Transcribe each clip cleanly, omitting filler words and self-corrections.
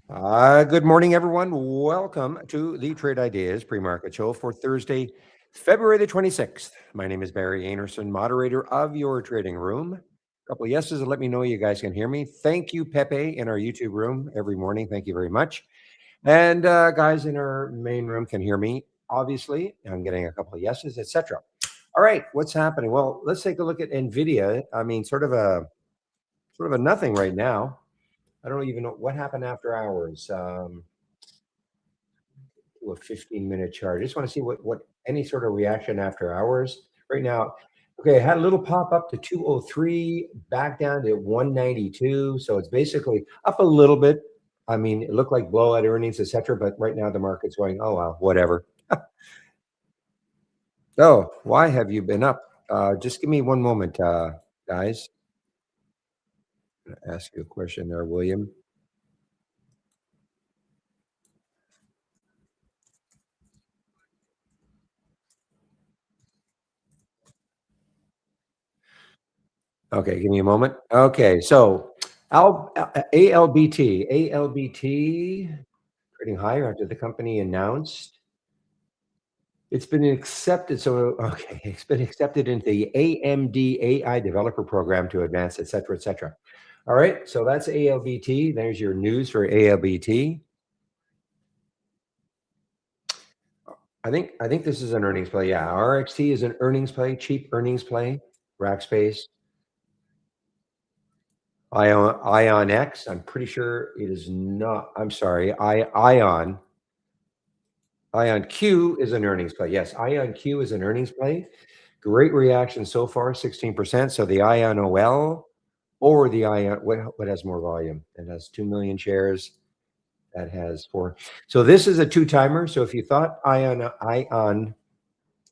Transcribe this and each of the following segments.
Good morning, everyone. Welcome to the Trade Ideas pre-market show for Thursday, February the 26th. My name is Barry Anderson, moderator of your trading room. A couple of yeses, let me know you guys can hear me. Thank you, Pepe, in our YouTube room every morning. Thank you very much. And guys in our main room can hear me. Obviously, I'm getting a couple of yeses, etc. All right, what's happening? Well, let's take a look at NVDA. I mean, sort of a nothing right now. I don't even know what happened after hours. To a 15-minute chart. I just want to see what any sort of reaction after hours. Right now, okay, I had a little pop up to 203, back down to 192. So it's basically up a little bit. I mean, it looked like blowout earnings, etc. But right now the market's going, oh well, whatever. So why have you been up? Just give me one moment, guys. I'm gonna ask you a question there, William. Okay, give me a moment. Okay, so ALBT trading higher after the company announced it's been accepted. So, okay, it's been accepted into the AMD developer program to advance, et cetera, et cetera. All right, so that's ALBT. There's your news for ALBT. I think this is an earnings play. Yeah, RXT is an earnings play, cheap earnings play. Rackspace, Ion X. I'm pretty sure it is not. I'm sorry, Ion Q is an earnings play. Yes, Ion Q is an earnings play. Great reaction so far, 16%. So the Ion OL or the Ion, what has more volume? It has 2 million shares. That has 4. So this is a two-timer. So if you thought Ion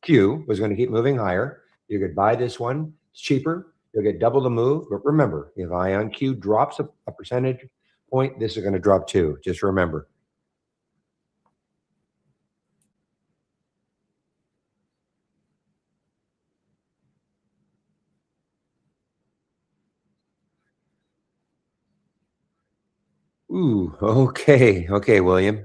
Q was going to keep moving higher, you could buy this one. It's cheaper. You'll get double the move. But remember, if Ion Q drops a percentage point, this is going to drop too. Just remember. Ooh, okay. Okay, William.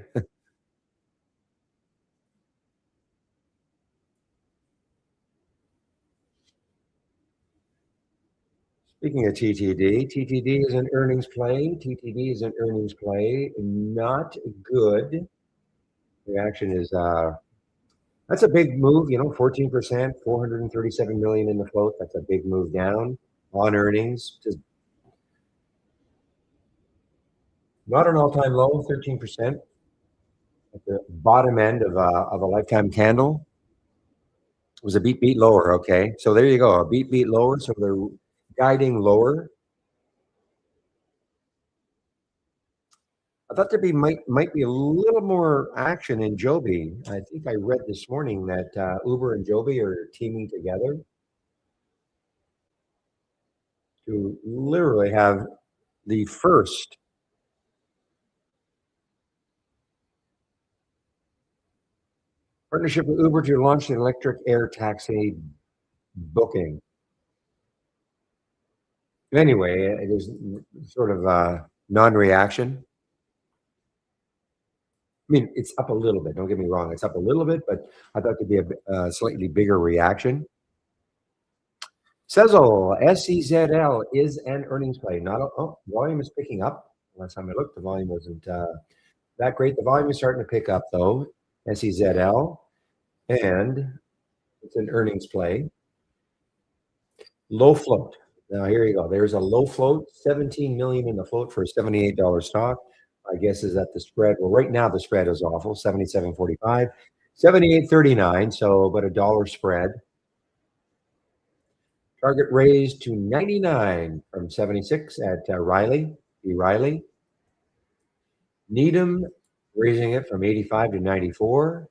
Speaking of TTD, TTD is an earnings play. TTD is an earnings play. Not good. Reaction is that's a big move, 14%, 437 million in the float. That's a big move down on earnings. Just not an all-time low, 13% at the bottom end of a lifetime candle. It was a beat lower. Okay. So there you go. A beat lower. So they're guiding lower. I thought there might be a little more action in Joby. I think I read this morning that Uber and Joby are teaming together to literally have the first partnership with Uber to launch the electric air taxi booking. Anyway, it is sort of non-reaction. I mean, it's up a little bit. Don't get me wrong; it's up a little bit, but I thought there'd be a slightly bigger reaction. Sezzle, SEZL is an earnings play. Not volume is picking up. Last time I looked, the volume wasn't that great. The volume is starting to pick up though. SEZL, and it's an earnings play. Low float. Now here you go. There's a low float, 17 million in the float for a $78 stock. I guess is that the spread. Well, right now the spread is awful, 77.45, 78.39. So about a dollar spread. Target raised to 99 from 76 at Riley, B. Riley. Needham raising it from 85 to 94.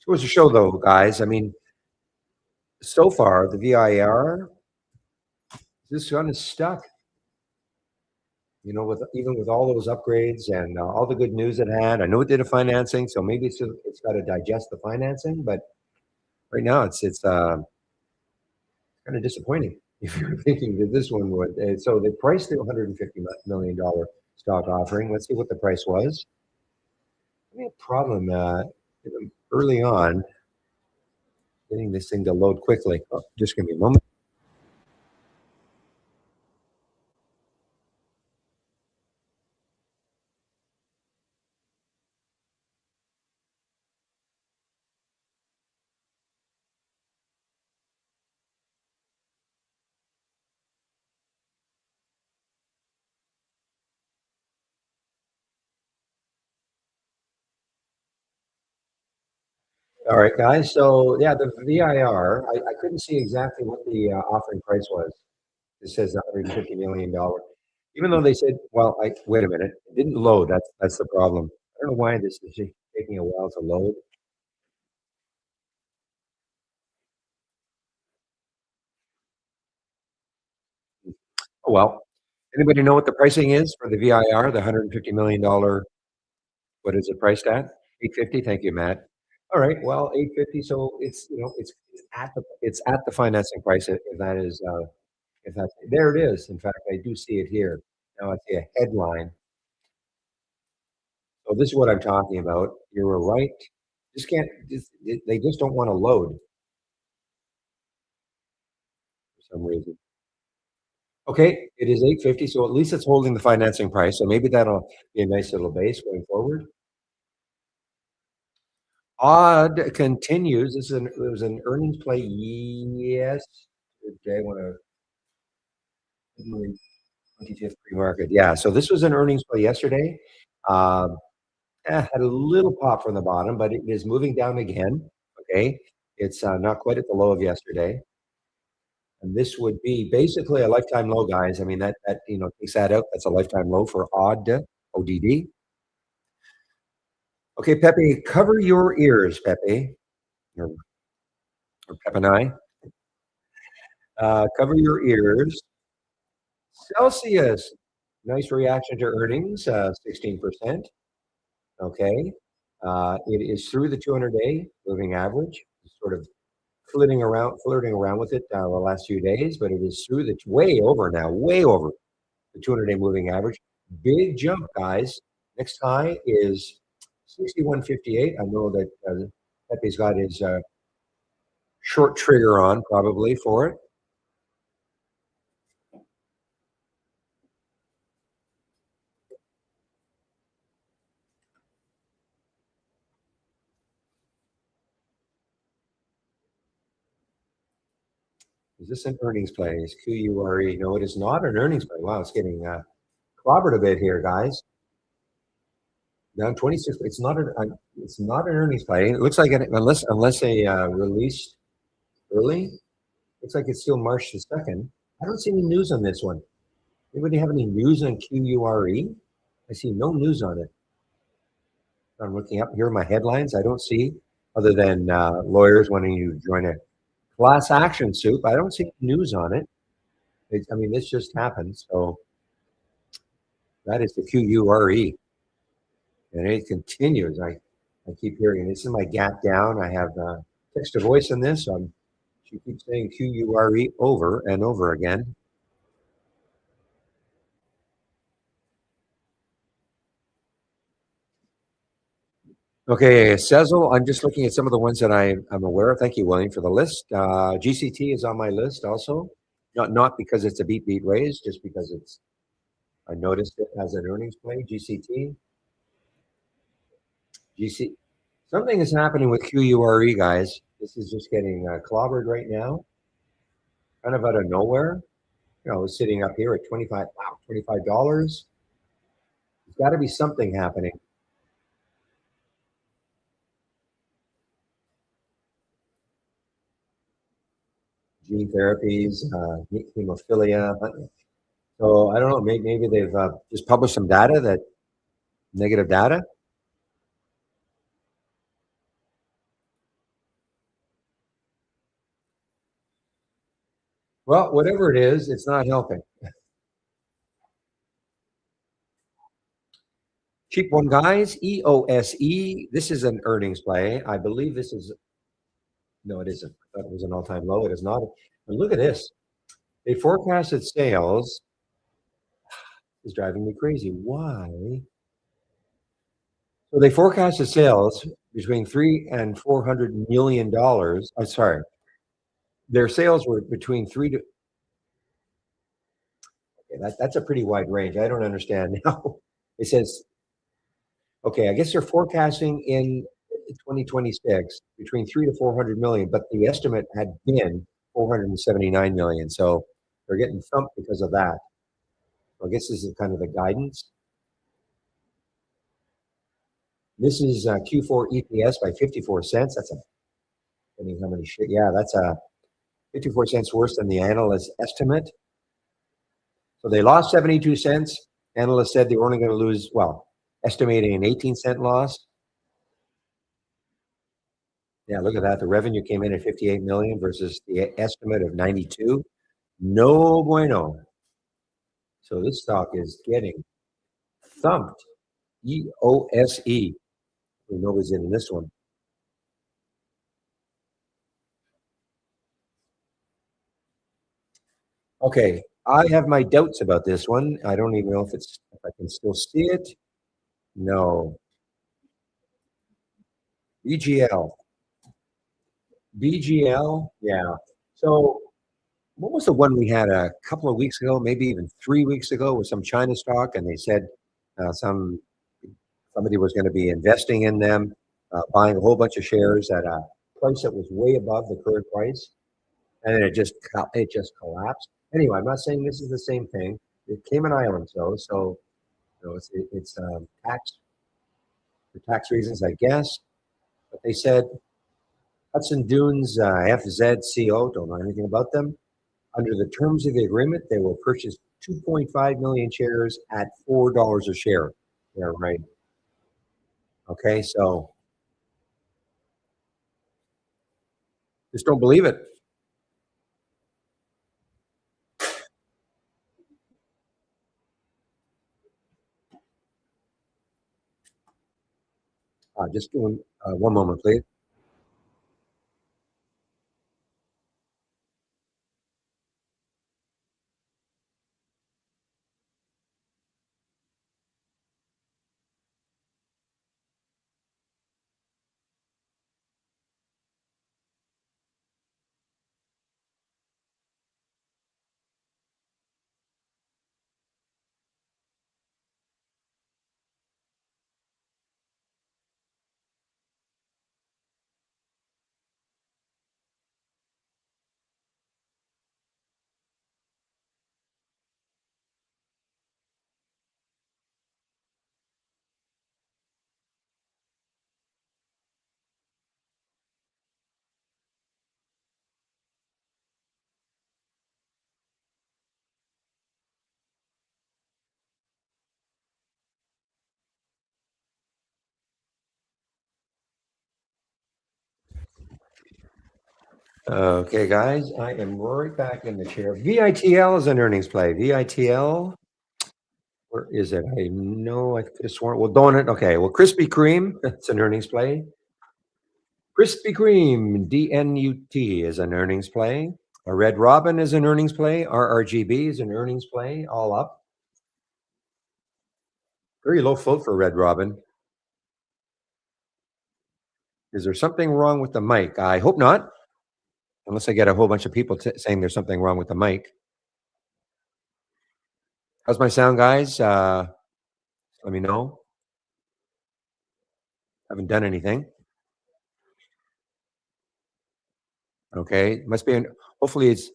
Goes to show though, guys, I mean, so far the VIR, this one is stuck. With even with all those upgrades and all the good news it had. I know it did a financing, so maybe it's got to digest the financing, but right now it's kind of disappointing. if you're thinking that this one would. So they priced the $150 million stock offering. Let's see what the price was. We had a problem early on getting this thing to load quickly. Oh, just give me a moment. All right, guys. So yeah, the VIR, I couldn't see exactly what the offering price was. It says $150 million. Even though they said, well, wait a minute, it didn't load. That's the problem. I don't know why this is taking a while to load. Oh well. Anybody know what the pricing is for the VIR, the $150 million? What is it priced at? 850. Thank you, Matt. All right. Well, 850. So it's at the financing price if that is if that's there it is. In fact, I do see it here. Now I see a headline. So this is what I'm talking about. You were right. Just can't. They just don't want to load for some reason. Okay, it is 850. So at least it's holding the financing price. So maybe that'll be a nice little base going forward. Odd continues. It was an earnings play yesterday. When a 25th pre-market. Yeah. So this was an earnings play yesterday. Um, had a little pop from the bottom, but it is moving down again. Okay. It's not quite at the low of yesterday. And this would be basically a lifetime low, guys. I mean, that takes that out. That's a lifetime low for ODD. Okay, Pepe, cover your ears, Pepe, or, or Pep and I. Cover your ears. Celsius, nice reaction to earnings, 16%. Okay. It is through the 200-day moving average, sort of flirting around with it the last few days, but it is through the way over now, way over the 200-day moving average. Big jump, guys. Next high is 61.58. I know that Pepe's got his short trigger on probably for it. Is this an earnings play? Is QURE? No, it is not an earnings play. Wow, it's getting clobbered a bit here, guys. Down 26. It's not an earnings play. It looks like unless they released early, looks like it's still March the 2nd. I don't see any news on this one. Anybody have any news on QURE? I see no news on it. I'm looking up here in my headlines. I don't see, other than lawyers wanting you to join a class action suit. I don't see news on it. I mean, this just happened. So that is the QURE. And it continues. I keep hearing this is my gap down. I have text to voice in this. So she keeps saying QURE over and over again. Okay, Sezzle, I'm just looking at some of the ones that I'm aware of. Thank you, William, for the list. GCT is on my list also. Not because it's a beat raise, just because I noticed it as an earnings play. GCT. GC. Something is happening with QURE, guys. This is just getting clobbered right now, kind of out of nowhere. It's sitting up here at 25. Wow, $25. There's got to be something happening. Gene therapies, hemophilia. So I don't know. Maybe they've just published some data negative data. Well, whatever it is, it's not helping. Cheap one, guys. EOSE. This is an earnings play. I believe this is. No, it isn't. I thought it was an all-time low. It is not. And look at this. They forecasted sales is driving me crazy. Why? So they forecasted sales between 3 and $400 million. Sorry, their sales were between 3 to okay, that's a pretty wide range. I don't understand now. It says, okay, I guess they're forecasting in 2026 between 3 to 400 million, but the estimate had been 479 million. So they're getting thumped because of that. So I guess this is kind of the guidance. This is Q4 EPS by 54 cents. That's a, I mean, how many shit? Yeah, that's a 54 cents worse than the analyst estimate. So they lost 72 cents. Analysts said they were only going to lose, well, estimating an 18-cent loss. Yeah, look at that. The revenue came in at 58 million versus the estimate of 92. No bueno. So this stock is getting thumped. EOSE. We know who's in this one. Okay, I have my doubts about this one. I don't even know if I can still see it. No. BGL. BGL. Yeah. So what was the one we had a couple of weeks ago, maybe even 3 weeks ago, with some China stock, and they said somebody was going to be investing in them, buying a whole bunch of shares at a price that was way above the current price, and then it just collapsed. Anyway, I'm not saying this is the same thing. It Cayman Islands, though, so it's tax for tax reasons, I guess. But they said Hudson Dunes FZCO, don't know anything about them. Under the terms of the agreement, they will purchase 2.5 million shares at $4 a share. Yeah, right. Okay, so just don't believe it. Just doing one moment, please. Okay, guys, I am right back in the chair. VITL is an earnings play. VITL, where is it? I know I could have sworn. Well, donut. Okay, well, Krispy Kreme, it's an earnings play. Krispy Kreme, DNUT is an earnings play. A Red Robin is an earnings play. RRGB is an earnings play, all up. Very low float for Red Robin. Is there something wrong with the mic? I hope not, unless I get a whole bunch of people saying there's something wrong with the mic. How's my sound, guys? Let me know. Haven't done anything. Okay, must be. Hopefully, it's.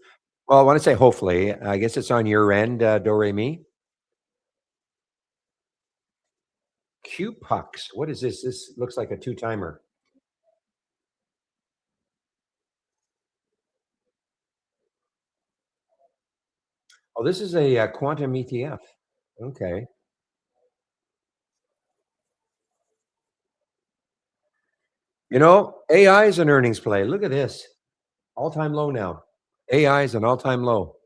Well, I want to say hopefully. I guess it's on your end, Do Re Mi. Q Pucks. What is this? This looks like a two-timer. Oh, this is a quantum ETF. Okay. AI is an earnings play. Look at this. All-time low now. AI is an all-time low.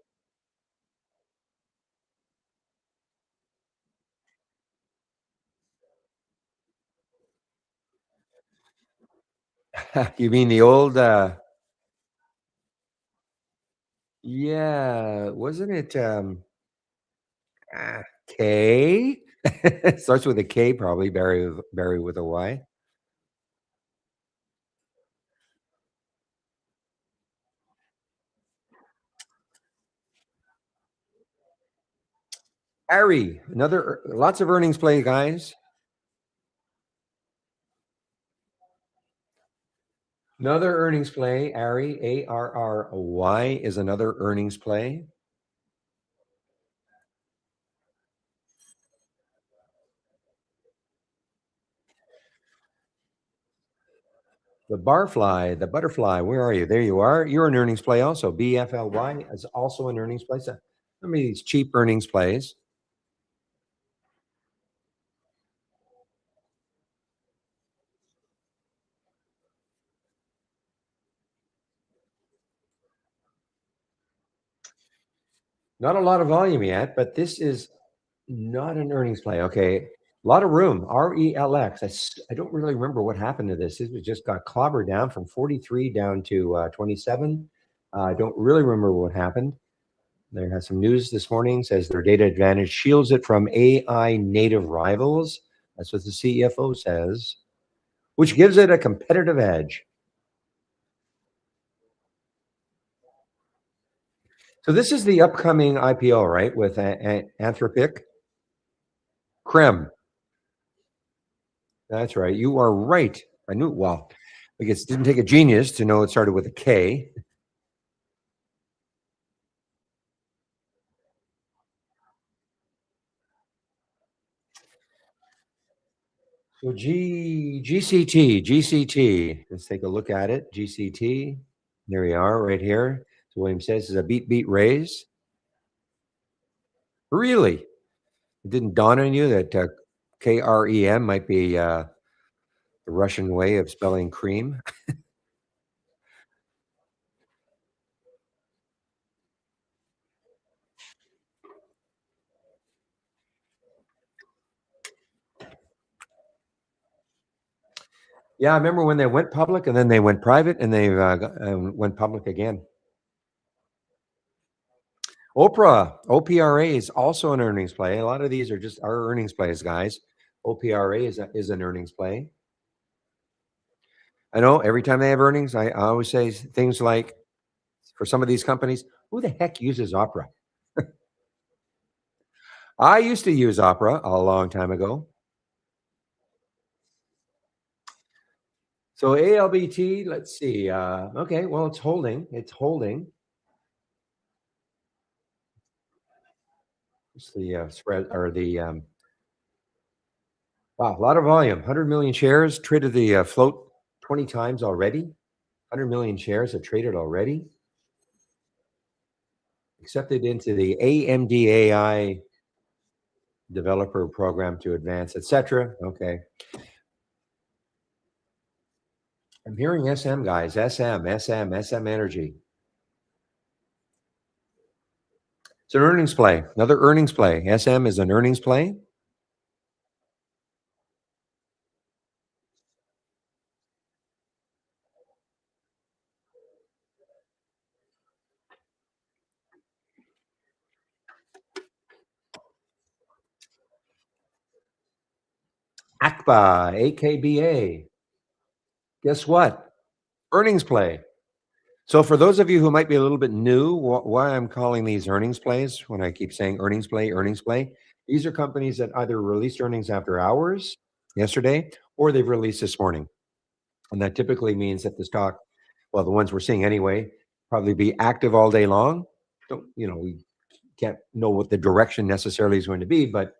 You mean the old Yeah, wasn't it, K? Starts with a K probably, Barry with a Y. Ari, another lots of earnings play, guys. Another earnings play, Ari, Arry, is another earnings play. The butterfly, where are you? There you are. You're an earnings play also. BFLY is also an earnings play. So, I mean, these cheap earnings plays. Not a lot of volume yet, but this is not an earnings play. Okay. A lot of room. RELX. I don't really remember what happened to this. It just got clobbered down from 43 down to 27. I don't really remember what happened. There has some news this morning says their data advantage shields it from AI native rivals. That's what the CFO says, which gives it a competitive edge. So this is the upcoming IPO, right? With Anthropic, Creme. That's right. You are right. I knew. Well, I guess it didn't take a genius to know it started with a K. So GCT. Let's take a look at it. GCT. There we are, right here. So William says is a beat raise. Really? It didn't dawn on you that KREM might be the Russian way of spelling cream. Yeah, I remember when they went public and then they went private and they went public again. OPRA is also an earnings play. A lot of these are just our earnings plays, guys. OPRA is an earnings play. I know every time they have earnings, I always say things like, for some of these companies, who the heck uses Opera? I used to use Opera a long time ago. So ALBT, let's see. Okay, well, it's holding. It's holding. It's the spread or the wow, a lot of volume. 100 million shares traded the float 20 times already. 100 million shares have traded already. Accepted into the AMDAI developer program to advance, etc. Okay. I'm hearing SM guys, SM Energy. It's an earnings play. Another earnings play. SM is an earnings play. AKBA, AKBA. Guess what? Earnings play. So for those of you who might be a little bit new, why I'm calling these earnings plays, when I keep saying earnings play, these are companies that either released earnings after hours yesterday or they've released this morning. And that typically means that the stock, well, the ones we're seeing anyway, probably be active all day long. Don't, we can't know what the direction necessarily is going to be, but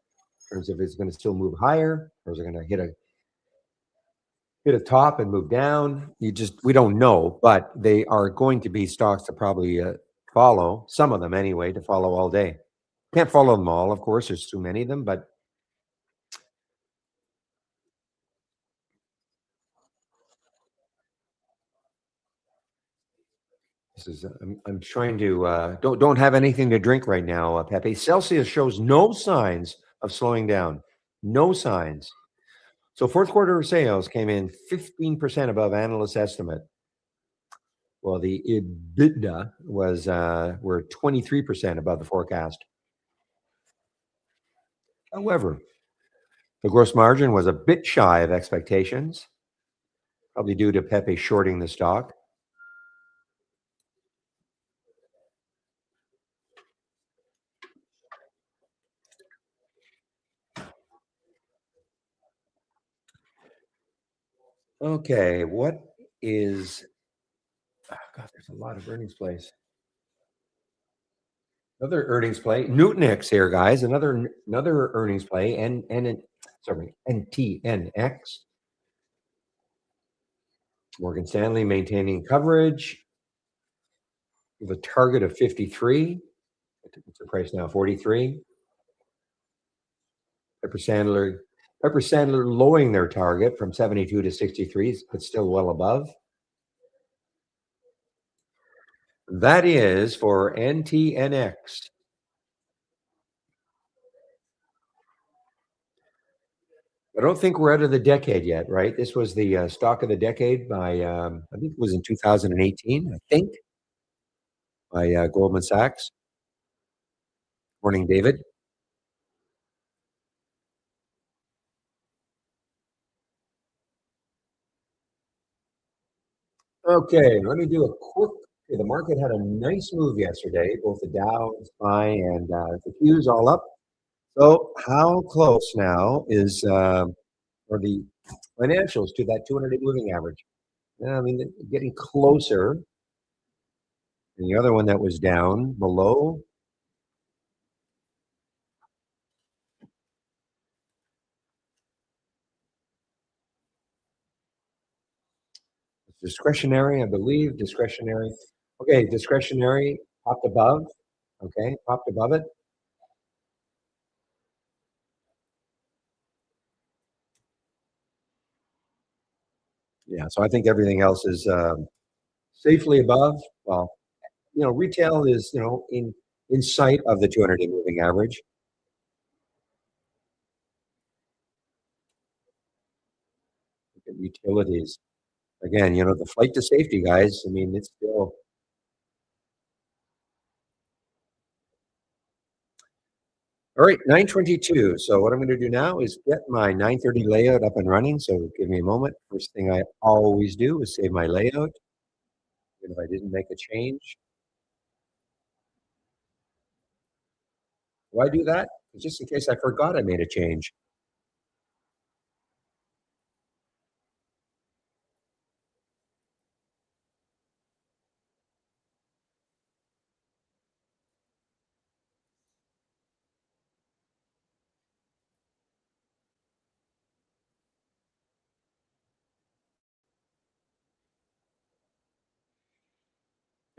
in terms of it's going to still move higher or is it going to hit a top and move down. We don't know, but they are going to be stocks to probably follow, some of them anyway, to follow all day. Can't follow them all, of course. There's too many of them, but this is. I'm trying to don't have anything to drink right now, Pepe. Celsius shows no signs of slowing down. No signs. So fourth quarter sales came in 15% above analyst estimate. Well, the EBITDA was were 23% above the forecast. However, the gross margin was a bit shy of expectations, probably due to Pepe shorting the stock. Okay, what is oh God, there's a lot of earnings plays. Another earnings play. Nutanix here, guys. Another earnings play. Sorry, NTNX. Morgan Stanley maintaining coverage with a target of 53. What's the price now? 43. Pepper Sandler. Pepper Sandler lowering their target from 72 to 63, but still well above. That is for NTNX. I don't think we're out of the decade yet, right? This was the stock of the decade by, I think it was in 2018, I think, by Goldman Sachs. Morning, David. Okay, let me do a quick. Okay, the market had a nice move yesterday, both the Dow, SPY, and the Qs all up. So, how close now is are the financials to that 200-day moving average? Yeah, I mean, they're getting closer. And the other one that was down below, discretionary, I believe, discretionary. Okay, discretionary popped above. Okay, popped above it. Yeah, so I think everything else is safely above. Well, retail is, in sight of the 200-day moving average. Look at utilities. Again, the flight to safety, guys. I mean, it's still all right, 9:22. So what I'm going to do now is get my 9:30 layout up and running. So give me a moment. First thing I always do is save my layout. Even if I didn't make a change. Why do that? Just in case I forgot I made a change.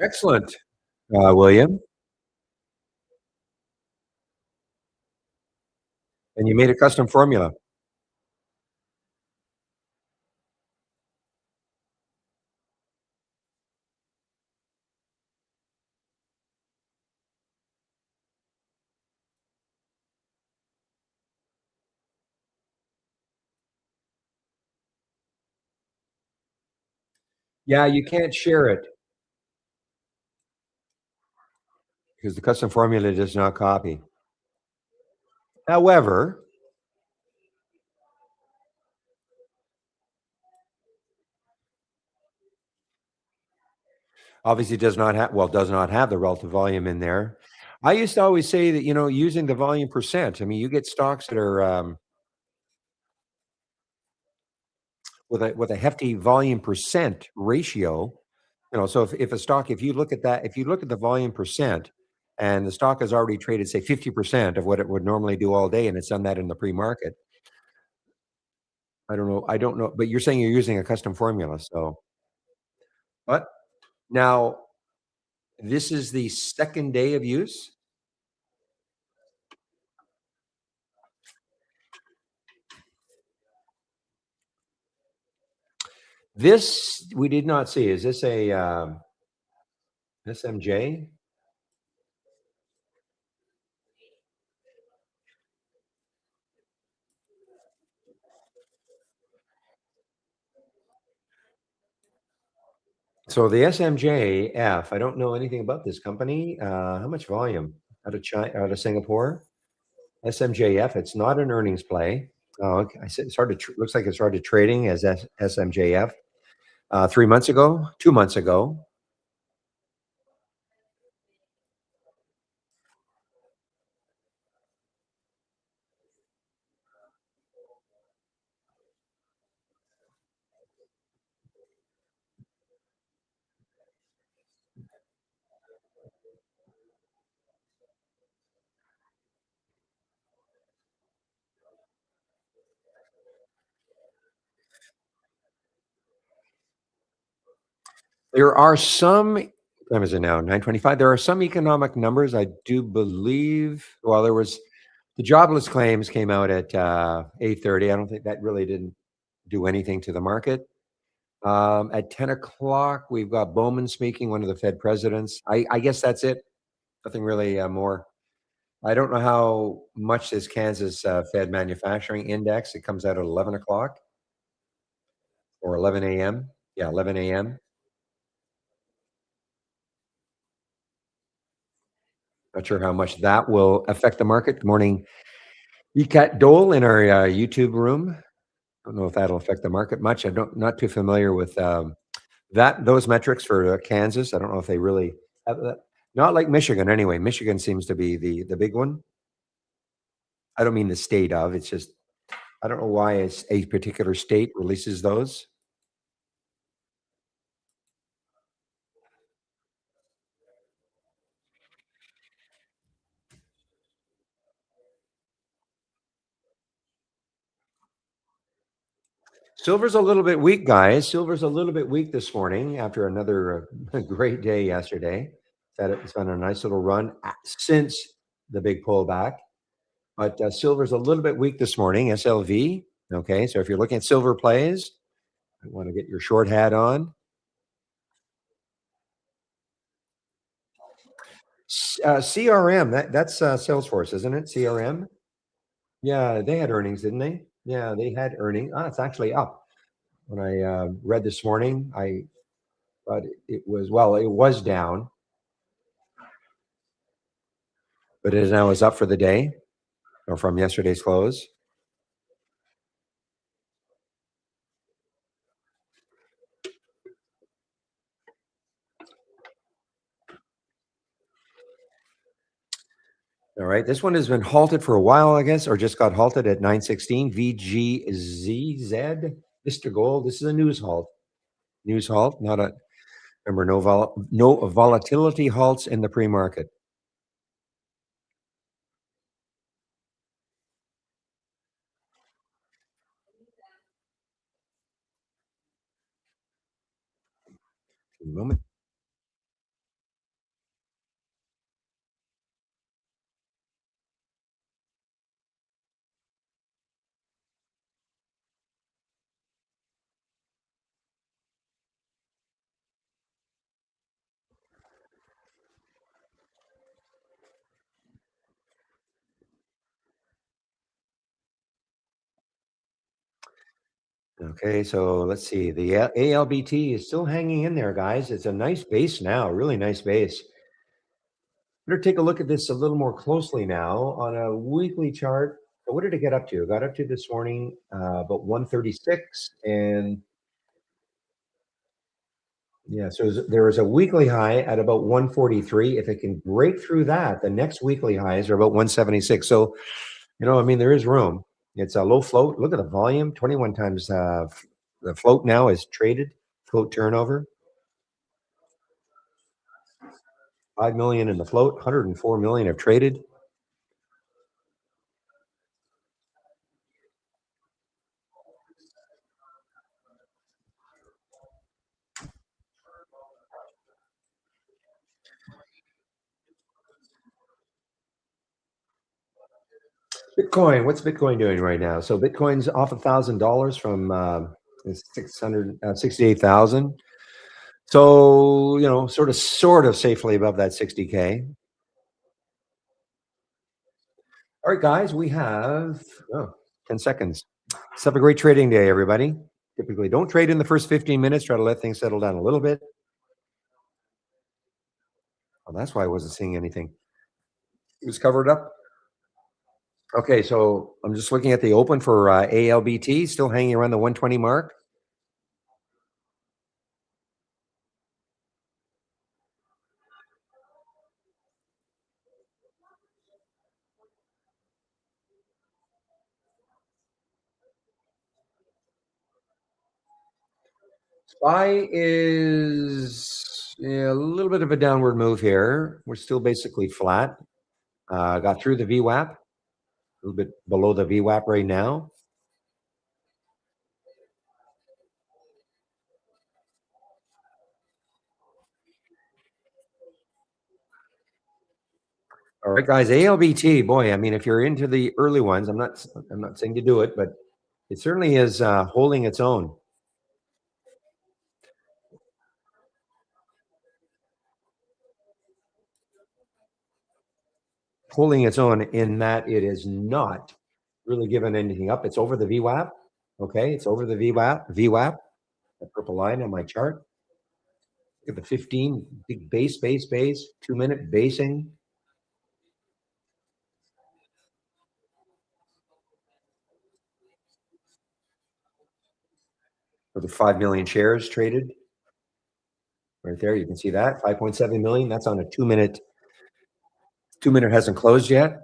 Excellent, William. And you made a custom formula. Yeah, you can't share it because the custom formula does not copy. However, obviously does not have the relative volume in there. I used to always say that, using the volume percent, I mean, you get stocks that are with a hefty volume percent ratio. So if a stock, if you look at the volume percent, and the stock has already traded, say, 50% of what it would normally do all day, and it's done that in the pre-market. I don't know, but you're saying you're using a custom formula, so but now this is the second day of use. This we did not see. Is this a SMJ? So the SMJF, I don't know anything about this company. How much volume out of China, out of Singapore? SMJF. It's not an earnings play. Oh, okay. I said it started. Looks like it started trading as SMJF 3 months ago, 2 months ago. There are some. What time is it now? 9:25. There are some economic numbers. I do believe. Well, there was the jobless claims came out at 8:30. I don't think that really didn't do anything to the market. At 10 o'clock, we've got Bowman speaking, one of the Fed presidents. I guess that's it. Nothing really more. I don't know how much this Kansas Fed manufacturing index. It comes out at 11 o'clock or 11 a.m. Yeah, 11 a.m. Not sure how much that will affect the market. Good morning, Ecat Dole in our YouTube room. Don't know if that'll affect the market much. I don't not too familiar with that those metrics for Kansas. I don't know if they really have that. Not like Michigan anyway. Michigan seems to be the big one. I don't mean the state of. It's just I don't know why it's a particular state releases those. Silver's a little bit weak, guys. Silver's a little bit weak this morning after another great day yesterday. It's been a nice little run since the big pullback. But silver's a little bit weak this morning, SLV. Okay, so if you're looking at silver plays, you want to get your short hat on. CRM, that's Salesforce, isn't it? CRM. Yeah, they had earnings, didn't they? Yeah, they had earnings. Ah, it's actually up. When I read this morning, I thought it was well, it was down, but it now is up for the day or from yesterday's close. All right, this one has been halted for a while, I guess, or just got halted at 916 VGZZ. Mr. Gold. This is a news halt. News halt, not a remember no volatility halts in the pre-market. Moment. Okay, so let's see. The ALBT is still hanging in there, guys. It's a nice base now, really nice base. Better take a look at this a little more closely now on a weekly chart. So what did it get up to? It got up to this morning about 136, and yeah, so there was a weekly high at about 143. If it can break through that, the next weekly highs are about 176. So, I mean, there is room. It's a low float. Look at the volume. 21 times the float now is traded. Float turnover. 5 million in the float. 104 million have traded. Bitcoin. What's Bitcoin doing right now? So Bitcoin's off $1,000 from 668,000. So sort of safely above that 60K. All right, guys, we have 10 seconds. Let's have a great trading day, everybody. Typically, don't trade in the first 15 minutes. Try to let things settle down a little bit. Oh, that's why I wasn't seeing anything. It was covered up. Okay, so I'm just looking at the open for ALBT, still hanging around the 120 mark. SPY is, yeah, a little bit of a downward move here. We're still basically flat. Got through the VWAP, a little bit below the VWAP right now. All right, guys. ALBT, boy. I mean, if you're into the early ones, I'm not saying to do it, but it certainly is holding its own. Holding its own in that it is not really given anything up. It's over the VWAP. Okay, it's over the VWAP. VWAP, the purple line on my chart. Look at the 15 big base, 2-minute basing. For the 5 million shares traded right there. You can see that 5.7 million. That's on a 2-minute. 2-minute hasn't closed yet.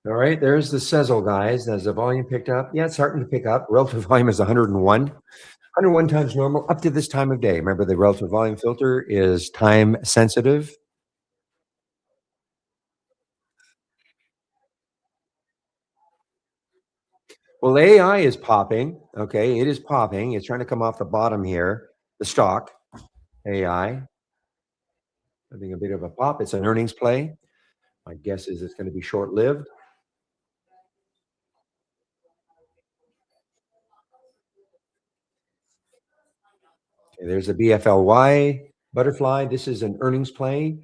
All right, there's the Sezzle, guys. Has the volume picked up? Yeah, it's starting to pick up. Relative volume is 101. 101 times normal up to this time of day. Remember, the relative volume filter is time sensitive. Well, AI is popping. Okay, it is popping. It's trying to come off the bottom here. The stock AI having a bit of a pop. It's an earnings play. My guess is it's going to be short lived. Okay, there's a BFLY butterfly. This is an earnings play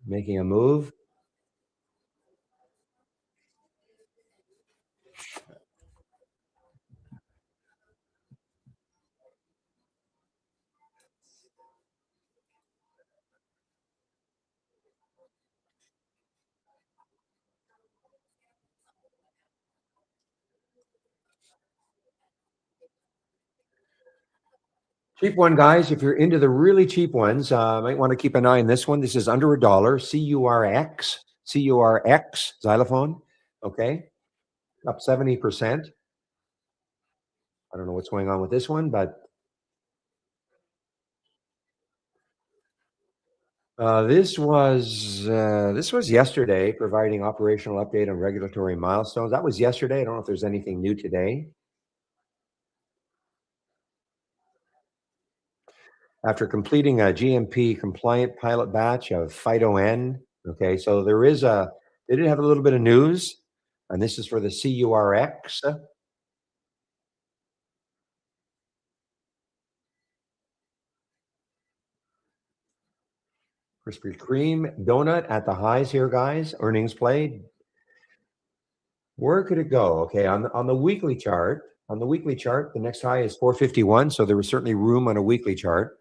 making a move. Cheap one, guys. If you're into the really cheap ones, might want to keep an eye on this one. This is under $1. CURX xylophone. Okay, up 70%. I don't know what's going on with this one, but this was yesterday, providing operational update on regulatory milestones. That was yesterday. I don't know if there's anything new today. After completing a GMP compliant pilot batch of Phyto-N. Okay, so they did have a little bit of news, and this is for the CURX. Krispy Kreme donut at the highs here, guys. Earnings played. Where could it go? Okay, on the weekly chart. On the weekly chart, the next high is 451. So there was certainly room on a weekly chart.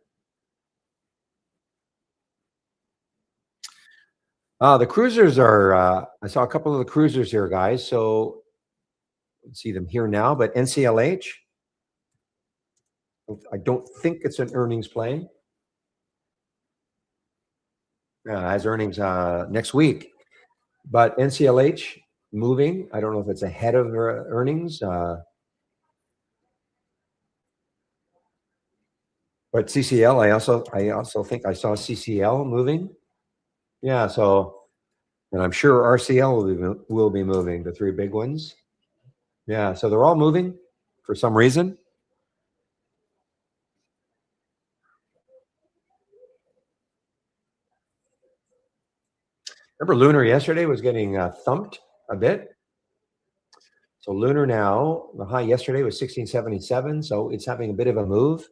The cruisers are. I saw a couple of the cruisers here, guys. So let's see them here now. But NCLH. I don't think it's an earnings play. Has earnings next week. But NCLH moving. I don't know if it's ahead of earnings. But CCL, I also think I saw CCL moving. Yeah, so and I'm sure RCL will be moving, the three big ones. Yeah, so they're all moving for some reason. Remember Lunar yesterday was getting thumped a bit. So lunar now, the high yesterday was 1677, so it's having a bit of a move.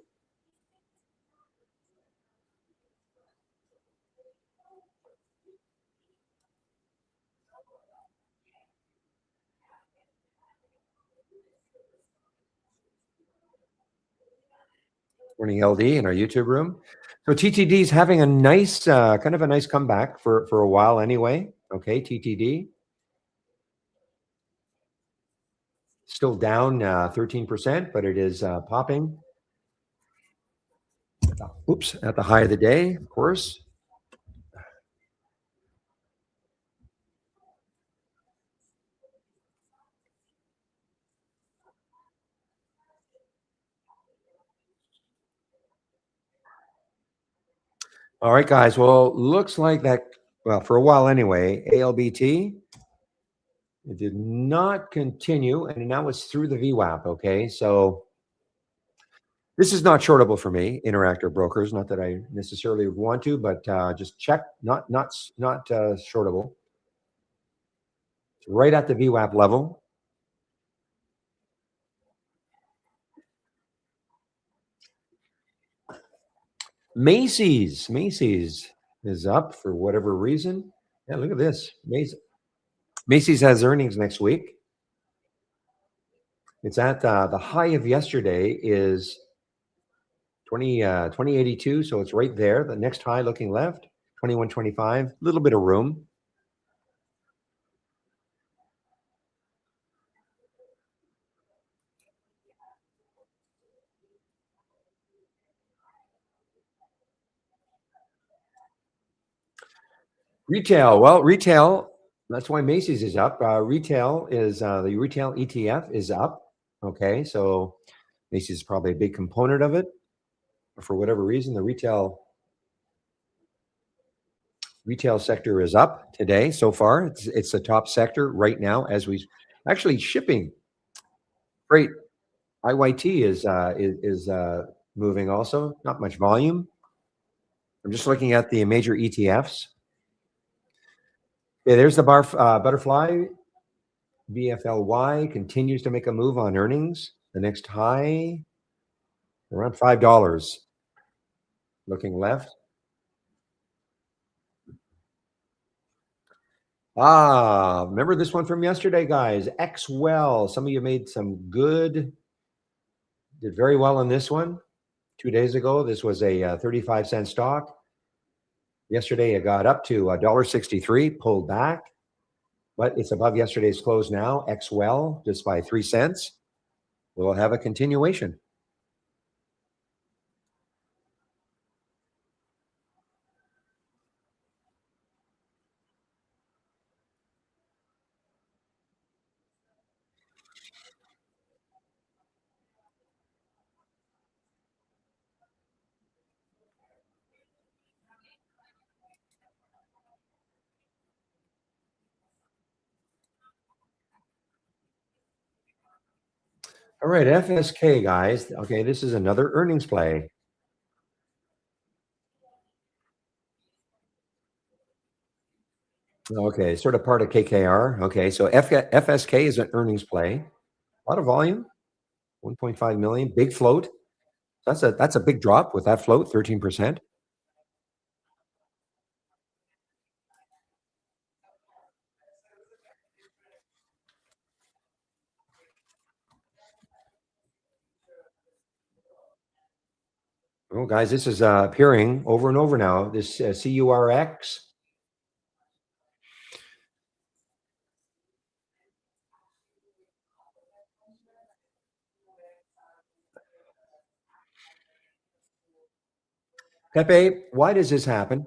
Morning LD in our YouTube room. So TTD is having a nice, kind of a nice comeback for a while anyway. Okay, TTD still down 13%, but it is popping. Oops, at the high of the day, of course. All right, guys. Well, looks like that, well, for a while anyway, ALBT, it did not continue, and now it's through the VWAP. Okay, so this is not shortable for me, Interactive Brokers. Not that I necessarily would want to, but just check, not shortable. It's right at the VWAP level. Macy's is up for whatever reason. Yeah, look at this. Macy's has earnings next week. It's at the high of yesterday is 2082, so it's right there. The next high looking left, 2125. A little bit of room. Retail. Well, retail. That's why Macy's is up. Retail is the retail ETF is up. Okay, so Macy's is probably a big component of it. For whatever reason, the retail sector is up today so far. It's the top sector right now as we actually shipping freight. IYT is moving also. Not much volume. I'm just looking at the major ETFs. Yeah, there's the butterfly. BFLY continues to make a move on earnings. The next high around $5. Looking left. Remember this one from yesterday, guys? XWell. Some of you made some good, did very well on this one 2 days ago. This was a 35-cent stock. Yesterday, it got up to $1.63, pulled back, but it's above yesterday's close now. XWell, just by 3 cents. We'll have a continuation. All right, FSK, guys. Okay, this is another earnings play. Okay, sort of part of KKR. Okay, so FSK is an earnings play. A lot of volume, 1.5 million, big float. That's a big drop with that float, 13%. Oh, guys, this is appearing over and over now. This CURX. Pepe, why does this happen?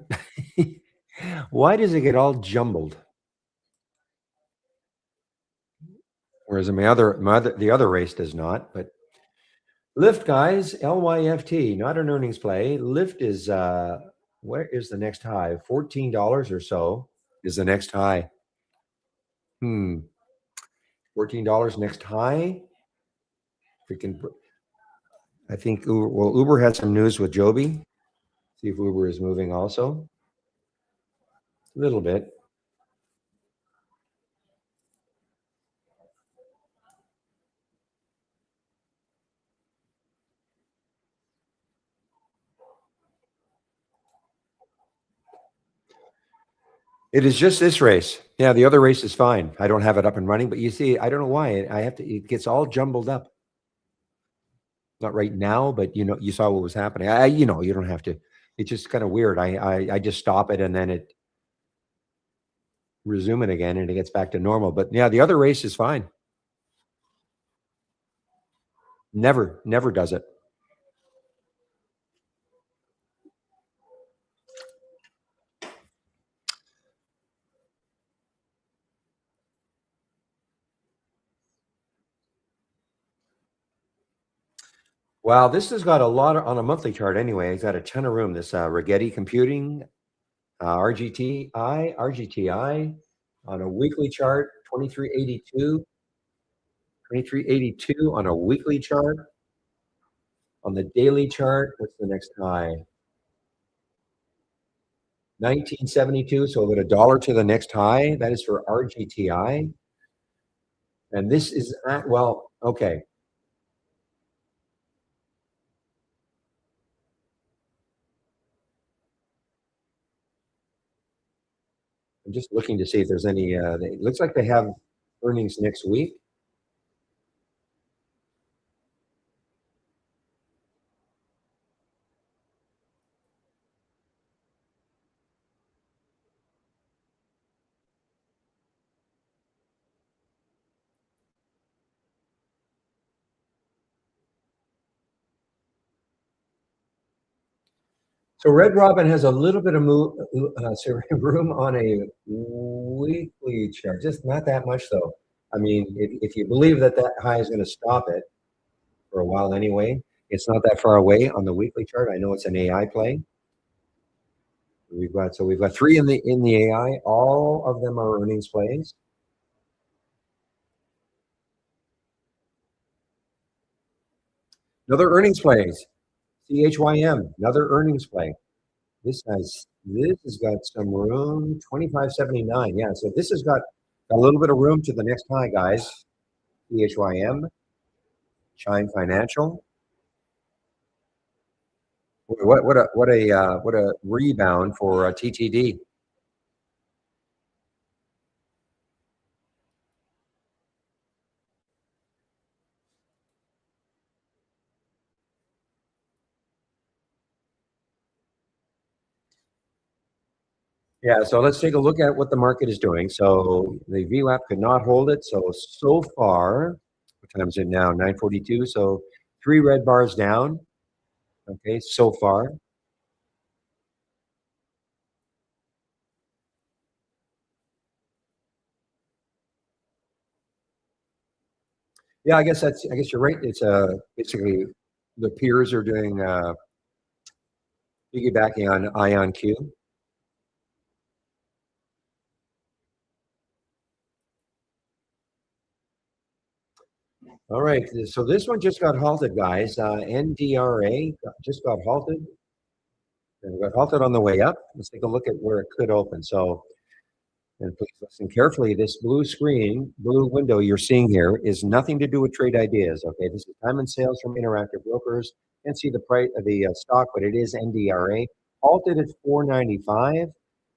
Why does it get all jumbled? Whereas the other race does not. But Lyft, guys, LYFT, not an earnings play. Lyft is where is the next high? $14 or so is the next high. $14 next high. We can. I think Uber has some news with Joby. See if Uber is moving also. A little bit. It is just this race. Yeah, the other race is fine. I don't have it up and running, but you see, I don't know why I have to. It gets all jumbled up. Not right now, but you saw what was happening. You don't have to. It's just kind of weird. I just stop it and then it resume it again, and it gets back to normal. But yeah, the other race is fine. Never does it. Wow, this has got a lot of, on a monthly chart anyway. It's got a ton of room. This Rigetti Computing, RGTI on a weekly chart, 2382, 2382 on a weekly chart. On the daily chart, what's the next high? 1972. So about a dollar to the next high. That is for RGTI. And this is at, well, okay. I'm just looking to see if there's any. It looks like they have earnings next week. So Red Robin has a little bit of sorry, room on a weekly chart, just not that much though. I mean, if you believe that that high is going to stop it for a while anyway, it's not that far away on the weekly chart. I know it's an AI play. We've got three in the AI. All of them are earnings plays. Another earnings plays. CHYM, another earnings play. This has got some room. 2579. Yeah, so this has got a little bit of room to the next high, guys. CHYM, Chime Financial. What a rebound for TTD. Yeah, so let's take a look at what the market is doing. So the VWAP could not hold it. So far, what time is it now? 9:42. So three red bars down. Okay, so far. Yeah, I guess you're right. It's basically the peers are doing piggybacking on Ion Q. All right, so this one just got halted, guys. NDRA just got halted. And got halted on the way up. Let's take a look at where it could open. So, and please listen carefully. This blue screen, blue window you're seeing here is nothing to do with trade ideas. Okay, this is time and sales from Interactive Brokers. Can't see the price of the stock, but it is NDRA. Halted at 495.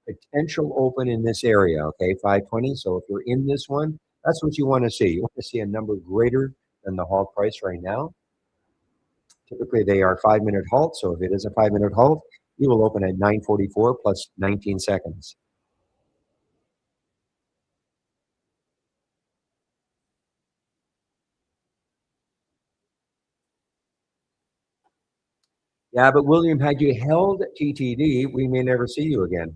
Potential open in this area. Okay, 520. So if you're in this one, that's what you want to see. You want to see a number greater than the halt price right now. Typically, they are 5-minute halt. So if it is a 5-minute halt, you will open at 9:44 plus 19 seconds. Yeah, but William, had you held TTD, we may never see you again.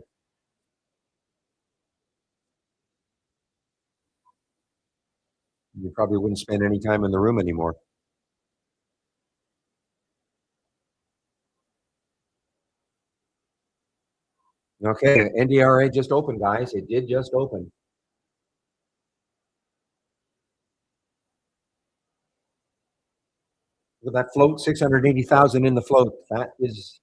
You probably wouldn't spend any time in the room anymore. Okay, NDRA just opened, guys. It did just open. With that float, 680,000 in the float. That is,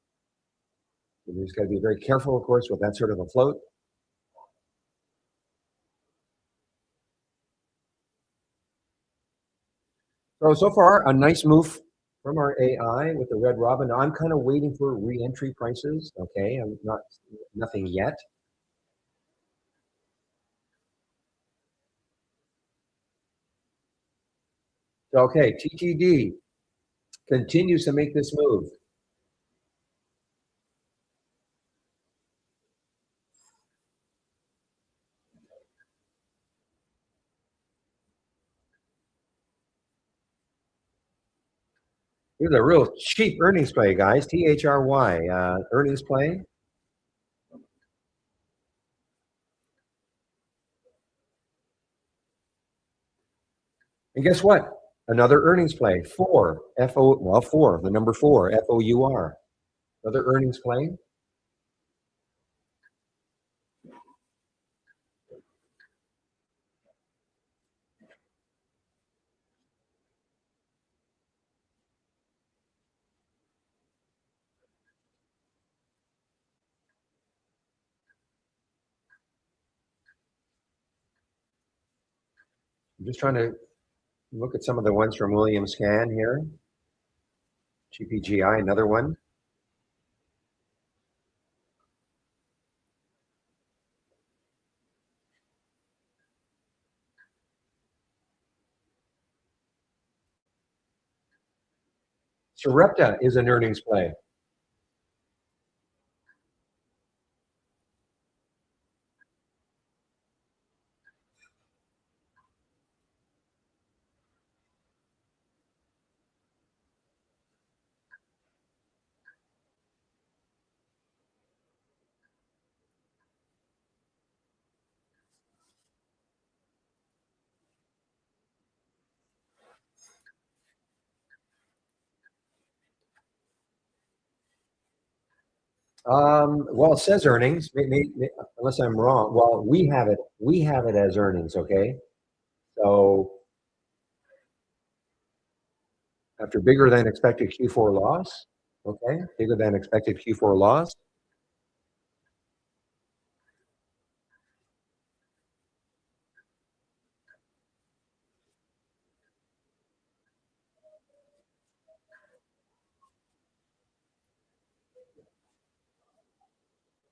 you just got to be very careful, of course, with that sort of a float. So far, a nice move from our AI with the red robin. Now, I'm kind of waiting for re-entry prices. Okay, I'm not nothing yet. So, okay, TTD continues to make this move. Here's a real cheap earnings play, guys. THRY earnings play. And guess what? Another earnings play. Four. Four, the number four, FOUR. Another earnings play. I'm just trying to look at some of the ones from William Scan here. GPGI, another one. Sarepta is an earnings play. Well, it says earnings, unless I'm wrong. Well, we have it. We have it as earnings. Okay, so after bigger than expected Q4 loss. Okay, bigger than expected Q4 loss.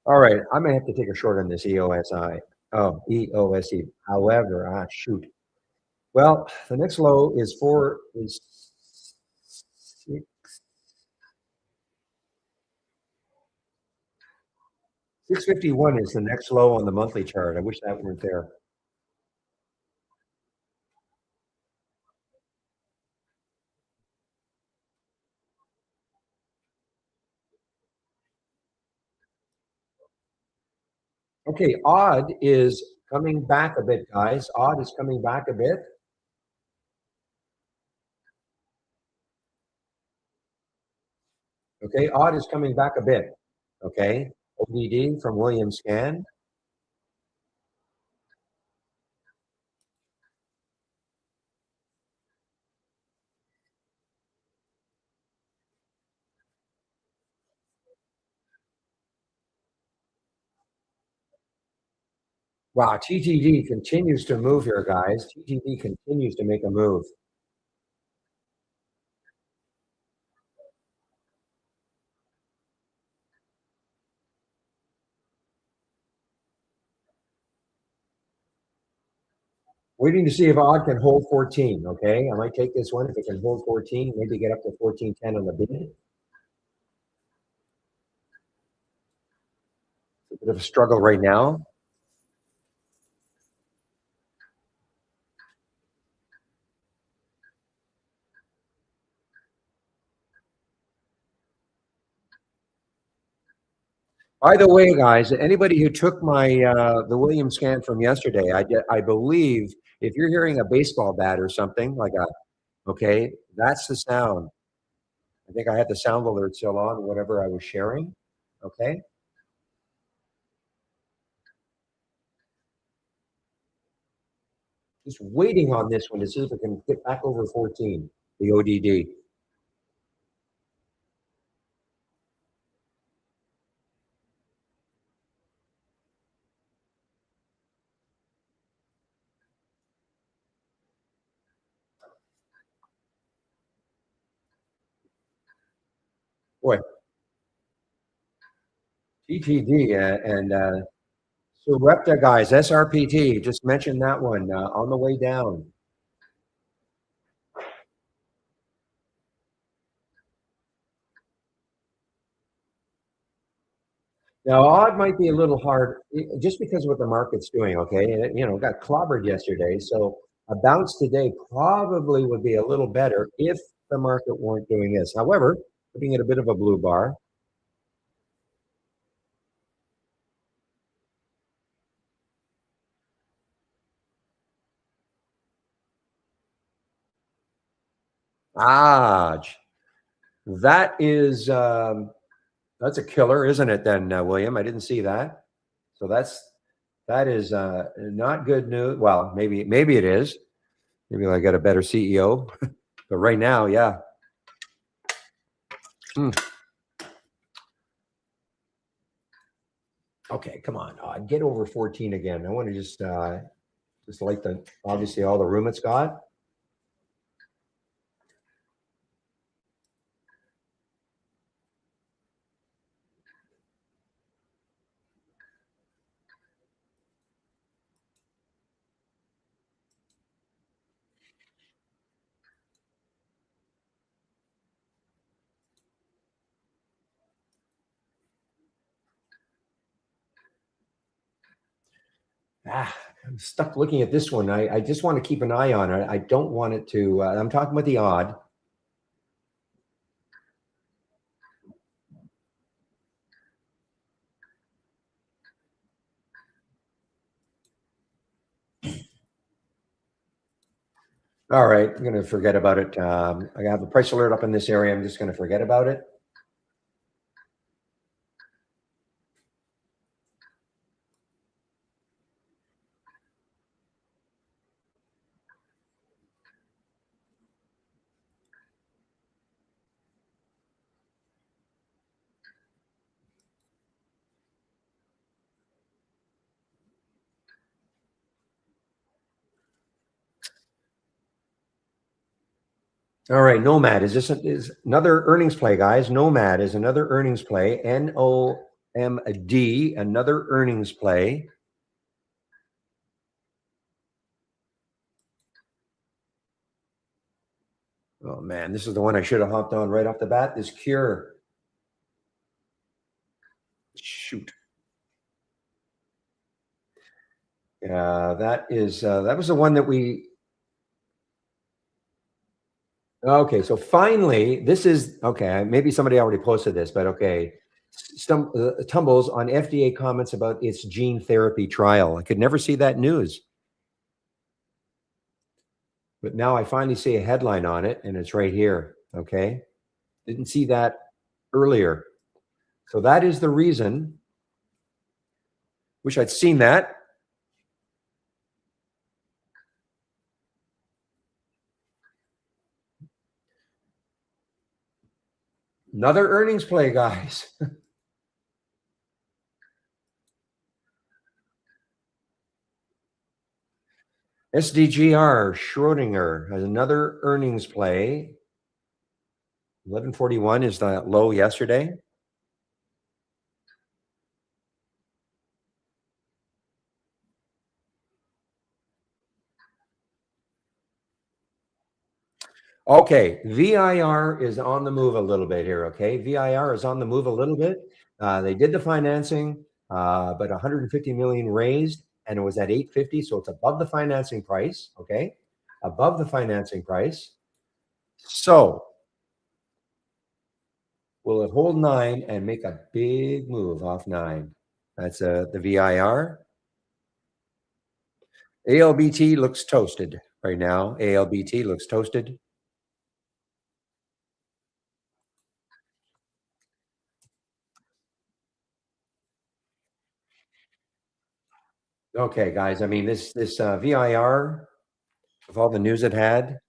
All right, I may have to take a short on this EOSI. Oh, EOSE. However, shoot. Well, the next low is 651 is the next low on the monthly chart. I wish that weren't there. Okay, odd is coming back a bit, guys. Odd is coming back a bit. Okay, odd is coming back a bit. Okay, ODD from William Scan. Wow, TTD continues to move here, guys. TTD continues to make a move. Waiting to see if odd can hold 14. Okay, I might take this one if it can hold 14, maybe get up to 14.10 on the bid. It's a bit of a struggle right now. By the way, guys, anybody who took my the Williams scan from yesterday, I believe if you're hearing a baseball bat or something like okay, that's the sound. I think I had the sound alert still on, whatever I was sharing. Okay, just waiting on this one to see if it can get back over 14, the ODD. Boy, TTD and Sarepta guys, SRPT, just mentioned that one on the way down. Now, odd might be a little hard just because of what the market's doing, okay? And got clobbered yesterday. So a bounce today probably would be a little better if the market weren't doing this. However, looking at a bit of a blue bar. Ah, that is that's a killer, isn't it? Then, William, I didn't see that. So that is not good news. Well, maybe it is. Maybe I got a better CEO, but right now, yeah. Hmm. Okay, come on, get over 14 again. I want to just like the obviously all the room it's got. I'm stuck looking at this one. I just want to keep an eye on it. I don't want it to. I'm talking about the odd. All right, I'm going to forget about it. I have a price alert up in this area. I'm just going to forget about it. All right, Nomad is another earnings play, guys. Nomad is another earnings play. NOMD, another earnings play. Oh man, this is the one I should have hopped on right off the bat. This Cure. Shoot. Yeah, that was the one that we. Okay, so finally, this is okay. Maybe somebody already posted this, but okay. Tumbles on FDA comments about its gene therapy trial. I could never see that news, but now I finally see a headline on it, and it's right here. Okay, didn't see that earlier, so that is the reason. Wish I'd seen that. Another earnings play, guys. SDGR Schrodinger has another earnings play. 1141 is the low yesterday. Okay, VIR is on the move a little bit here. Okay, VIR is on the move a little bit. They did the financing, but 150 million raised, and it was at 850, so it's above the financing price. Okay, above the financing price. So, will it hold 9 and make a big move off 9? That's the VIR. ALBT looks toasted right now. ALBT looks toasted. Okay, guys. I mean, this VIR with all the news it had.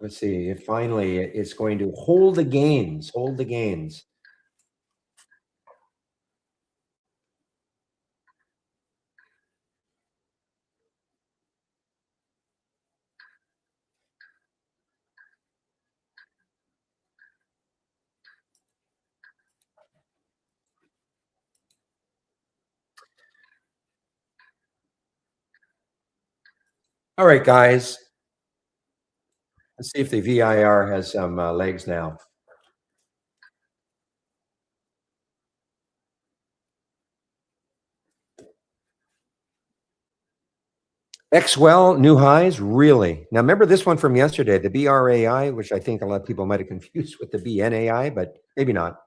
Let's see. If finally it's going to hold the gains. Hold the gains. All right, guys. Let's see if the VIR has some legs now. XWell, new highs, really? Now remember this one from yesterday, the BRAI, which I think a lot of people might have confused with the BNAI, but maybe not.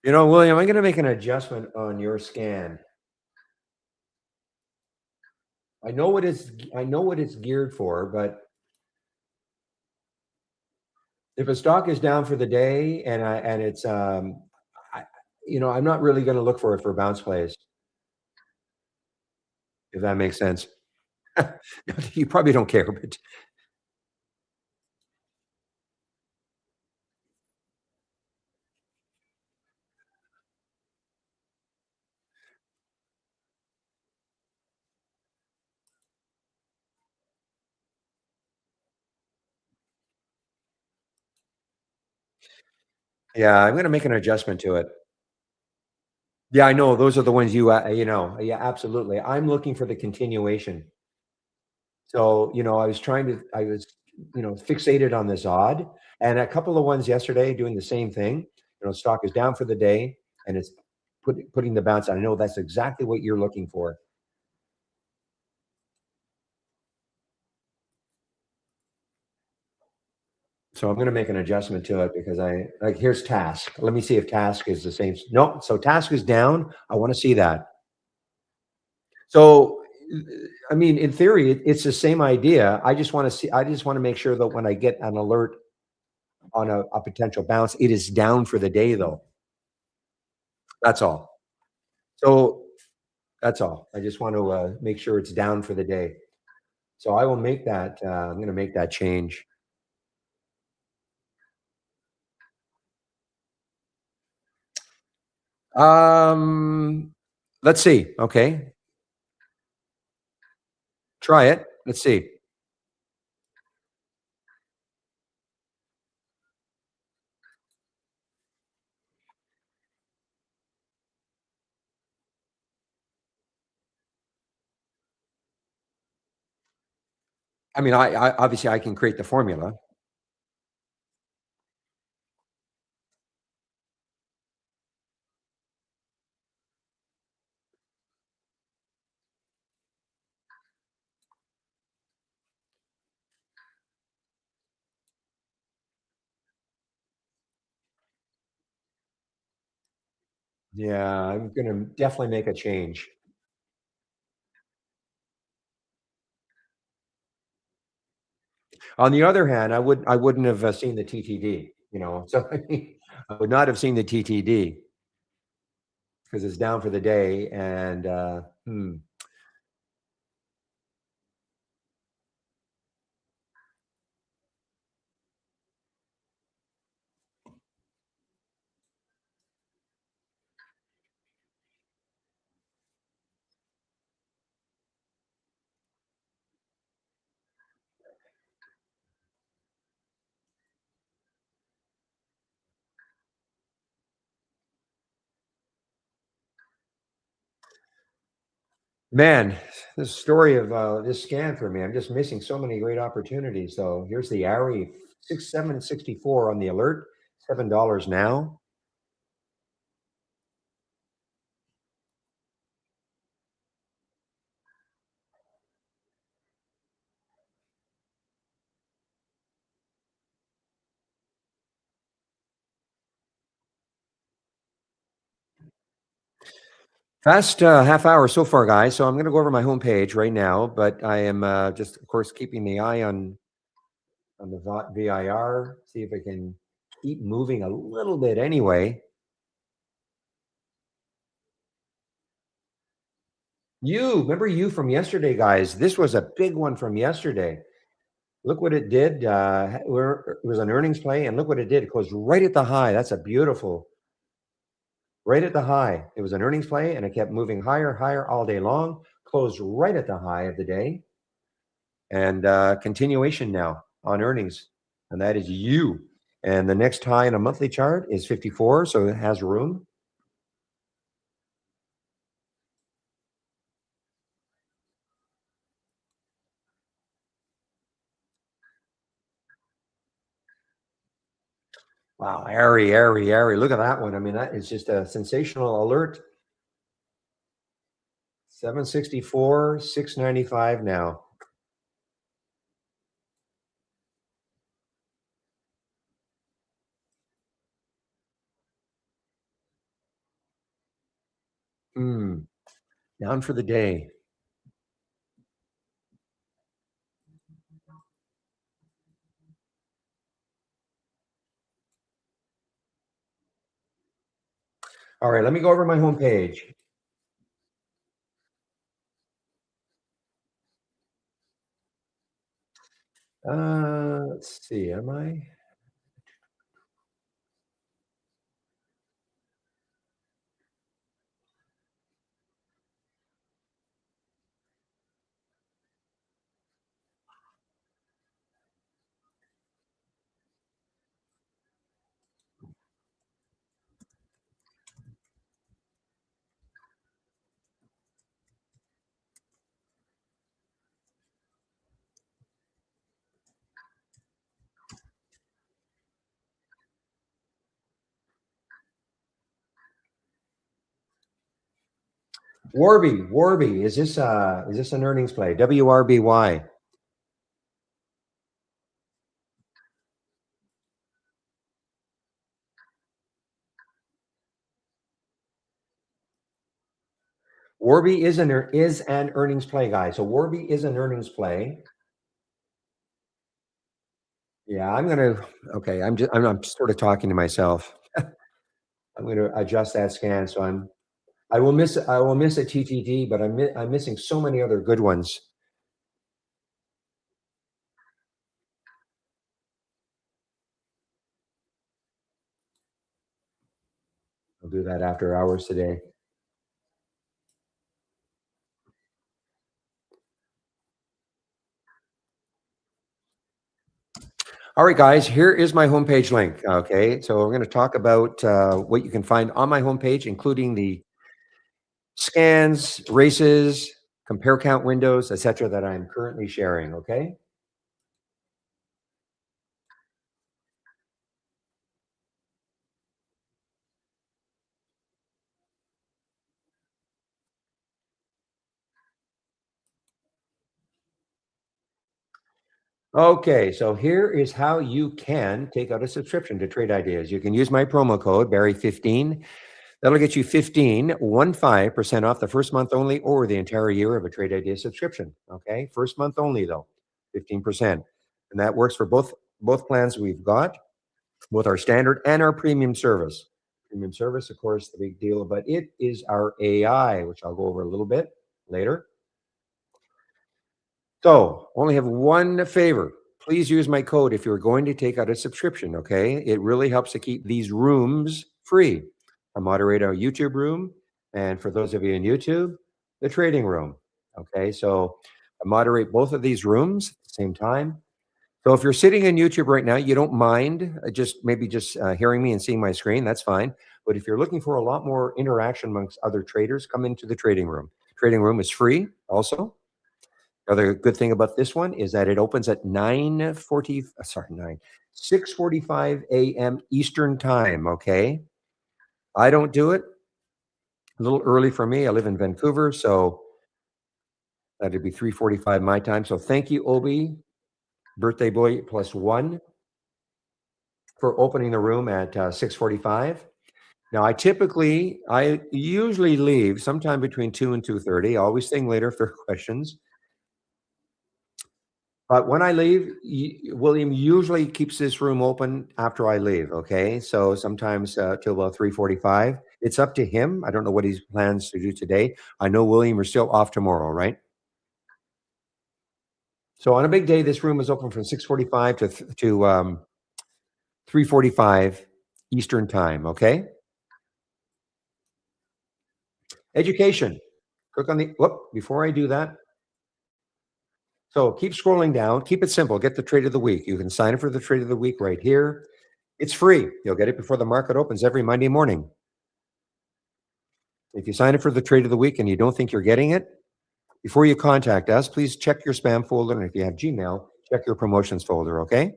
You know, William, I'm going to make an adjustment on your scan. I know what it's geared for, but if a stock is down for the day and it's I, I'm not really going to look for it for bounce plays, if that makes sense. You probably don't care, but yeah, I'm going to make an adjustment to it. Yeah, I know those are the ones yeah, absolutely. I'm looking for the continuation. So, I was fixated on this odd and a couple of ones yesterday doing the same thing. Stock is down for the day and it's putting the bounce. I know that's exactly what you're looking for. So I'm going to make an adjustment to it because here's task. Let me see if task is the same. No, so task is down. I want to see that. So, I mean, in theory, it's the same idea. I just want to make sure that when I get an alert on a potential bounce, it is down for the day though. That's all. So that's all. I just want to make sure it's down for the day. So I will make that. I'm going to make that change. Um, let's see. Okay, try it. Let's see. I mean, I obviously I can create the formula. Yeah, I'm going to definitely make a change. On the other hand, I wouldn't have seen the TTD. So I mean, I would not have seen the TTD because it's down for the day. And man, this story of this scan for me, I'm just missing so many great opportunities. So here's the ARI 6764 on the alert, $7 now. Fast half hour so far, guys. So I'm going to go over my homepage right now, but I am just, of course, keeping the eye on the VIR. See if I can keep moving a little bit anyway. Remember you from yesterday, guys. This was a big one from yesterday. Look what it did. It was an earnings play, and look what it did. It closed right at the high. That's a beautiful. right at the high. It was an earnings play and it kept moving higher, higher all day long, closed right at the high of the day, and continuation now on earnings. And that is you. And the next high in a monthly chart is 54, so it has room. Wow, airy, airy, airy. Look at that one. I mean, that is just a sensational alert. 764, 695 now. Hmm. Down for the day. All right, let me go over my homepage. Let's see, am I? Warby, is this an earnings play? WRBY. Warby is an earnings play, guys. So Warby is an earnings play. Yeah, okay. I'm sort of talking to myself. I'm gonna adjust that scan. So I will miss a TTD, but I'm missing so many other good ones. I'll do that after hours today. All right, guys, here is my homepage link. Okay, so we're going to talk about what you can find on my homepage, including the scans, races, compare count windows, etc., that I'm currently sharing. Okay, okay. So here is how you can take out a subscription to Trade Ideas. You can use my promo code Barry15. That'll get you 15% off the first month only, or the entire year of a Trade Idea subscription. Okay, first month only though, 15%, and that works for both plans we've got, both our standard and our premium service. Premium service, of course, the big deal, but it is our AI, which I'll go over a little bit later. So, only have one favor. Please use my code if you're going to take out a subscription, okay? It really helps to keep these rooms free. I moderate our YouTube room, and for those of you in YouTube, the trading room, okay? So, I moderate both of these rooms at the same time. So, if you're sitting in YouTube right now, you don't mind just hearing me and seeing my screen, that's fine. But if you're looking for a lot more interaction amongst other traders, come into the trading room. Trading room is free also. Other good thing about this one is that it opens at 6:45 a.m. Eastern time, okay? I don't do it. A little early for me. I live in Vancouver, so that'd be 3:45 my time. So thank you, Obi, birthday boy plus one, for opening the room at 6:45. Now, I usually leave sometime between 2 and 2:30, always staying later if there are questions. But when I leave, William usually keeps this room open after I leave. Okay, so sometimes till about 3:45. It's up to him. I don't know what he plans to do today. I know William are still off tomorrow, right? So on a big day, this room is open from 6:45 to 3:45 Eastern time. Okay. Education. Click on the, whoop, before I do that. So keep scrolling down, keep it simple, get the trade of the week. You can sign up for the trade of the week right here. It's free. You'll get it before the market opens every Monday morning. If you sign up for the trade of the week and you don't think you're getting it, before you contact us, please check your spam folder. And if you have Gmail, check your promotions folder, okay?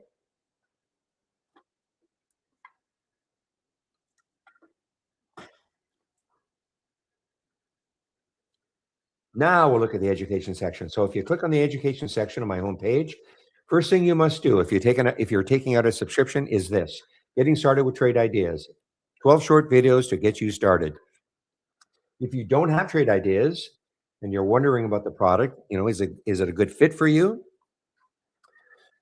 Now we'll look at the education section. So if you click on the education section of my homepage, first thing you must do if you're taking out a subscription is this: getting started with trade ideas. 12 short videos to get you started. If you don't have trade ideas and you're wondering about the product, is it a good fit for you?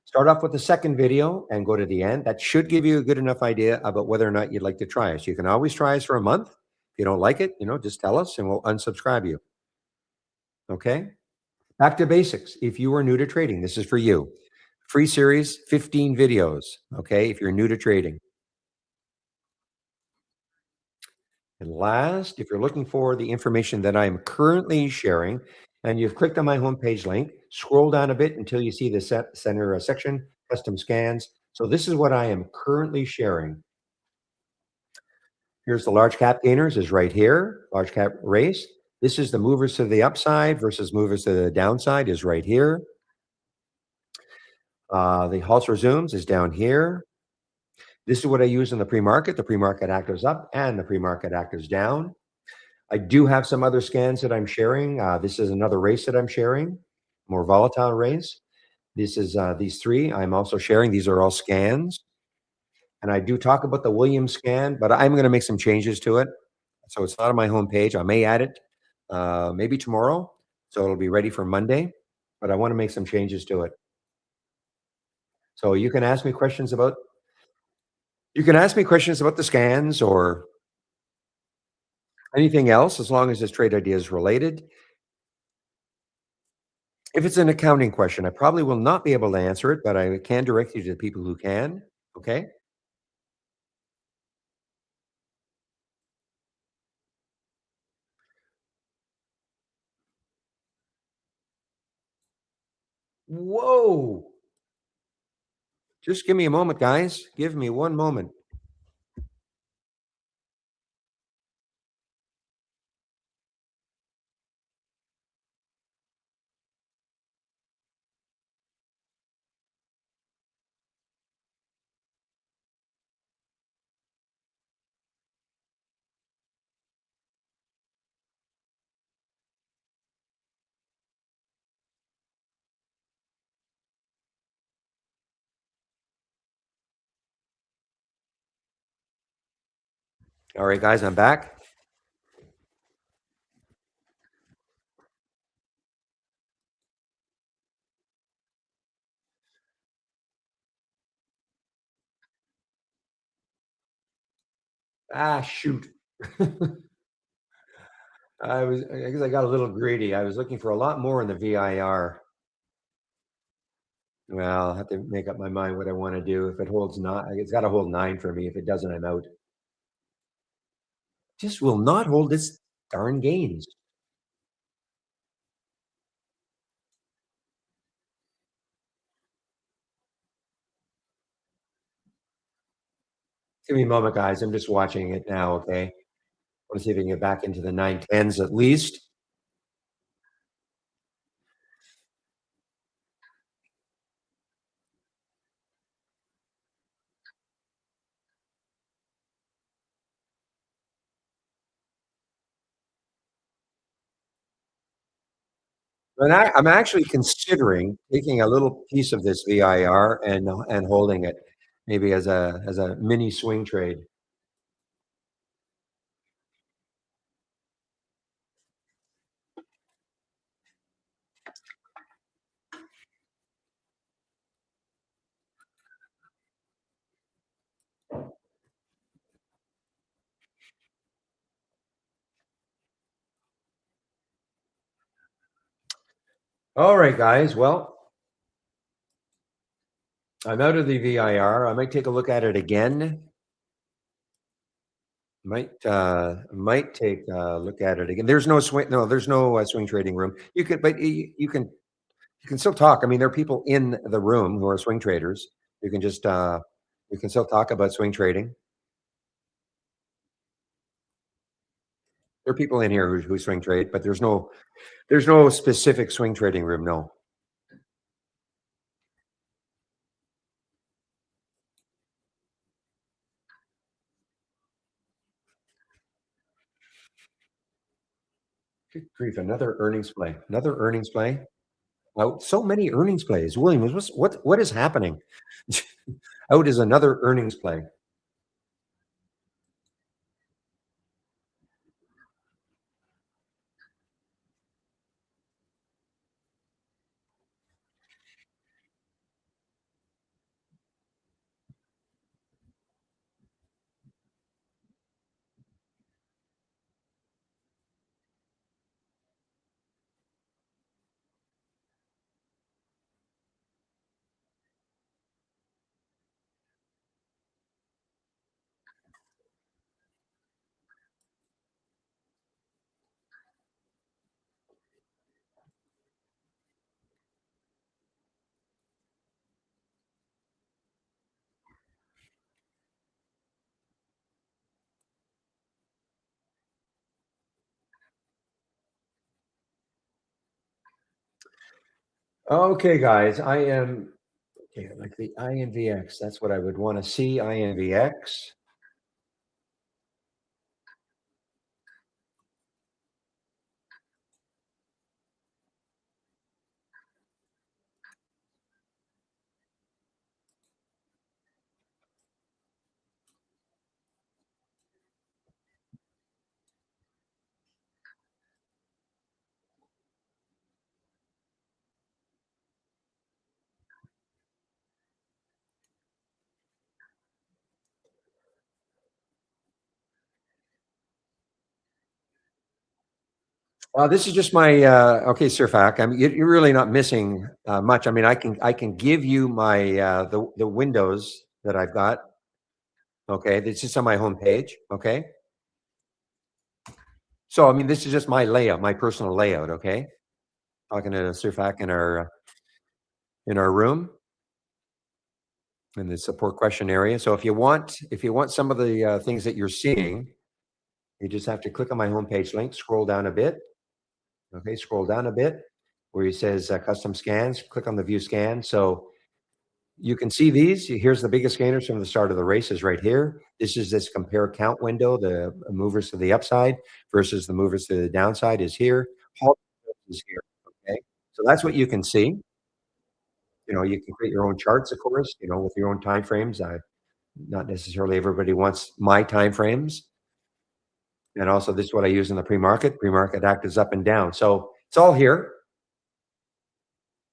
Start off with the second video and go to the end. That should give you a good enough idea about whether or not you'd like to try us. You can always try us for a month. If you don't like it, just tell us and we'll unsubscribe you. Okay. Back to basics. If you are new to trading, this is for you. Free series, 15 videos. Okay. If you're new to trading. And last, if you're looking for the information that I am currently sharing and you've clicked on my homepage link, scroll down a bit until you see the center section, custom scans. So this is what I am currently sharing. Here's the large cap gainers is right here, large cap race. This is the movers to the upside versus movers to the downside is right here. The halts or zooms is down here. This is what I use in the pre-market. The pre-market actives up and the pre-market actives down. I do have some other scans that I'm sharing. This is another race that I'm sharing, more volatile race. This is these three I'm also sharing. These are all scans. And I do talk about the Williams scan, but I'm going to make some changes to it. So it's not on my homepage. I may add it maybe tomorrow. So it'll be ready for Monday, but I want to make some changes to it. So you can ask me questions about the scans or anything else, as long as this trade idea is related. If it's an accounting question, I probably will not be able to answer it, but I can direct you to the people who can. Okay. Whoa. Just give me a moment, guys. Give me one moment. All right, guys, I'm back. Shoot. I guess I got a little greedy. I was looking for a lot more in the VIR. Well, I'll have to make up my mind what I want to do. If it holds nine, it's got to hold 9 for me. If it doesn't, I'm out. Just will not hold its darn gains. Give me a moment, guys. I'm just watching it now, okay? I want to see if I can get back into the 910s at least. And I'm actually considering taking a little piece of this VIR and holding it, maybe as a mini swing trade. All right, guys. Well, I'm out of the VIR. I might take a look at it again. Might take a look at it again. There's no swing. No, there's no swing trading room. You could, but you can still talk. I mean, there are people in the room who are swing traders. You can just you can still talk about swing trading. There are people in here who swing trade, but there's no specific swing trading room. No. Good grief! Another earnings play. Another earnings play. Out. So many earnings plays. William, what is happening? Out is another earnings play. Okay, guys, I am okay. Like the INVX. That's what I would want to see. INVX. This is just my okay, Sir Fac. I mean, you're really not missing much. I mean, I can give you my the windows that I've got. Okay, it's just on my homepage. Okay, so I mean, this is just my layout, my personal layout. Okay, talking to Sir Fac in our room in the support question area. So if you want some of the things that you're seeing, you just have to click on my homepage link, scroll down a bit. Okay, scroll down a bit where he says custom scans. Click on the view scan. So you can see these. Here's the biggest gainers from the start of the race is right here. This is this compare count window. The movers to the upside versus the movers to the downside is here. Halt is here. Okay, so that's what you can see. You know, you can create your own charts, of course. You know, with your own time frames. Not necessarily everybody wants my time frames. And also, this is what I use in the pre-market. Pre-market act is up and down. So it's all here.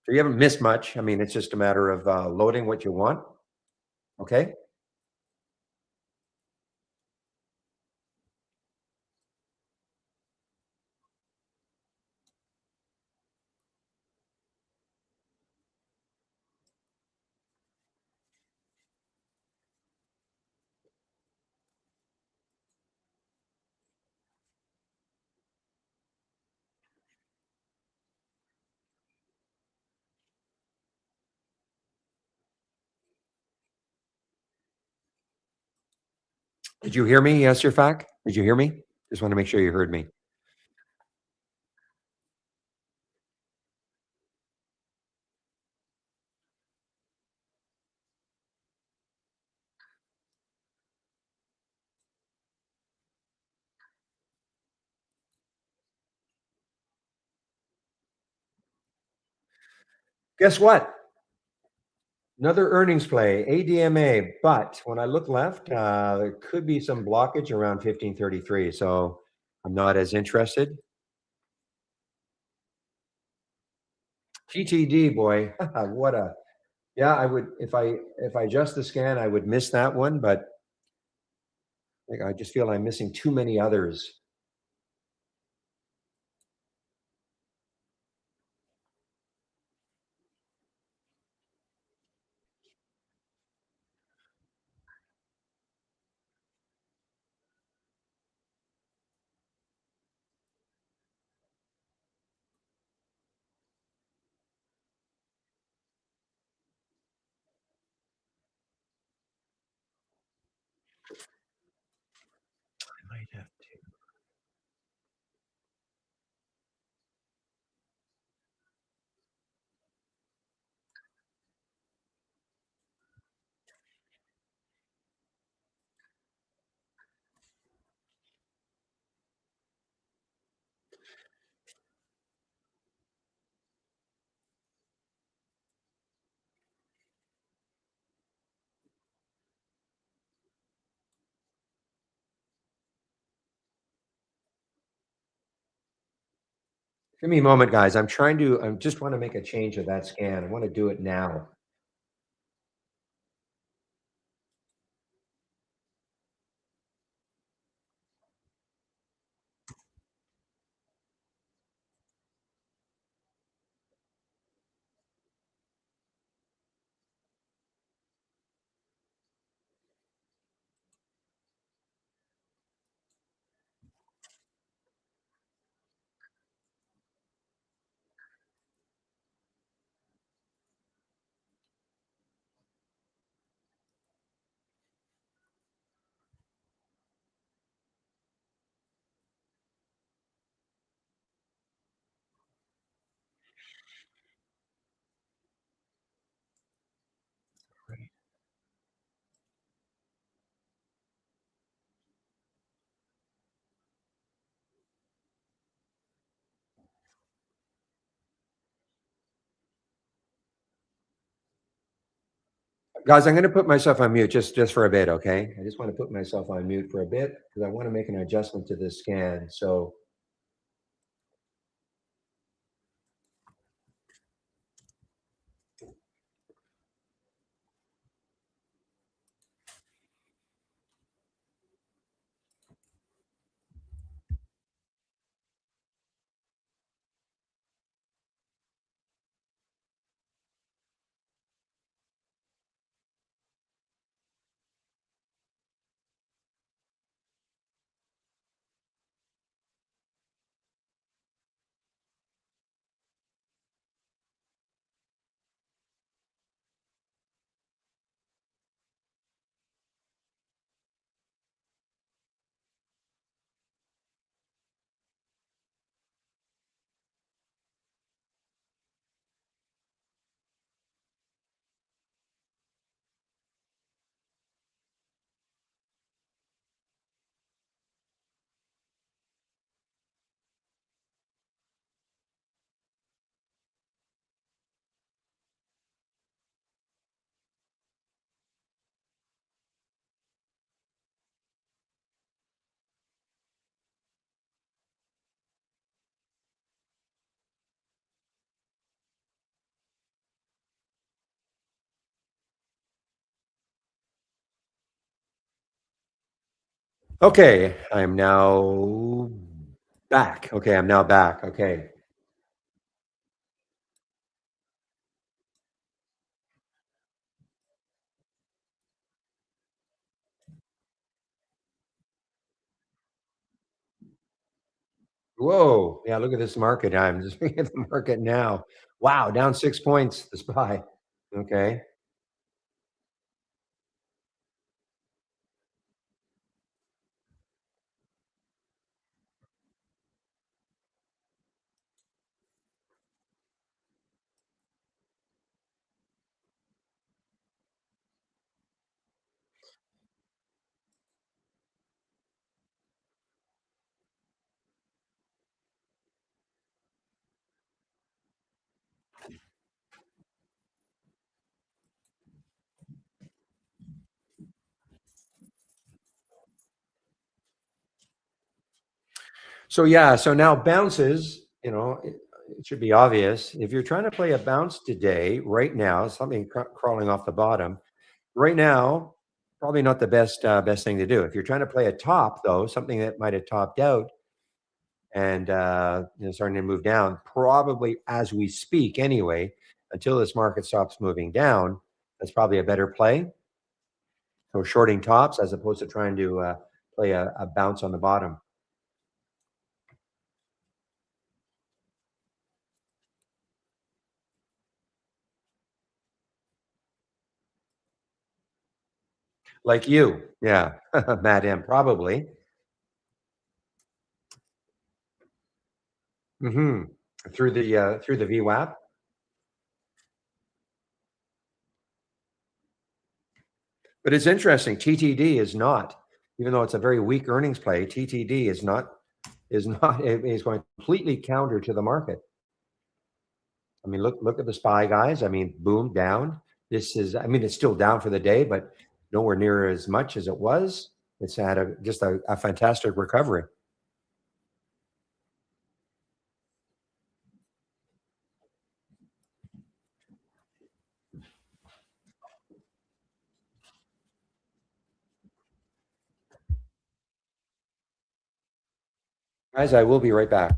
So you haven't missed much. I mean, it's just a matter of loading what you want. Okay. Did you hear me? Yes, your fact. Did you hear me? Just want to make sure you heard me. Guess what? Another earnings play, ADMA. But when I look left, there could be some blockage around 1533. So I'm not as interested. TTD, boy, what a yeah. I would if I adjust the scan, I would miss that one. But like, I just feel I'm missing too many others. Give me a moment, guys. I just want to make a change of that scan. I want to do it now. Guys, I'm going to put myself on mute just for a bit, okay? I just want to put myself on mute for a bit because I want to make an adjustment to this scan. So, okay, I'm now back. Okay, I'm now back. Okay. Whoa. Yeah, look at this market. I'm just looking at the market now. Wow, down 6 points, the SPY. Okay. So yeah, so now bounces, it should be obvious. If you're trying to play a bounce today, right now, something crawling off the bottom, right now, probably not the best thing to do. If you're trying to play a top, though, something that might have topped out and starting to move down, probably as we speak anyway, until this market stops moving down, that's probably a better play. So shorting tops as opposed to trying to play a bounce on the bottom, like you. Yeah, Madam, probably. Hmm. Through the VWAP. But it's interesting. TTD is not, even though it's a very weak earnings play. TTD is not it is going completely counter to the market. I mean, look at the SPY guys. I mean, boom down. This is, I mean, it's still down for the day, but nowhere near as much as it was. It's had just a fantastic recovery. Guys, I will be right back.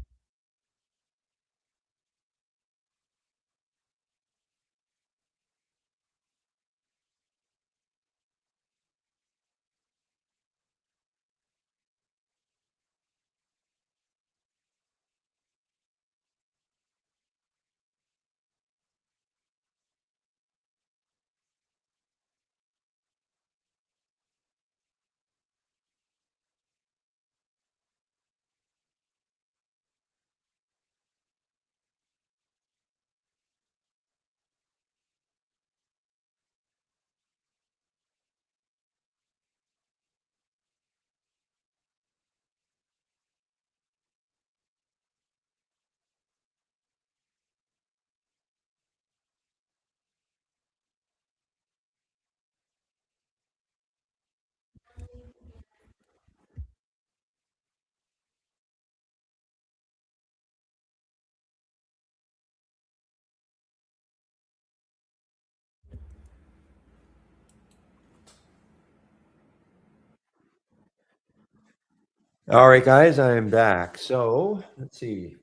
All right, guys, I'm back. So let's see.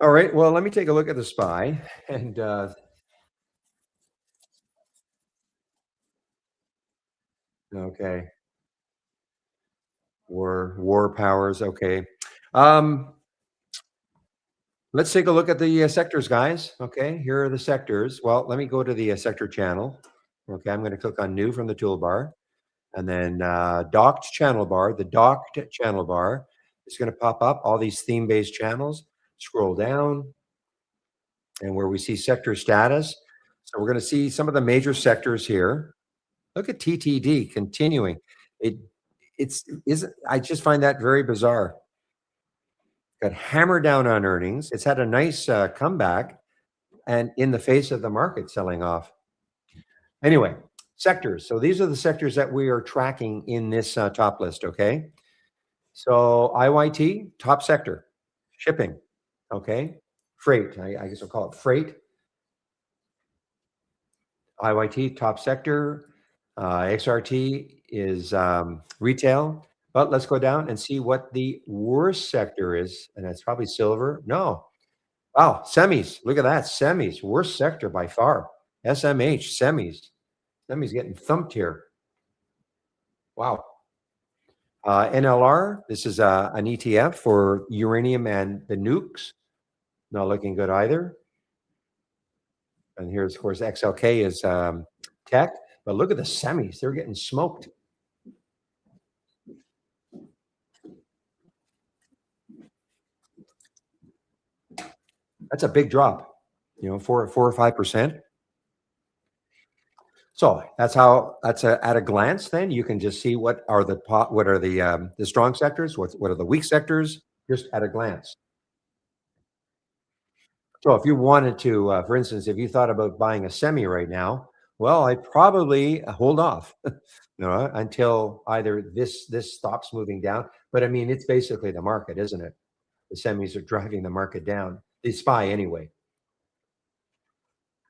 All right, well, let me take a look at the SPY and okay, war powers. Okay, um, let's take a look at the sectors, guys. Okay, here are the sectors. Well, let me go to the sector channel. Okay, I'm going to click on new from the toolbar. And then docked channel bar, the docked channel bar is going to pop up all these theme-based channels. Scroll down, and where we see sector status. So we're going to see some of the major sectors here. Look at TTD continuing. It it's isn't I just find that very bizarre. Got hammered down on earnings. It's had a nice comeback, and in the face of the market selling off. Anyway, sectors. So these are the sectors that we are tracking in this top list. Okay. So IYT, top sector, shipping, okay? Freight, I guess we'll call it freight. IYT, top sector. XRT is retail. But let's go down and see what the worst sector is. And that's probably silver. No. Wow, semis. Look at that. Semis, worst sector by far. SMH, semis. Semis getting thumped here. Wow. NLR, this is an ETF for uranium and the nukes. Not looking good either. And here's, of course, XLK is tech. But look at the semis. They're getting smoked. That's a big drop, 4 or 5%. So that's at a glance. Then you can just see what are the strong sectors, what are the weak sectors, just at a glance. So if you wanted to, for instance, if you thought about buying a semi right now, well, I'd probably hold off, until either this stops moving down. But I mean, it's basically the market, isn't it? The semis are driving the market down. The SPY anyway.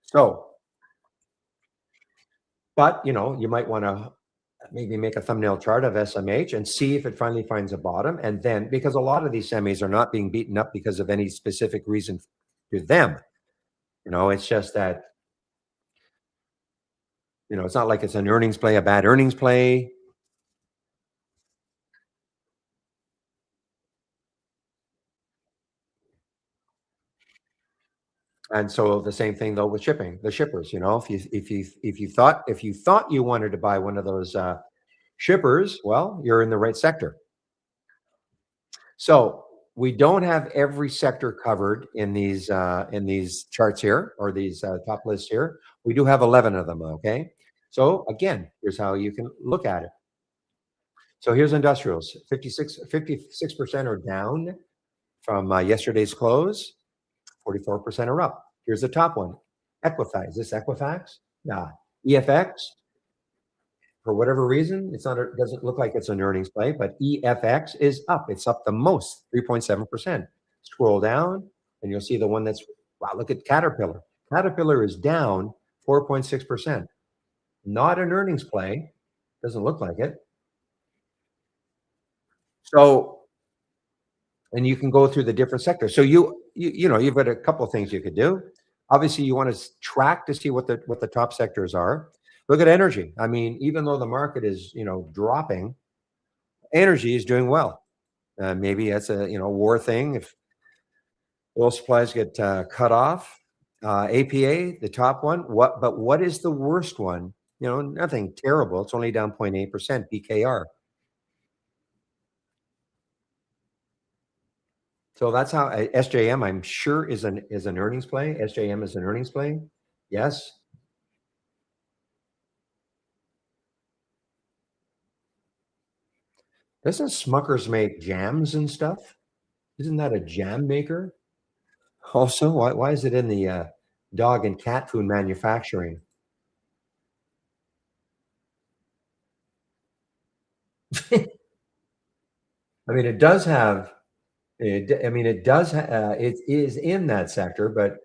So, but you might want to maybe make a thumbnail chart of SMH and see if it finally finds a bottom. And then, because a lot of these semis are not being beaten up because of any specific reason to them, it's just that it's not like it's an earnings play, a bad earnings play. And so the same thing though with shipping, the shippers. If you thought you wanted to buy one of those shippers, well, you're in the right sector. So we don't have every sector covered in these charts here, or these top lists here. We do have 11 of them. Okay. So again, here's how you can look at it. So here's industrials. 56% are down from yesterday's close. 44% are up. Here's the top one. Equifax. Is this Equifax? Yeah. EFX, for whatever reason, it's not, it doesn't look like it's an earnings play, but EFX is up. It's up the most, 3.7%. Scroll down and you'll see the one that's, wow, look at Caterpillar. Caterpillar is down 4.6%. Not an earnings play. Doesn't look like it. So, and you can go through the different sectors. So you've got a couple of things you could do. Obviously, you want to track to see what the top sectors are. Look at energy. I mean, even though the market is dropping, energy is doing well. Maybe that's a war thing. If oil supplies get cut off, APA, the top one. What is the worst one? Nothing terrible. It's only down 0.8%. BKR. So that's how SJM, I'm sure, is an earnings play. SJM is an earnings play. Yes. Doesn't Smuckers make jams and stuff? Isn't that a jam maker? Also, why is it in the dog and cat food manufacturing? I mean, it does have. I mean, it does. It is in that sector, but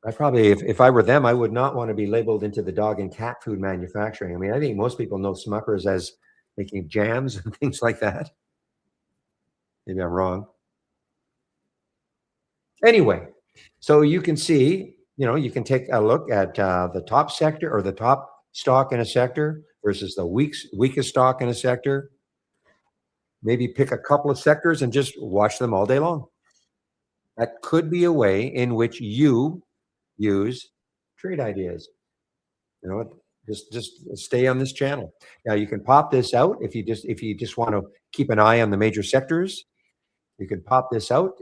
I probably, if I were them, I would not want to be labeled into the dog and cat food manufacturing. I mean, I think most people know Smuckers as making jams and things like that. Maybe I'm wrong. Anyway, so you can see, you can take a look at the top sector or the top stock in a sector versus the weakest stock in a sector. Maybe pick a couple of sectors and just watch them all day long. That could be a way in which you use trade ideas. You know, just stay on this channel. Now you can pop this out if you just want to keep an eye on the major sectors. You can pop this out.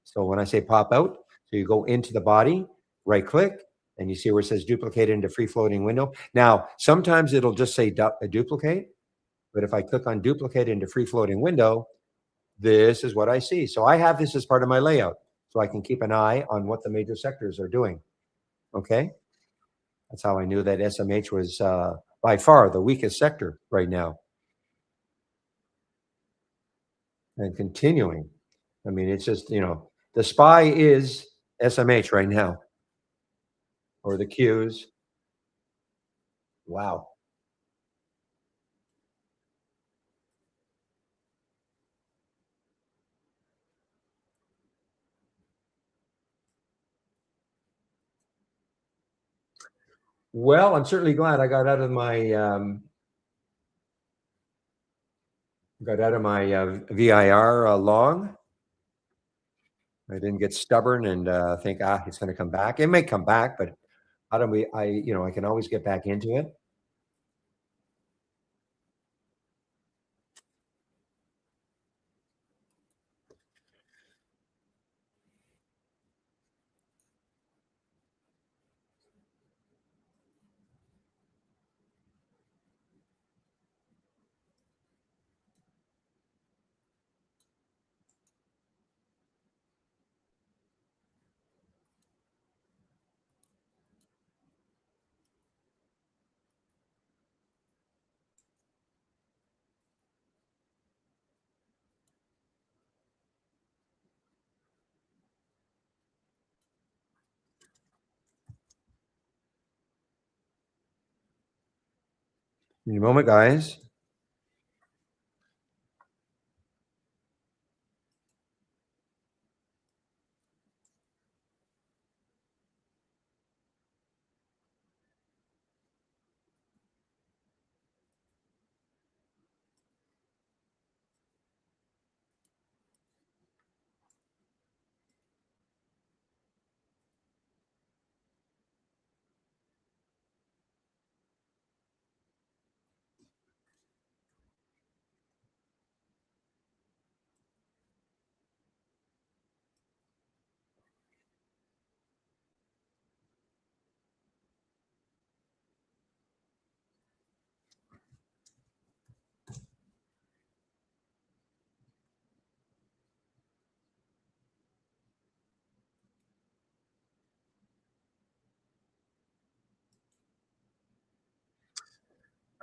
So when I say pop out, so you go into the body, right click, and you see where it says duplicate into free floating window. Now, sometimes it'll just say duplicate, but if I click on duplicate into free floating window, this is what I see. So I have this as part of my layout, so I can keep an eye on what the major sectors are doing. Okay. That's how I knew that SMH was by far the weakest sector right now. And continuing. I mean, it's just, the SPY is SMH right now, or the Qs. Wow. Well, I'm certainly glad I got out of my VIR long. I didn't get stubborn and think, it's going to come back. It may come back, but how do we? I can always get back into it. In a moment, guys.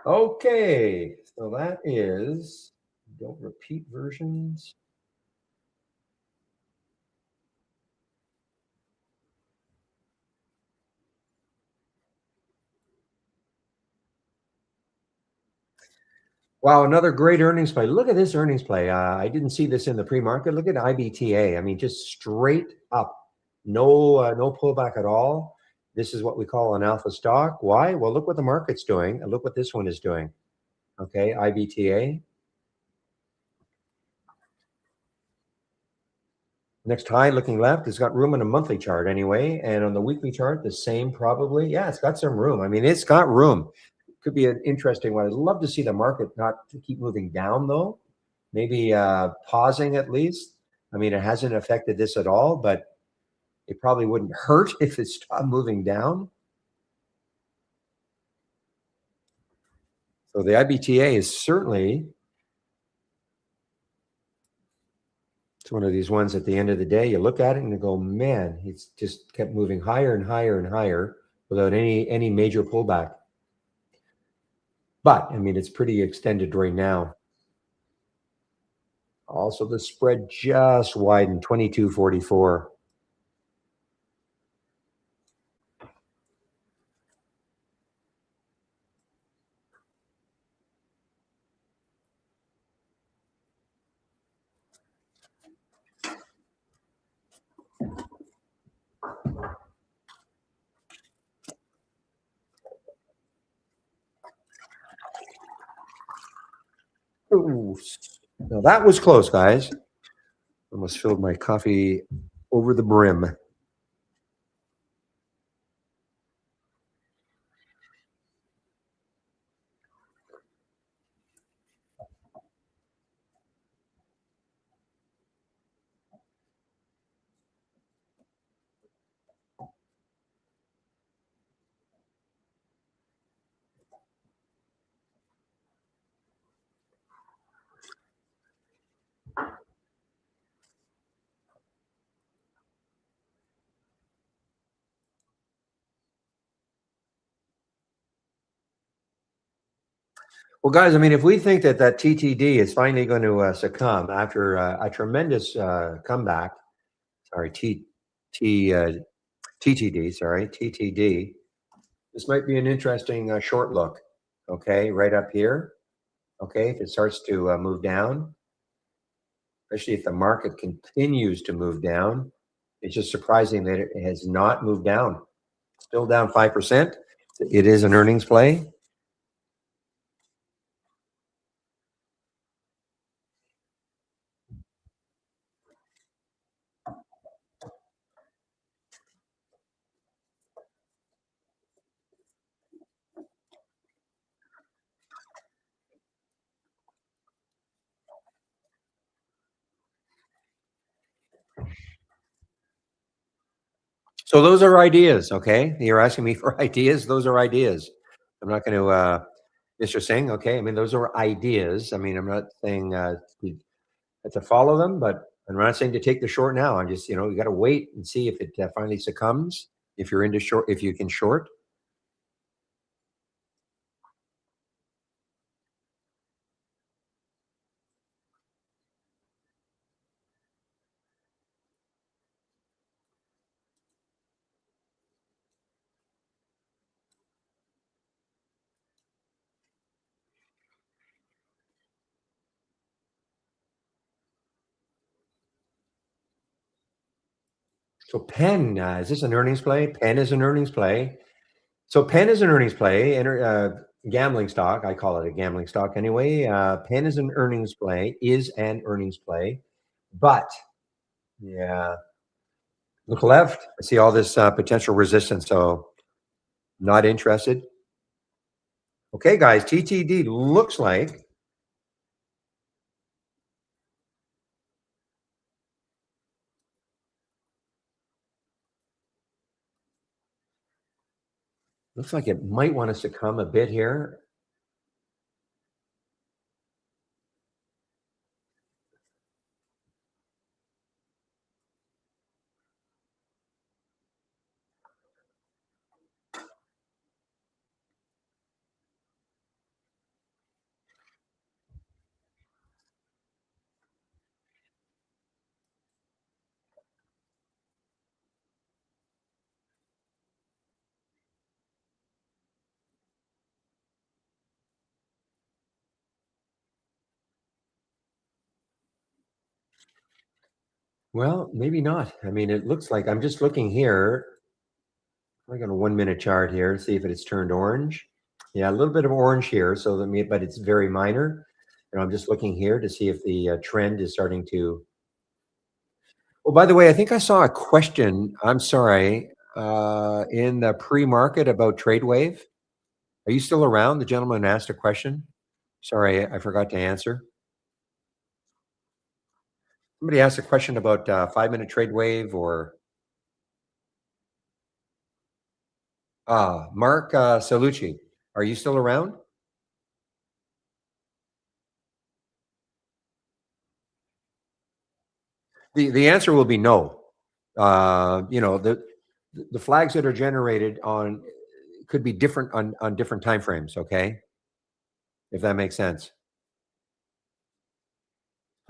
Okay, so that is don't repeat versions. Wow, another great earnings play. Look at this earnings play. I didn't see this in the pre-market. Look at IBTA. I mean, just straight up. No pullback at all. This is what we call an alpha stock. Why? Well, look what the market's doing, and look what this one is doing. Okay, IBTA. Next high looking left, it's got room in a monthly chart anyway. And on the weekly chart, the same probably. Yeah, it's got some room. I mean, it's got room. Could be an interesting one. I'd love to see the market not to keep moving down though. Maybe pausing at least. I mean, it hasn't affected this at all, but it probably wouldn't hurt if it stopped moving down. So the IBTA is certainly it's one of these ones at the end of the day, you look at it and you go, man, it's just kept moving higher and higher and higher without any major pullback. But I mean, it's pretty extended right now. Also, the spread just widened 22.44. Ooh, now that was close, guys. Almost filled my coffee over the brim. Well, guys, I mean, if we think that that TTD is finally going to succumb after a tremendous comeback, sorry, TTD, sorry, TTD, this might be an interesting short look. Okay, right up here. Okay, if it starts to move down, especially if the market continues to move down, it's just surprising that it has not moved down. Still down 5%. It is an earnings play. So those are ideas, okay? You're asking me for ideas. Those are ideas. I'm not going to Mr. Singh. Okay, I mean those are ideas. I mean I'm not saying to follow them, but I'm not saying to take the short now. I'm just you got to wait and see if it finally succumbs. If you're into short, if you can short. So Penn is this an earnings play? Penn is an earnings play. So Penn is an earnings play, gambling stock. I call it a gambling stock anyway. Penn is an earnings play. Is an earnings play, but yeah, look left. I see all this potential resistance. So not interested. Okay, guys. TTD looks like it might want to succumb a bit here. Well, maybe not. I mean, it looks like I'm just looking here. I got a 1 minute chart here. See if it's turned orange. Yeah, a little bit of orange here. So that me, but it's very minor. And I'm just looking here to see if the trend is starting to. Oh, by the way, I think I saw a question. I'm sorry, in the pre-market about trade wave. Are you still around? The gentleman asked a question. Sorry, I forgot to answer. Somebody asked a question about 5 minute trade wave or Mark Salucci. Are you still around? The answer will be no. The flags that are generated on could be different on different time frames. Okay, if that makes sense.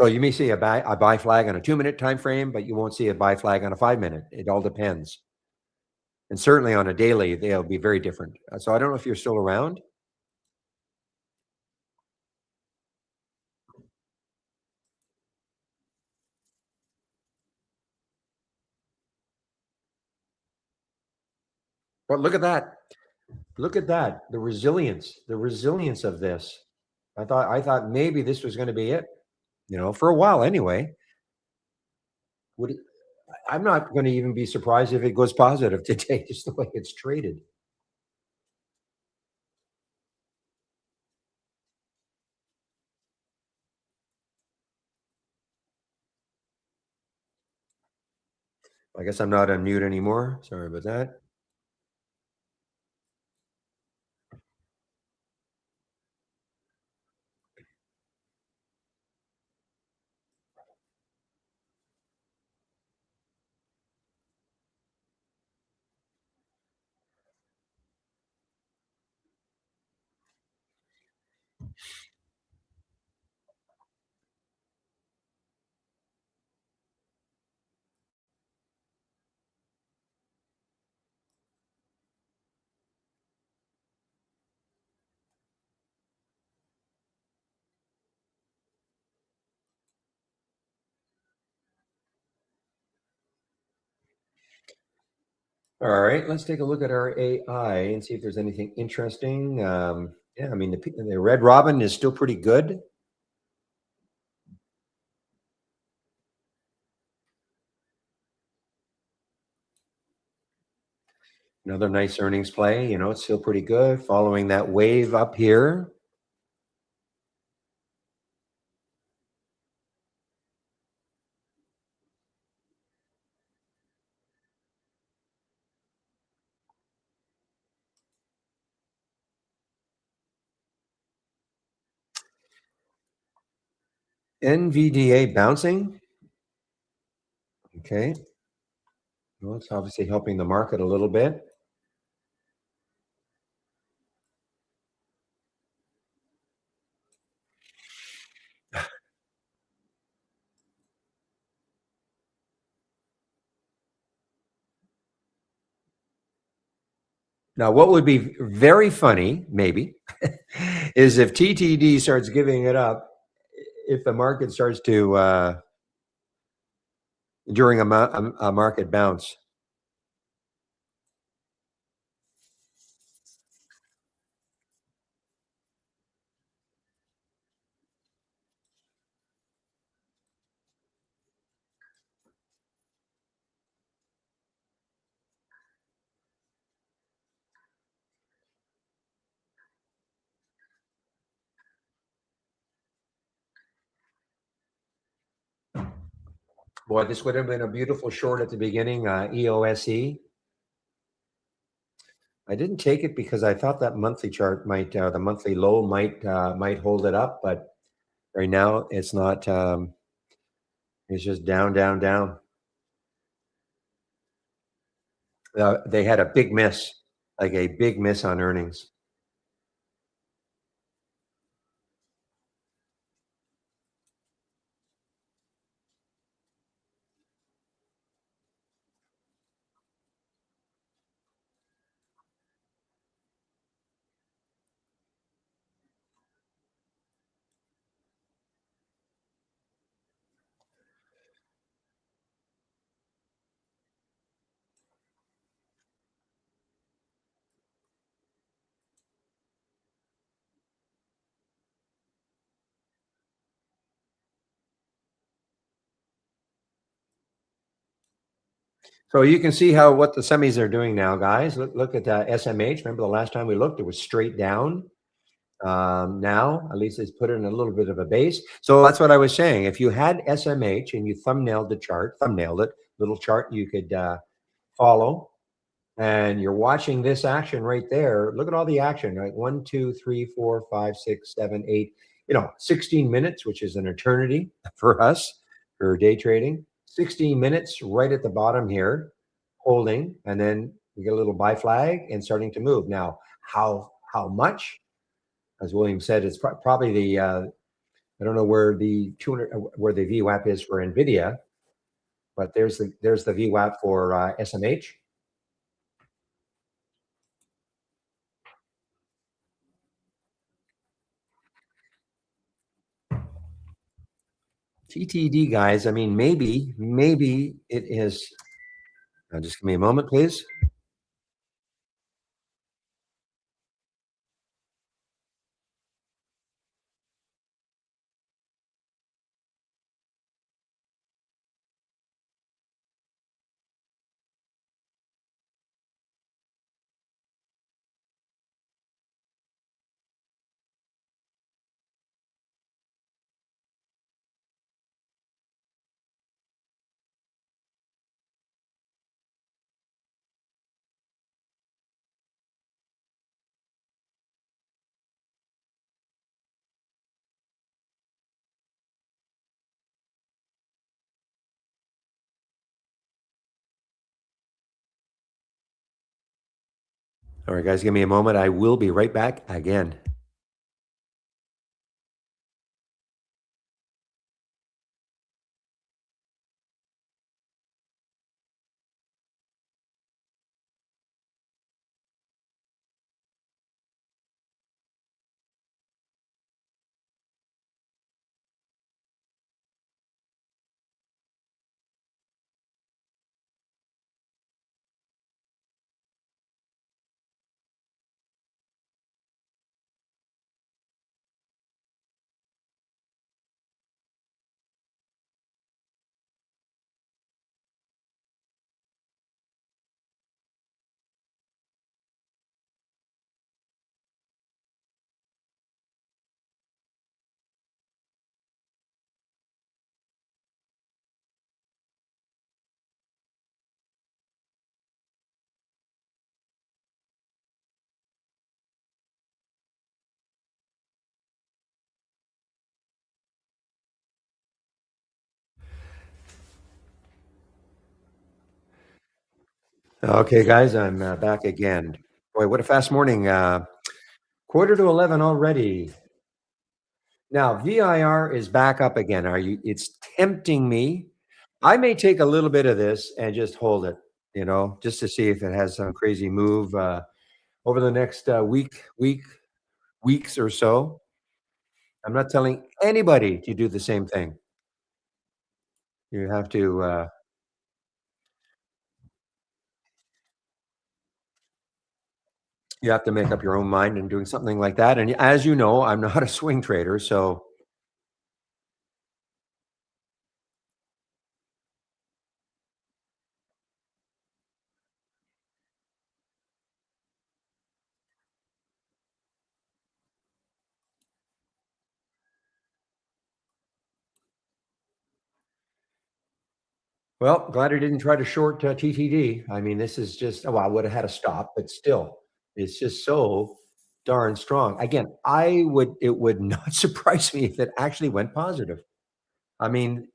So you may see a buy flag on a 2 minute time frame, but you won't see a buy flag on a 5 minute. It all depends, and certainly on a daily, they'll be very different. So I don't know if you're still around. But look at that. Look at that. The resilience of this. I thought maybe this was going to be it. For a while anyway. Would it, I'm not going to even be surprised if it goes positive today, just the way it's traded. I guess I'm not on mute anymore. Sorry about that. All right, let's take a look at our AI and see if there's anything interesting. Yeah, I mean the red robin is still pretty good. Another nice earnings play. It's still pretty good. Following that wave up here. NVDA bouncing. Okay, well, it's obviously helping the market a little bit. Now, what would be very funny, maybe, is if TTD starts giving it up, if the market starts to during a market bounce. Boy, this would have been a beautiful short at the beginning. EOSE. I didn't take it because I thought that monthly chart might, the monthly low might hold it up, but right now it's not. It's just down, down, down. They had a big miss, like a big miss on earnings. So you can see how what the semis are doing now, guys. Look at SMH. Remember the last time we looked, it was straight down. Now, at least it's put in a little bit of a base. So that's what I was saying. If you had SMH and you thumbnailed the chart, thumbnailed it, little chart you could follow, and you're watching this action right there. Look at all the action, right? 1, 2, 3, 4, 5, 6, 7, 8. 16 minutes, which is an eternity for us for day trading. 16 minutes right at the bottom here, holding, and then we get a little buy flag and starting to move. Now, how much? As William said, it's probably the I don't know where the 200 where the VWAP is for NVDA, but there's the VWAP for SMH. TTD, guys. I mean, maybe it is. Just give me a moment, please. All right, guys, give me a moment. I will be right back again. Okay, guys, I'm back again. Boy, what a fast morning. Quarter to 11 already. Now, VIR is back up again. It's tempting me. I may take a little bit of this and just hold it, just to see if it has some crazy move over the next weeks or so. I'm not telling anybody to do the same thing. You have to make up your own mind and doing something like that. And as you know, I'm not a swing trader, so well, glad I didn't try to short TTD. I mean, this is just, well, I would have had a stop, but still, it's just so darn strong. Again, it would not surprise me if it actually went positive. I mean,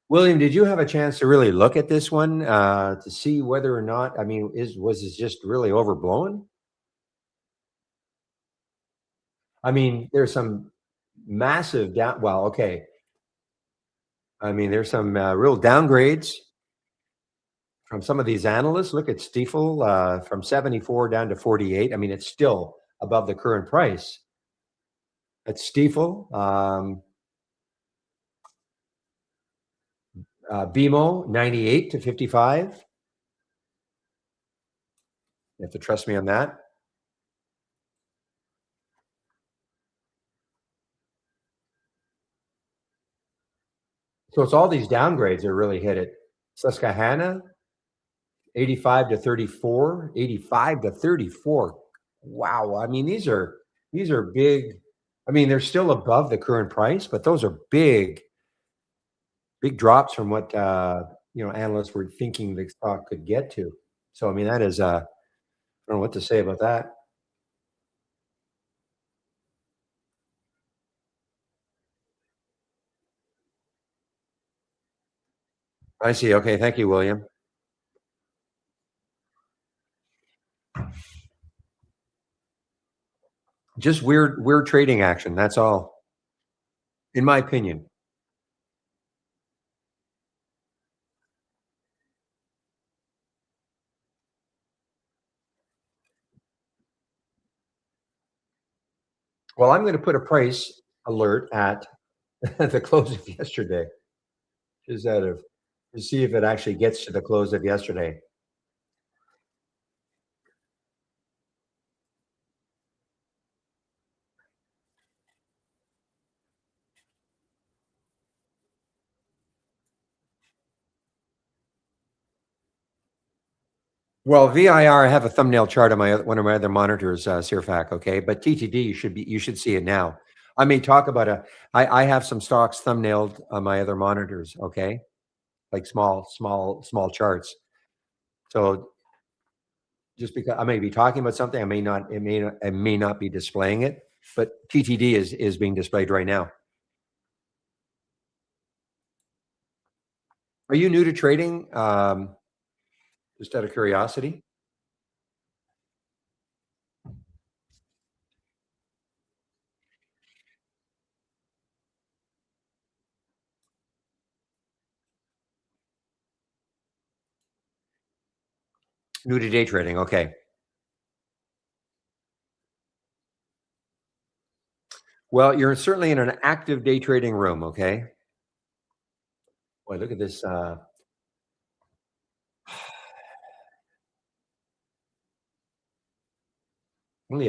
William, did you have a chance to really look at this one to see whether or not, I mean, was this just really overblown? I mean, there's some massive down. Well, okay. I mean, there's some real downgrades from some of these analysts. Look at Stiefel from 74 down to 48. I mean, it's still above the current price. At Stiefel, BMO 98 to 55. You have to trust me on that. So it's all these downgrades that really hit it. Susquehanna, 85 to 34, 85 to 34. Wow. I mean, these are big. I mean, they're still above the current price, but those are big drops from what analysts were thinking the stock could get to. So I mean, that is I don't know what to say about that. I see. Okay, thank you, William. Just weird trading action. That's all, in my opinion. Well, I'm going to put a price alert at the close of yesterday, just out of to see if it actually gets to the close of yesterday. Well, VIR, I have a thumbnail chart on my one of my other monitors, Sirfac, okay? But TTD, you should see it now. I may talk about I have some stocks thumbnailed on my other monitors, okay? Like small charts. So just because I may be talking about something, I may not be displaying it, but TTD is being displayed right now. Are you new to trading? Just out of curiosity? New to day trading, okay. Well, you're certainly in an active day trading room, okay? Boy, look at this, only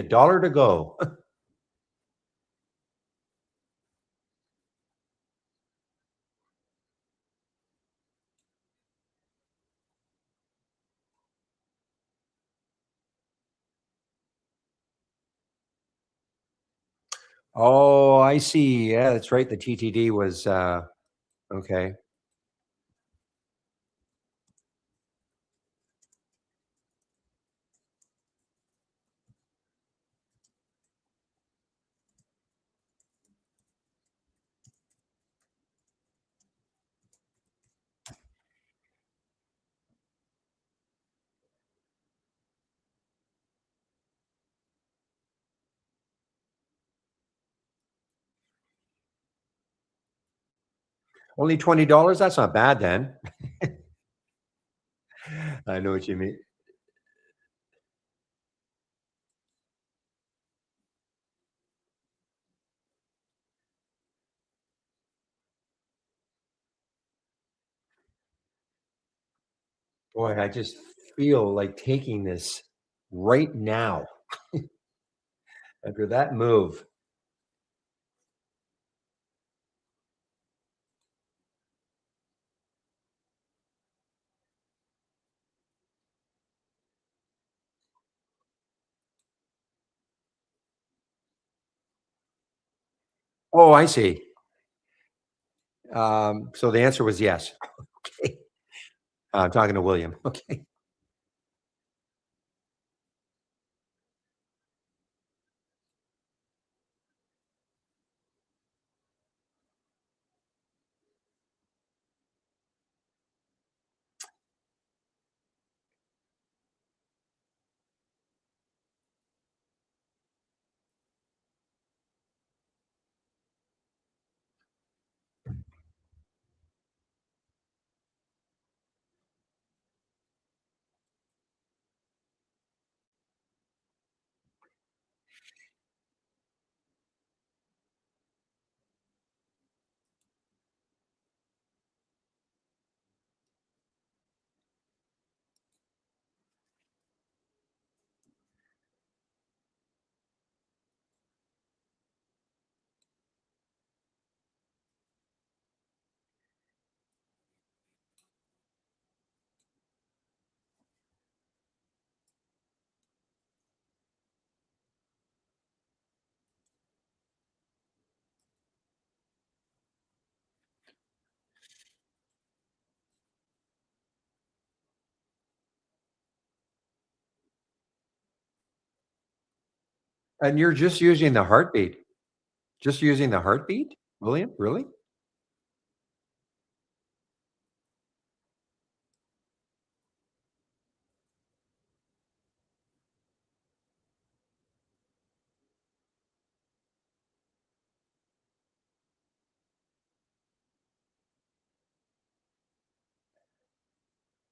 $1 to go. Oh, I see. Yeah, that's right. The TTD was, okay. Only $20? That's not bad then. I know what you mean. Boy, I just feel like taking this right now after that move. Oh, I see. So the answer was yes. Okay. I'm talking to William. Okay. And you're just using the heartbeat? Just using the heartbeat, William? Really?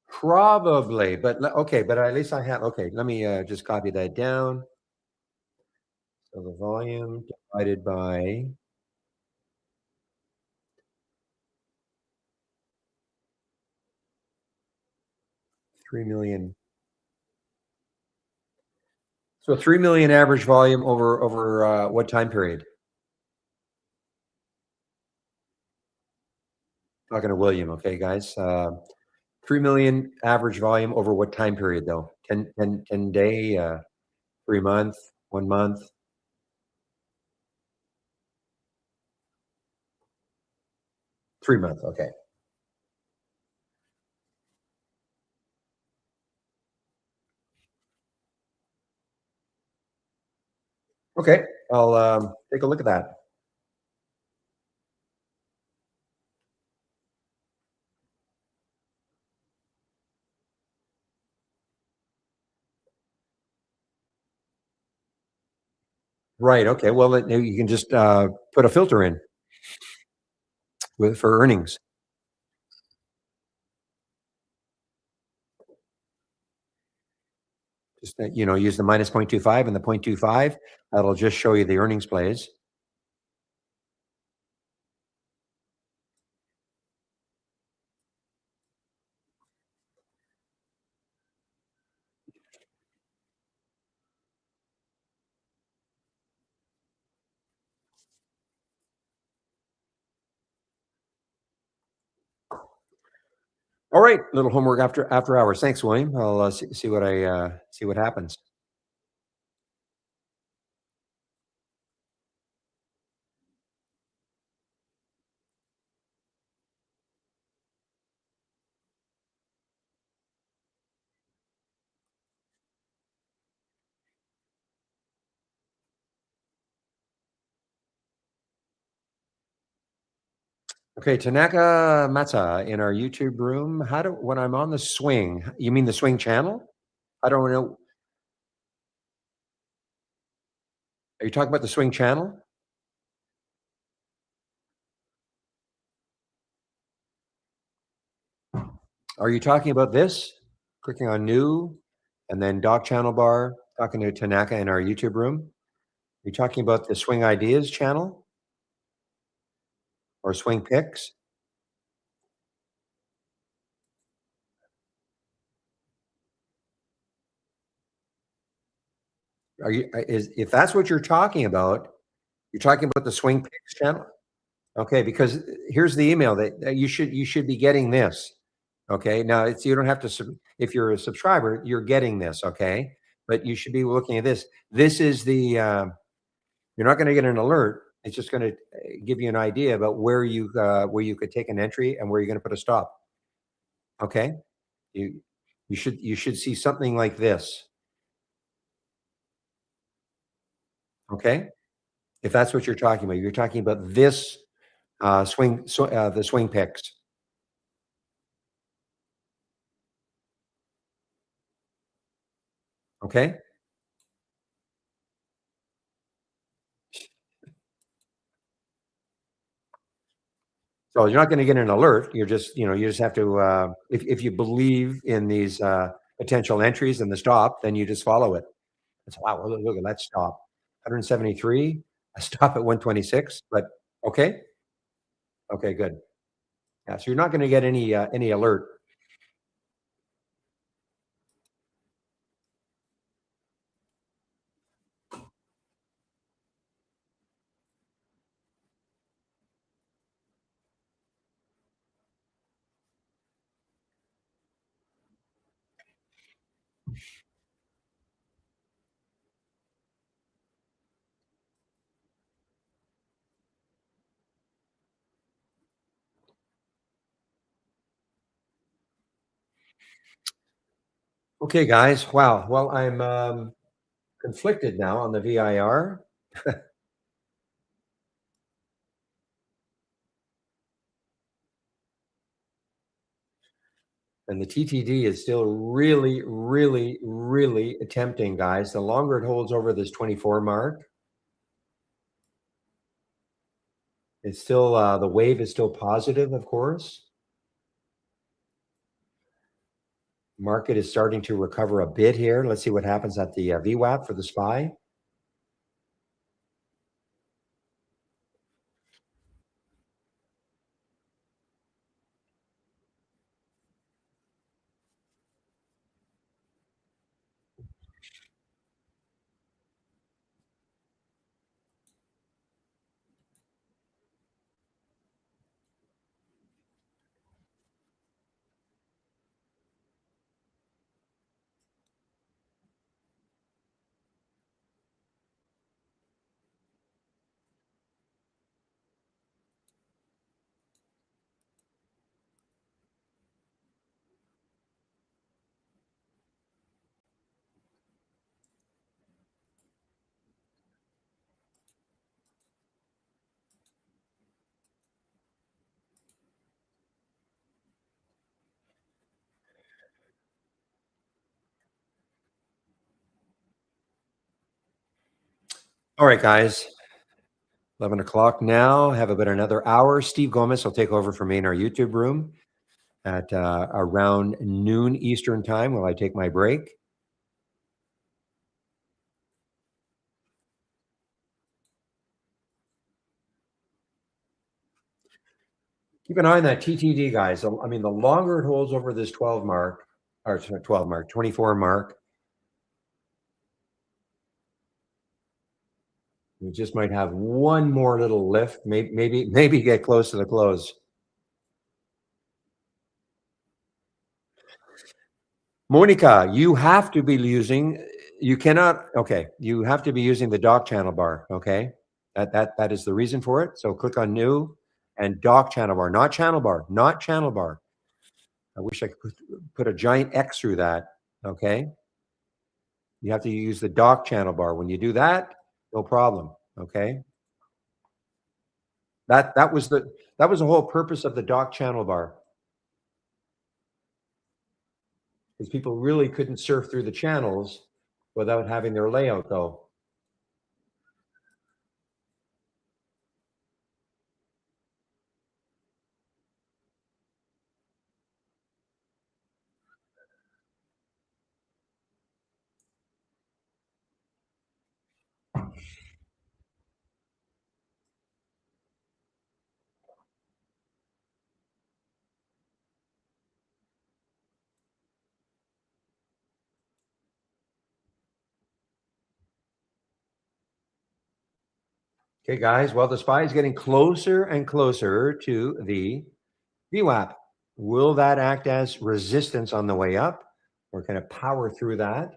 Probably, but okay, but at least I have okay, let me, just copy that down. So the volume divided by 3,000,000. So 3,000,000 average volume over, what time period? Talking to William, okay, guys? 3,000,000 average volume over what time period, though? 10 day, 3 month, 1 month? 3 month, okay. Okay, I'll, take a look at that. Right, okay, well, then you can just, put a filter in with for earnings. Just, use the minus 0.25 and the 0.25. That'll just show you the earnings plays. All right, little homework after hours. Thanks, William. I'll, see what see what happens. Okay, Tanaka Mata in our YouTube room. How do when I'm on the swing, you mean the swing channel? I don't know. Are you talking about the swing channel? Are you talking about this? Clicking on new and then dock channel bar, talking to Tanaka in our YouTube room. Are you talking about the Swing Ideas channel or Swing Picks? Are you is if that's what you're talking about the Swing Picks channel? Okay, because here's the email that you should be getting this. Okay, now it's you don't have to if you're a subscriber, you're getting this. Okay, but you should be looking at this. This is the you're not going to get an alert. It's just going to give you an idea about where you could take an entry and where you're going to put a stop. Okay, you you should see something like this. Okay, if that's what you're talking about this the swing picks. Okay. So you're not gonna get an alert. You're just, you just have to, if you believe in these, potential entries and the stop, then you just follow it. It's, wow, look at that stop. 173, a stop at 126, but okay. Okay, good. Yeah, so you're not gonna get any alert. Okay, guys. Wow. Well, I'm, conflicted now on the VIR. And the TTD is still really, really, really tempting, guys. The longer it holds over this 24 mark, it's still the wave is still positive, of course. Market is starting to recover a bit here. Let's see what happens at the VWAP for the SPY. All right, guys. 11 o'clock now. Have about another hour. Steve Gomez will take over for me in our YouTube room at around noon Eastern time while I take my break. Keep an eye on that TTD, guys. I mean, the longer it holds over this 12 mark, or 12 mark, 24 mark, we just might have one more little lift, maybe get close to the close. Monica, you have to be using, you cannot, okay, you have to be using the dock channel bar, okay? That is the reason for it. So click on new and dock channel bar, not channel bar, not channel bar. I wish I could put a giant X through that, okay? You have to use the dock channel bar. When you do that, no problem, okay? That was the whole purpose of the dock channel bar. Because people really couldn't surf through the channels without having their layout though. Okay, guys. Well, the SPY is getting closer and closer to the VWAP. Will that act as resistance on the way up? We're going to power through that.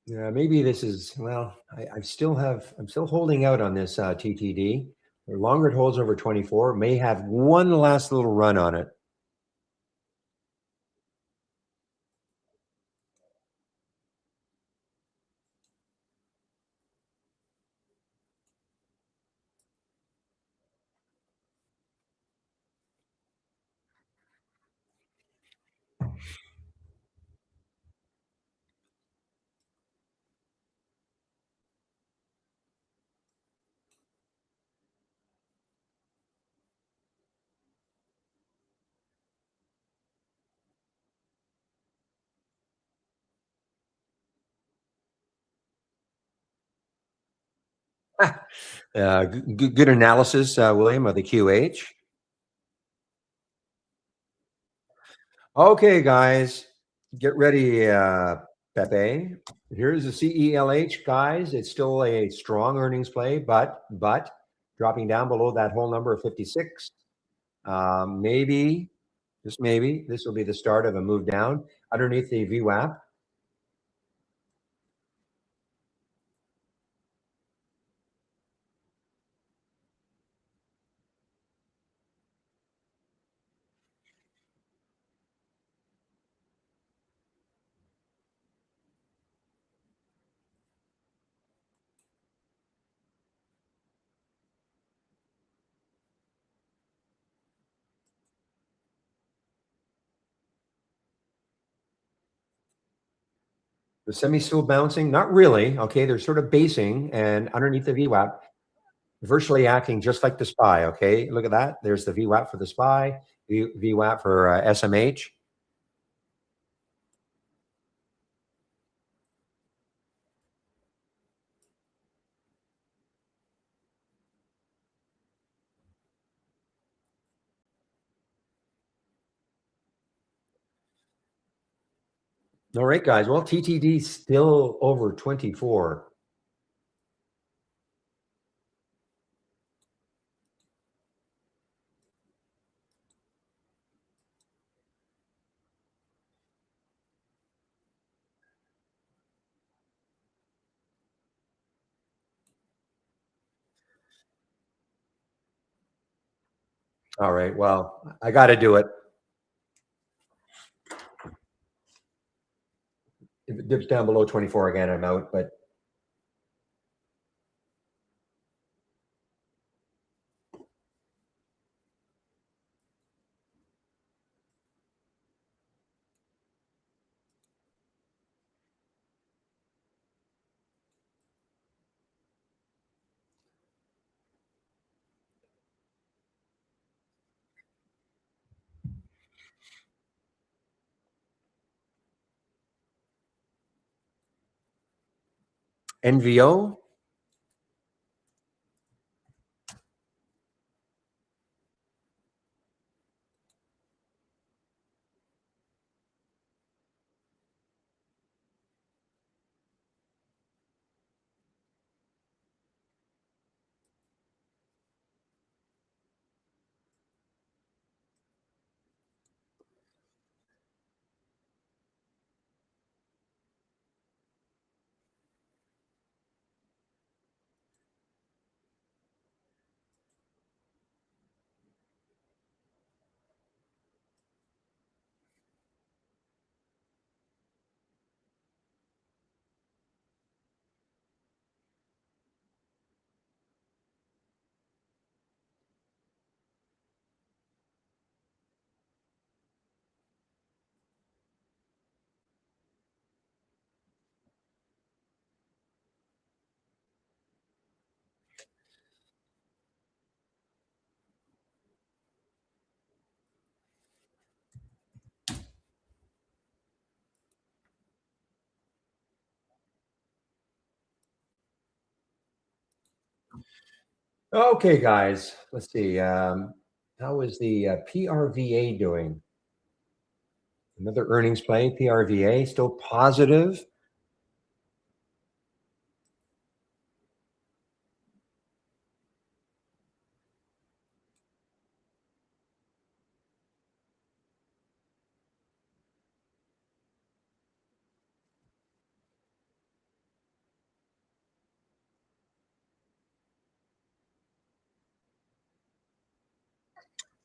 Yeah, maybe this is, well, I'm still holding out on this TTD. The longer it holds over 24, may have one last little run on it. Good analysis, William, of the QH. Okay, guys, get ready, Pepe. Here's the CELH, guys. It's still a strong earnings play, but dropping down below that whole number of 56. Maybe, just maybe, this will be the start of a move down underneath the VWAP. The semi still bouncing? Not really. Okay, they're sort of basing and underneath the VWAP, virtually acting just like the SPY. Okay, look at that. There's the VWAP for the SPY, VWAP for SMH. All right, guys. Well, TTD still over 24. All right. Well, I got to do it. If it dips down below 24 again, I'm out. But NVO, okay, guys. Let's see. How is the PRVA doing? Another earnings play. PRVA still positive.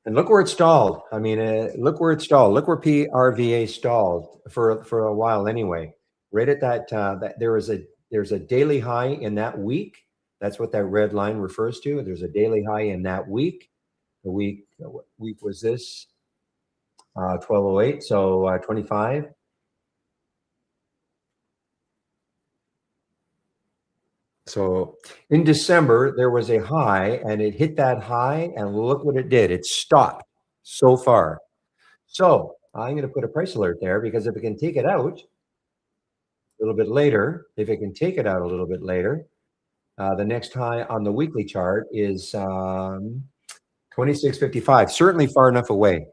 And look where it stalled. I mean, look where it stalled. Look where PRVA stalled for a while anyway. Right at that there's a daily high in that week. That's what that red line refers to. There's a daily high in that week. The week what week was this? 1208. So 25. So in December there was a high, and it hit that high, and look what it did. It stopped so far. So I'm going to put a price alert there because if it can take it out a little bit later, if it can take it out a little bit later, the next high on the weekly chart is 2655. Certainly far enough away.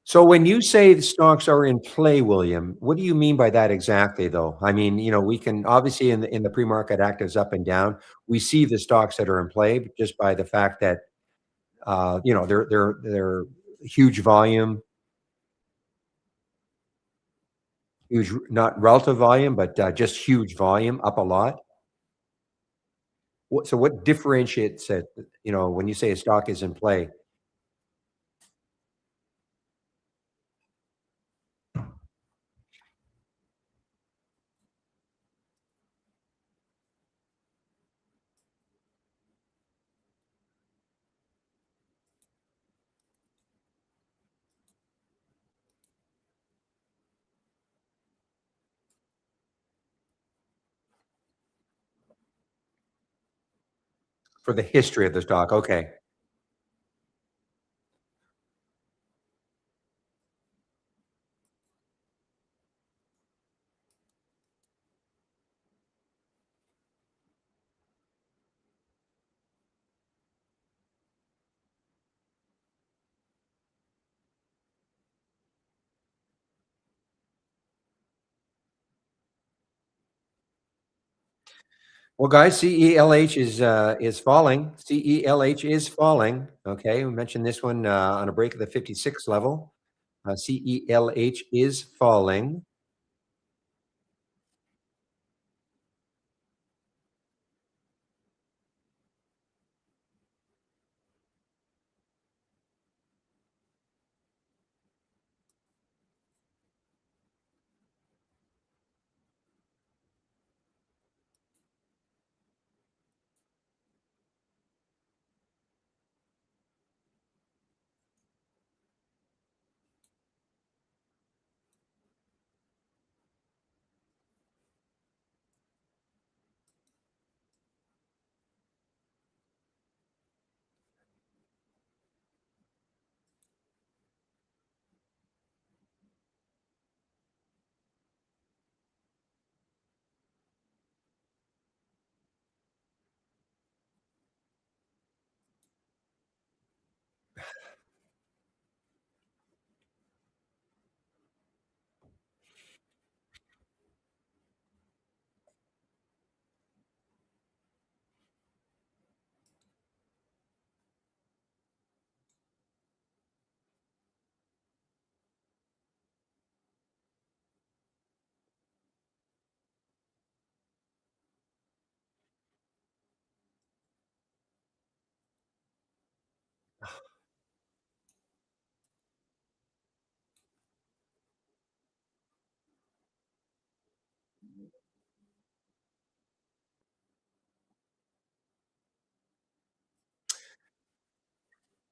So when you say the stocks are in play, William, what do you mean by that exactly, though? I mean, we can obviously in the pre-market actives up and down, we see the stocks that are in play just by the fact that they're huge volume, huge not relative volume, but just huge volume up a lot. So what differentiates it? When you say a stock is in play, For the history of the stock, okay. Well, guys, CELH is falling. CELH is falling. Okay, we mentioned this one on a break of the 56 level. CELH is falling.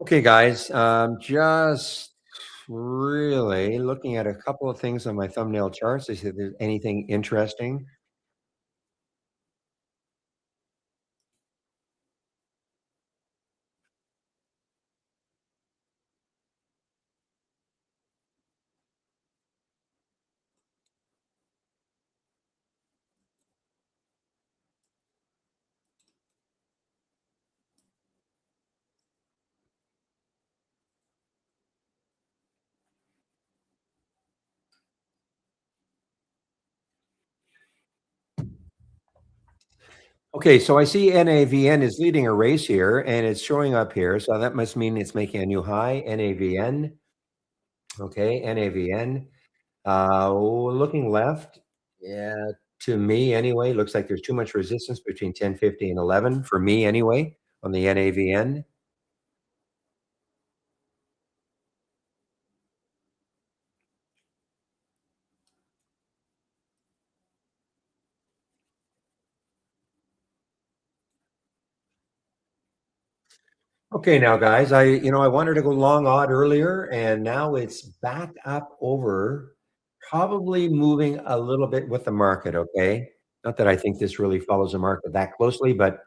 Okay, guys, just really looking at a couple of things on my thumbnail charts to see if there's anything interesting. Okay, so I see NAVN is leading a race here, and it's showing up here. So that must mean it's making a new high. NAVN. Okay, NAVN. Looking left, yeah, to me anyway, looks like there's too much resistance between 1050 and 11 for me anyway on the NAVN. Okay, now guys, I wanted to go long odd earlier, and now it's back up over, probably moving a little bit with the market. Okay, not that I think this really follows the market that closely, but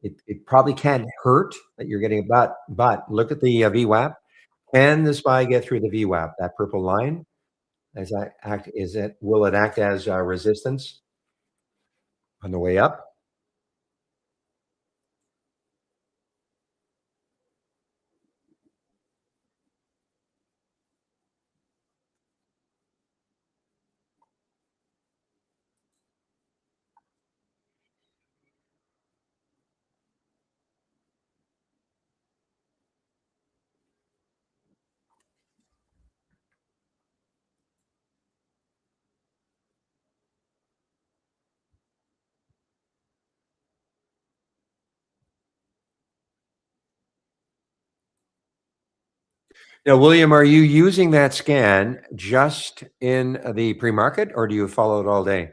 it probably can't hurt that you're getting but look at the VWAP. Can the SPY get through the VWAP, that purple line? As I act, is it will it act as resistance on the way up? Now, William, are you using that scan just in the pre-market, or do you follow it all day?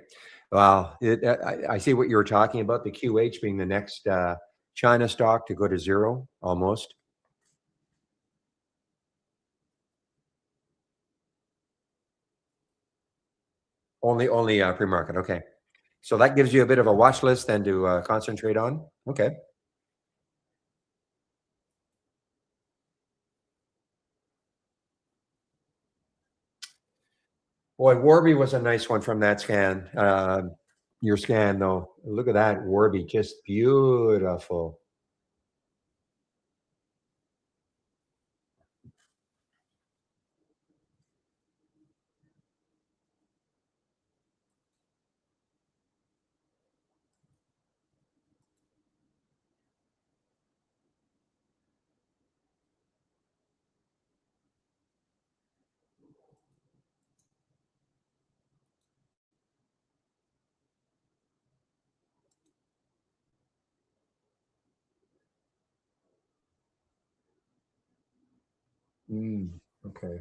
Well, I see what you were talking about, the QH being the next China stock to go to zero almost. Only pre-market. Okay, so that gives you a bit of a watch list then to concentrate on. Okay. Boy, Warby was a nice one from that scan. Your scan, though. Look at that, Warby, just beautiful. Okay.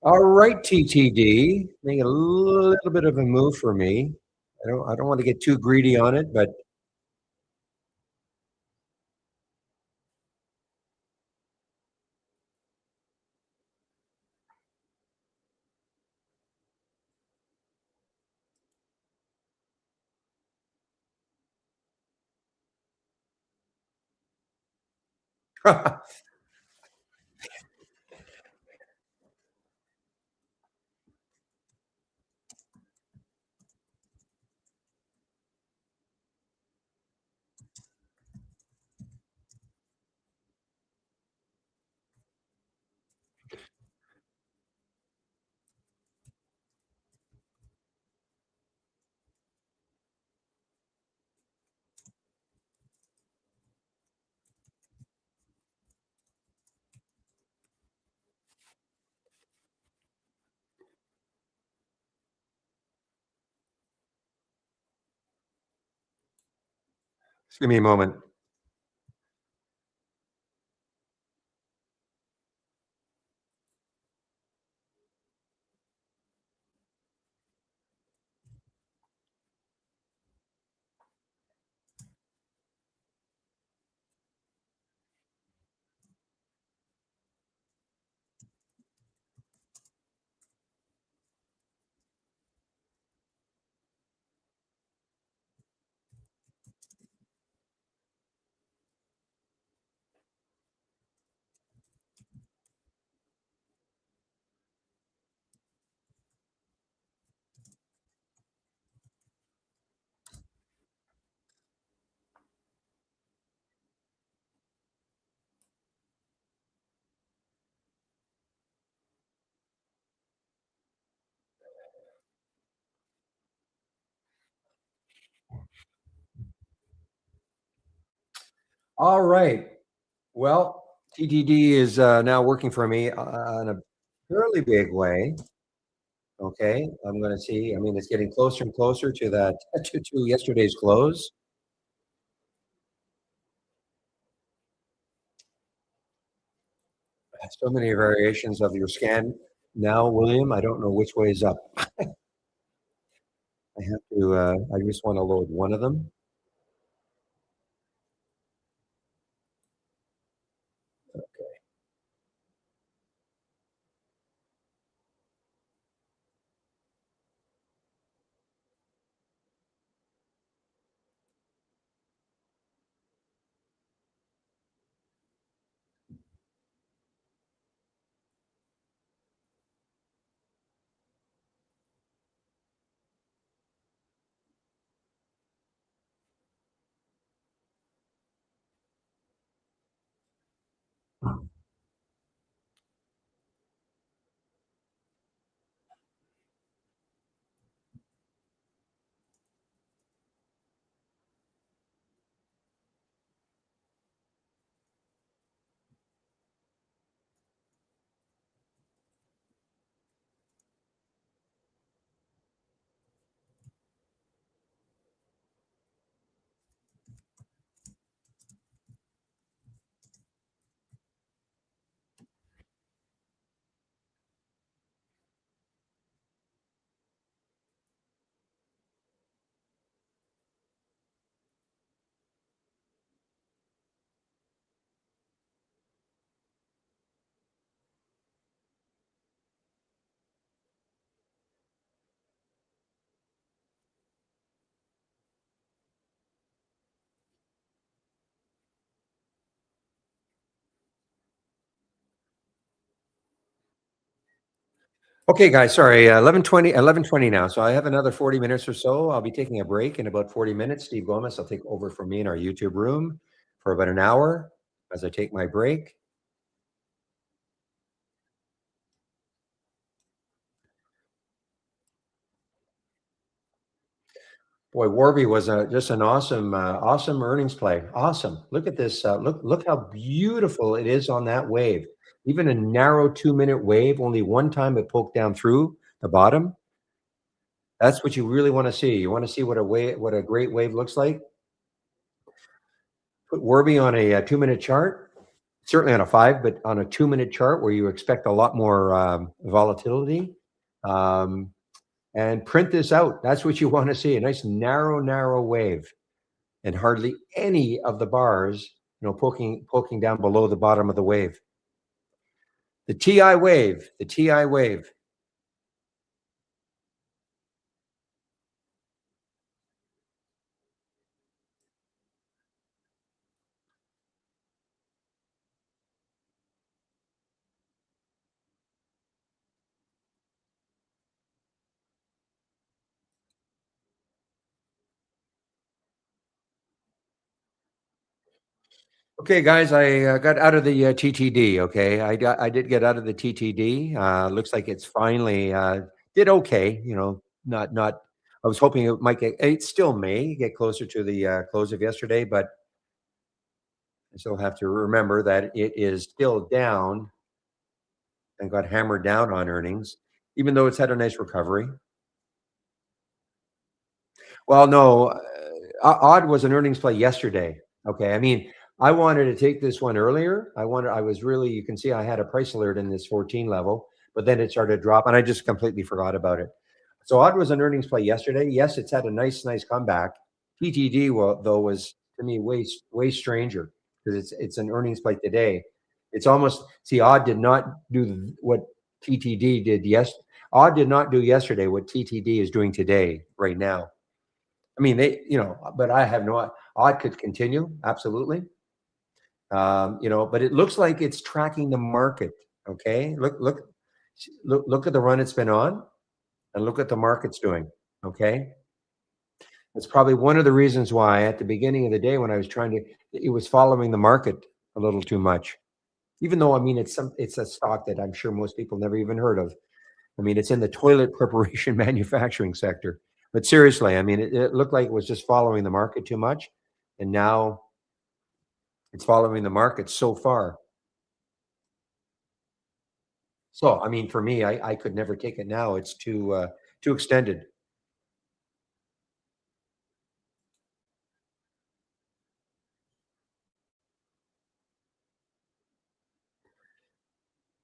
All right, TTD, make a little bit of a move for me. I don't want to get too greedy on it, but just give me a moment. All right. Well, TTD is now working for me in a fairly big way. Okay, I'm going to see. I mean, it's getting closer and closer to that to yesterday's close. So many variations of your scan now, William. I don't know which way is up. I have to. I just want to load one of them. Okay, guys, sorry, 11:20 now. So I have another 40 minutes or so. I'll be taking a break in about 40 minutes. Steve Gomez will take over from me in our YouTube room for about an hour as I take my break. Boy, Warby was just an awesome earnings play. Awesome. Look at this. Look how beautiful it is on that wave. Even a narrow 2-minute wave, only one time it poked down through the bottom. That's what you really want to see. You want to see what a great wave looks like. Put Warby on a 2-minute chart, certainly on a 5, but on a 2-minute chart where you expect a lot more volatility. Um, and print this out. That's what you want to see, a nice narrow wave, and hardly any of the bars, poking down below the bottom of the wave. The TI wave, the TI wave. Okay, guys, I got out of the TTD. Okay, I did get out of the TTD. Looks like it's finally did okay. Not. I was hoping it might get. It still may get closer to the close of yesterday, but I still have to remember that it is still down and got hammered down on earnings, even though it's had a nice recovery. Well, no, odd was an earnings play yesterday. Okay, I mean, I wanted to take this one earlier. I was really, you can see I had a price alert in this 14 level, but then it started to drop, and I just completely forgot about it. So odd was an earnings play yesterday. Yes, it's had a nice comeback. TTD, though, was to me way stranger because it's an earnings play today. It's almost see odd did not do what TTD did. Yes, odd did not do yesterday what TTD is doing today right now. I mean, but I have no odd could continue, absolutely. But it looks like it's tracking the market. Okay. Look at the run it's been on and look at the market's doing. Okay. It's probably one of the reasons why at the beginning of the day when I was it was following the market a little too much. Even though I mean it's a stock that I'm sure most people never even heard of. I mean, it's in the toilet preparation manufacturing sector. But seriously, I mean, it looked like it was just following the market too much, and now it's following the market so far. So, I mean, for me, I could never take it now. It's too extended.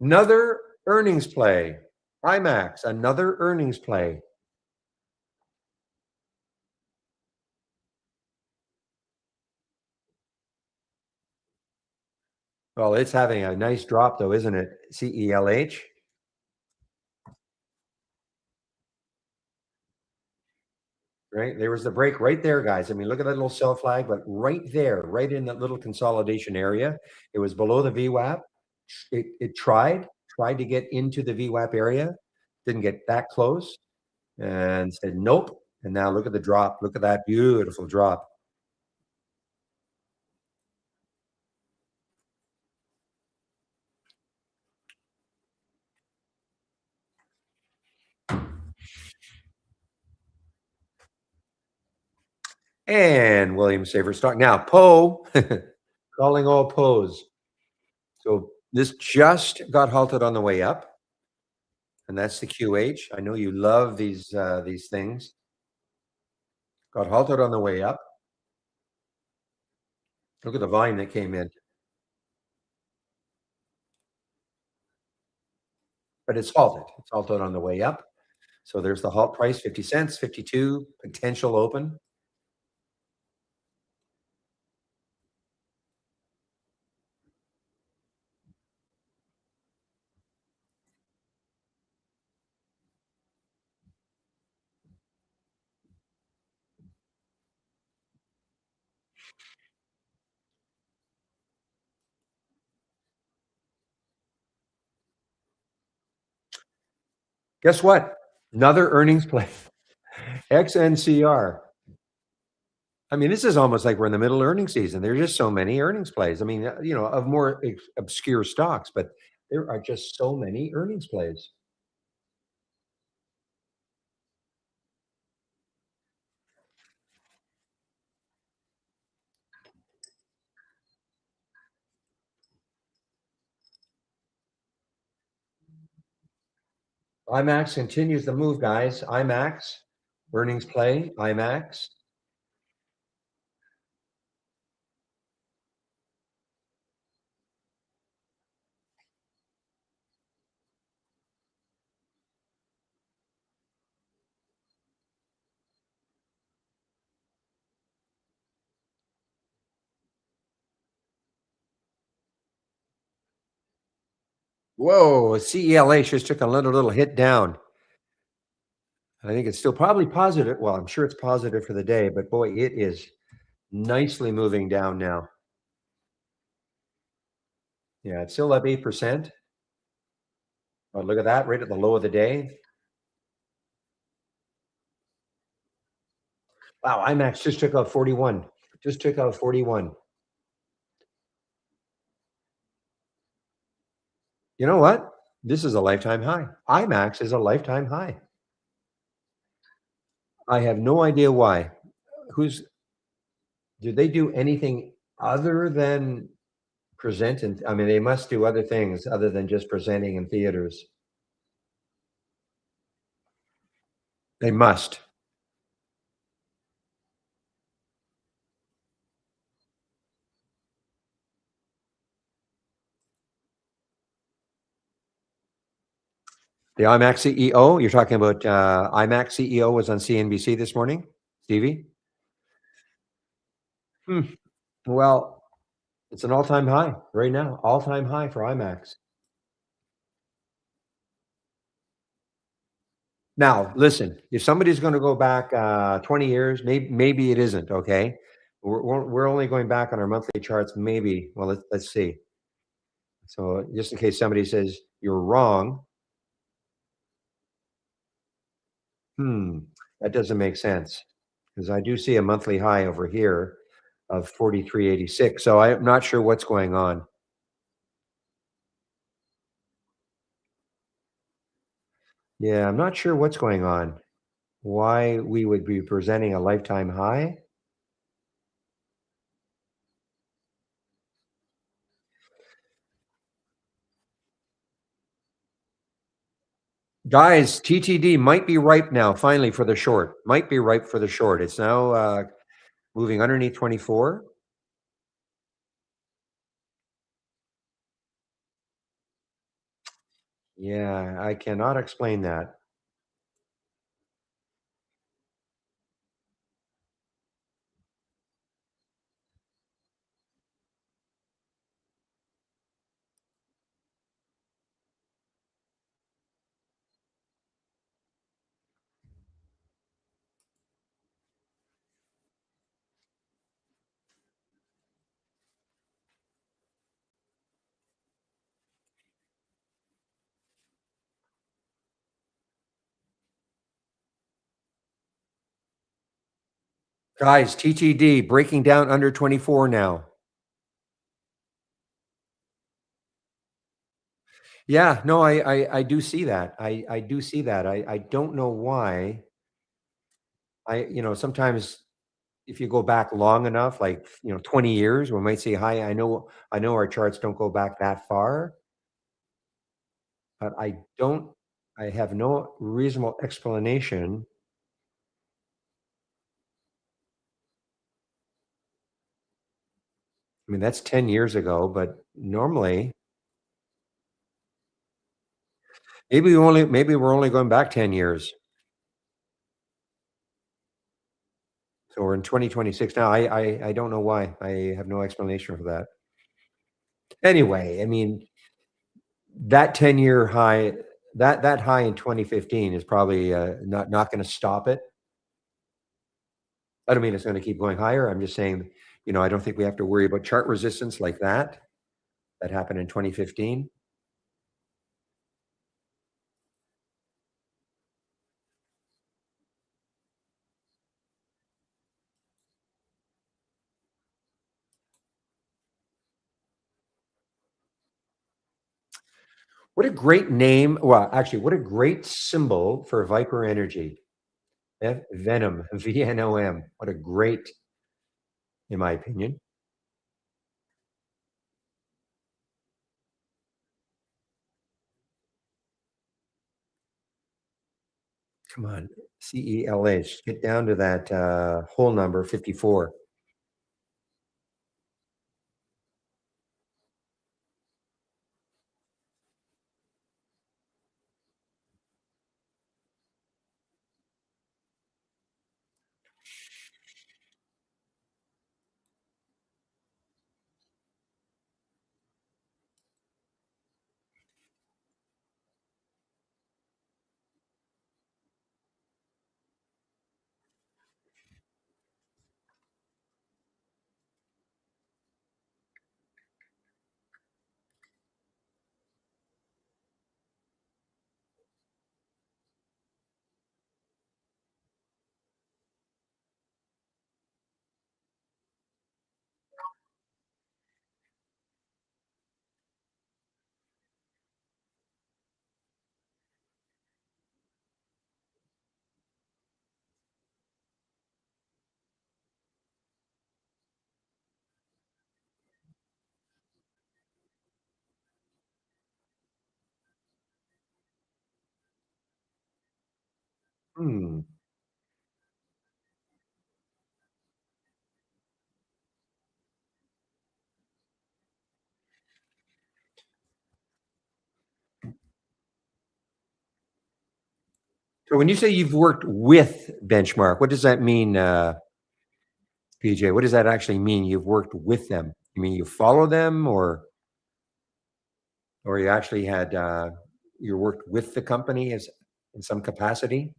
Another earnings play. IMAX, another earnings play. Well, it's having a nice drop though, isn't it? CELH. Right? There was the break right there, guys. I mean, look at that little sell flag, but right there, right in that little consolidation area, it was below the VWAP. It tried to get into the VWAP area, didn't get that close, and said nope. And now look at the drop. Look at that beautiful drop. And William Saver stock. Now, Poe, calling all Poes. So this just got halted on the way up, and that's the QH. I know you love these things. Got halted on the way up. Look at the volume that came in. But it's halted. It's halted on the way up. So there's the halt price, 50 cents, 52, potential open. Guess what? Another earnings play. XNCR. I mean, this is almost like we're in the middle of earnings season. There's just so many earnings plays. I mean, of more obscure stocks, but there are just so many earnings plays. IMAX continues the move, guys. IMAX, earnings play, IMAX. Whoa, CELA just took a little hit down. I think it's still probably positive. Well, I'm sure it's positive for the day, but boy, it is nicely moving down now. Yeah, it's still up 8%. Oh, look at that, right at the low of the day. Wow, IMAX just took out 41. Just took out 41. You know what? This is a lifetime high. IMAX is a lifetime high. I have no idea why. Who's Did they do anything other than present? And I mean, they must do other things other than just presenting in theaters. They must. The IMAX CEO, you're talking about IMAX CEO was on CNBC this morning, Stevie? Hmm. Well, it's an all-time high right now, all-time high for IMAX. Now, listen, if somebody's gonna go back, 20 years, maybe it isn't, okay? We're only going back on our monthly charts, maybe. Well, let's see. So, just in case somebody says you're wrong, hmm, that doesn't make sense because I do see a monthly high over here of 43.86, so I'm not sure what's going on. Yeah, I'm not sure what's going on. Why we would be presenting a lifetime high? Guys, TTD might be ripe now, finally, for the short. Might be ripe for the short. It's now, moving underneath 24. Yeah, I cannot explain that. Guys, TTD breaking down under 24 now. Yeah, no, I do see that. I do see that. I don't know why. Sometimes if you go back long enough, like, 20 years, we might say, "Hi, I know our charts don't go back that far," but I have no reasonable explanation. I mean, that's 10 years ago, but normally maybe we're only going back 10 years. So we're in 2026 now. I don't know why. I have no explanation for that. Anyway, I mean, that 10-year high, that high in 2015 is probably, not gonna stop it. I don't mean it's gonna keep going higher. I'm just saying, I don't think we have to worry about chart resistance like that happened in 2015. What a great name. Well, actually, what a great symbol for Viper Energy. Venom, VNOM. What a great, in my opinion. Come on, CELH. Get down to that whole number 54. Hmm. So when you say you've worked with Benchmark, what does that mean, PJ? What does that actually mean? You've worked with them. You mean you follow them, or you actually had you worked with the company as in some capacity?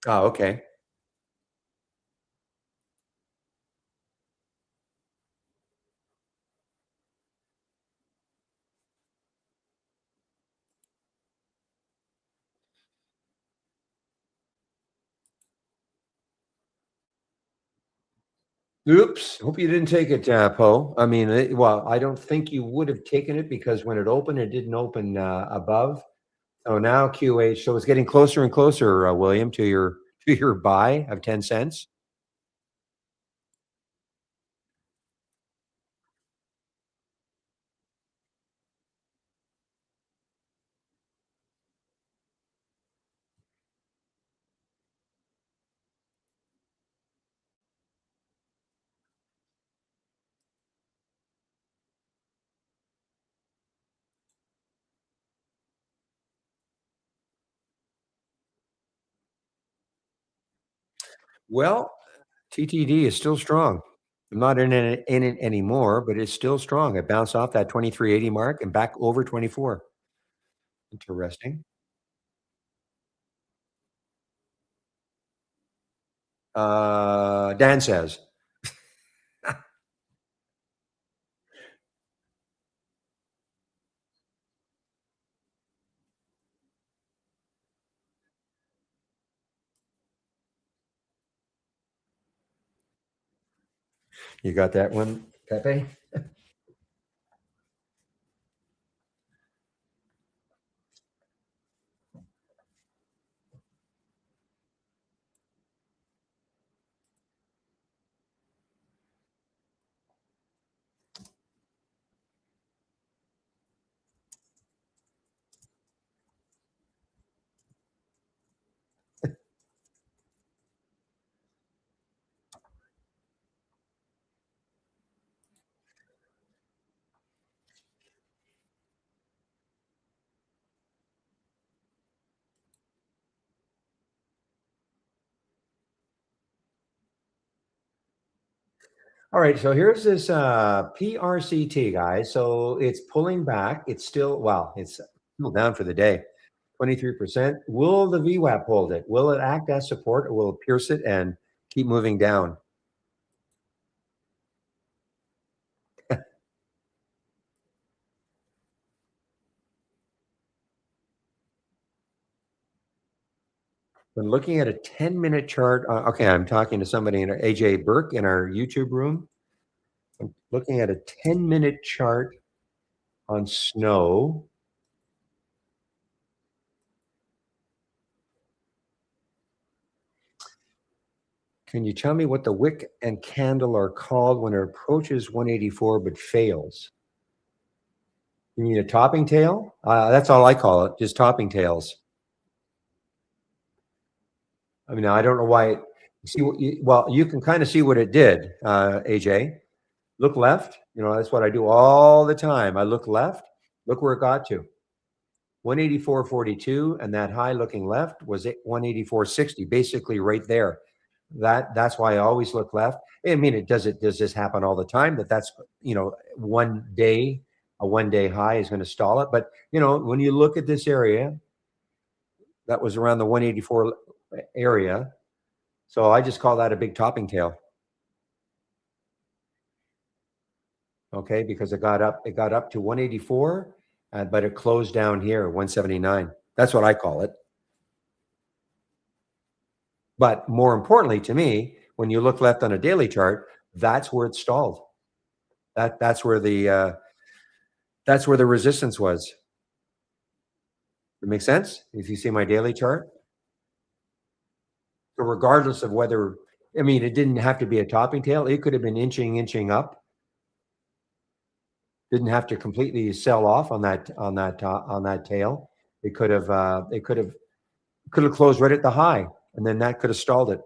Oh, okay. Oops. Hope you didn't take it, Poe. I mean, well, I don't think you would have taken it because when it opened, it didn't open above. So now QH. So it's getting closer and closer, William, to your to your buy of 10 cents. Well, TTD is still strong. I'm not in it anymore, but it's still strong. It bounced off that 2380 mark and back over 24. Interesting. Dan says you got that one, Pepe. All right, so here's this PRCT, guys. So it's pulling back. It's still well, it's still down for the day, 23%. Will the VWAP hold it? Will it act as support, or will it pierce it and keep moving down? When looking at a 10-minute chart, okay, I'm talking to somebody in AJ Burke in our YouTube room. I'm looking at a 10-minute chart on snow. Can you tell me what the wick and candle are called when it approaches 184 but fails? You mean a topping tail? That's all I call it, just topping tails. I mean, I don't know why it, see what you, well, you can kind of see what it did, AJ. Look left. You know, that's what I do all the time. I look left. Look where it got to. 184.42, and that high looking left was at 184.60, basically right there. That's why I always look left. I mean, does this happen all the time? That's one day, a 1 day high is going to stall it. But when you look at this area, that was around the 184 area. So I just call that a big topping tail. Okay, because it got up to 184, but it closed down here 179. That's what I call it. But more importantly to me, when you look left on a daily chart, that's where it stalled. That's where the resistance was. It makes sense if you see my daily chart. So regardless of whether, I mean, it didn't have to be a topping tail. It could have been inching up. Didn't have to completely sell off on that tail. It could have closed right at the high, and then that could have stalled it.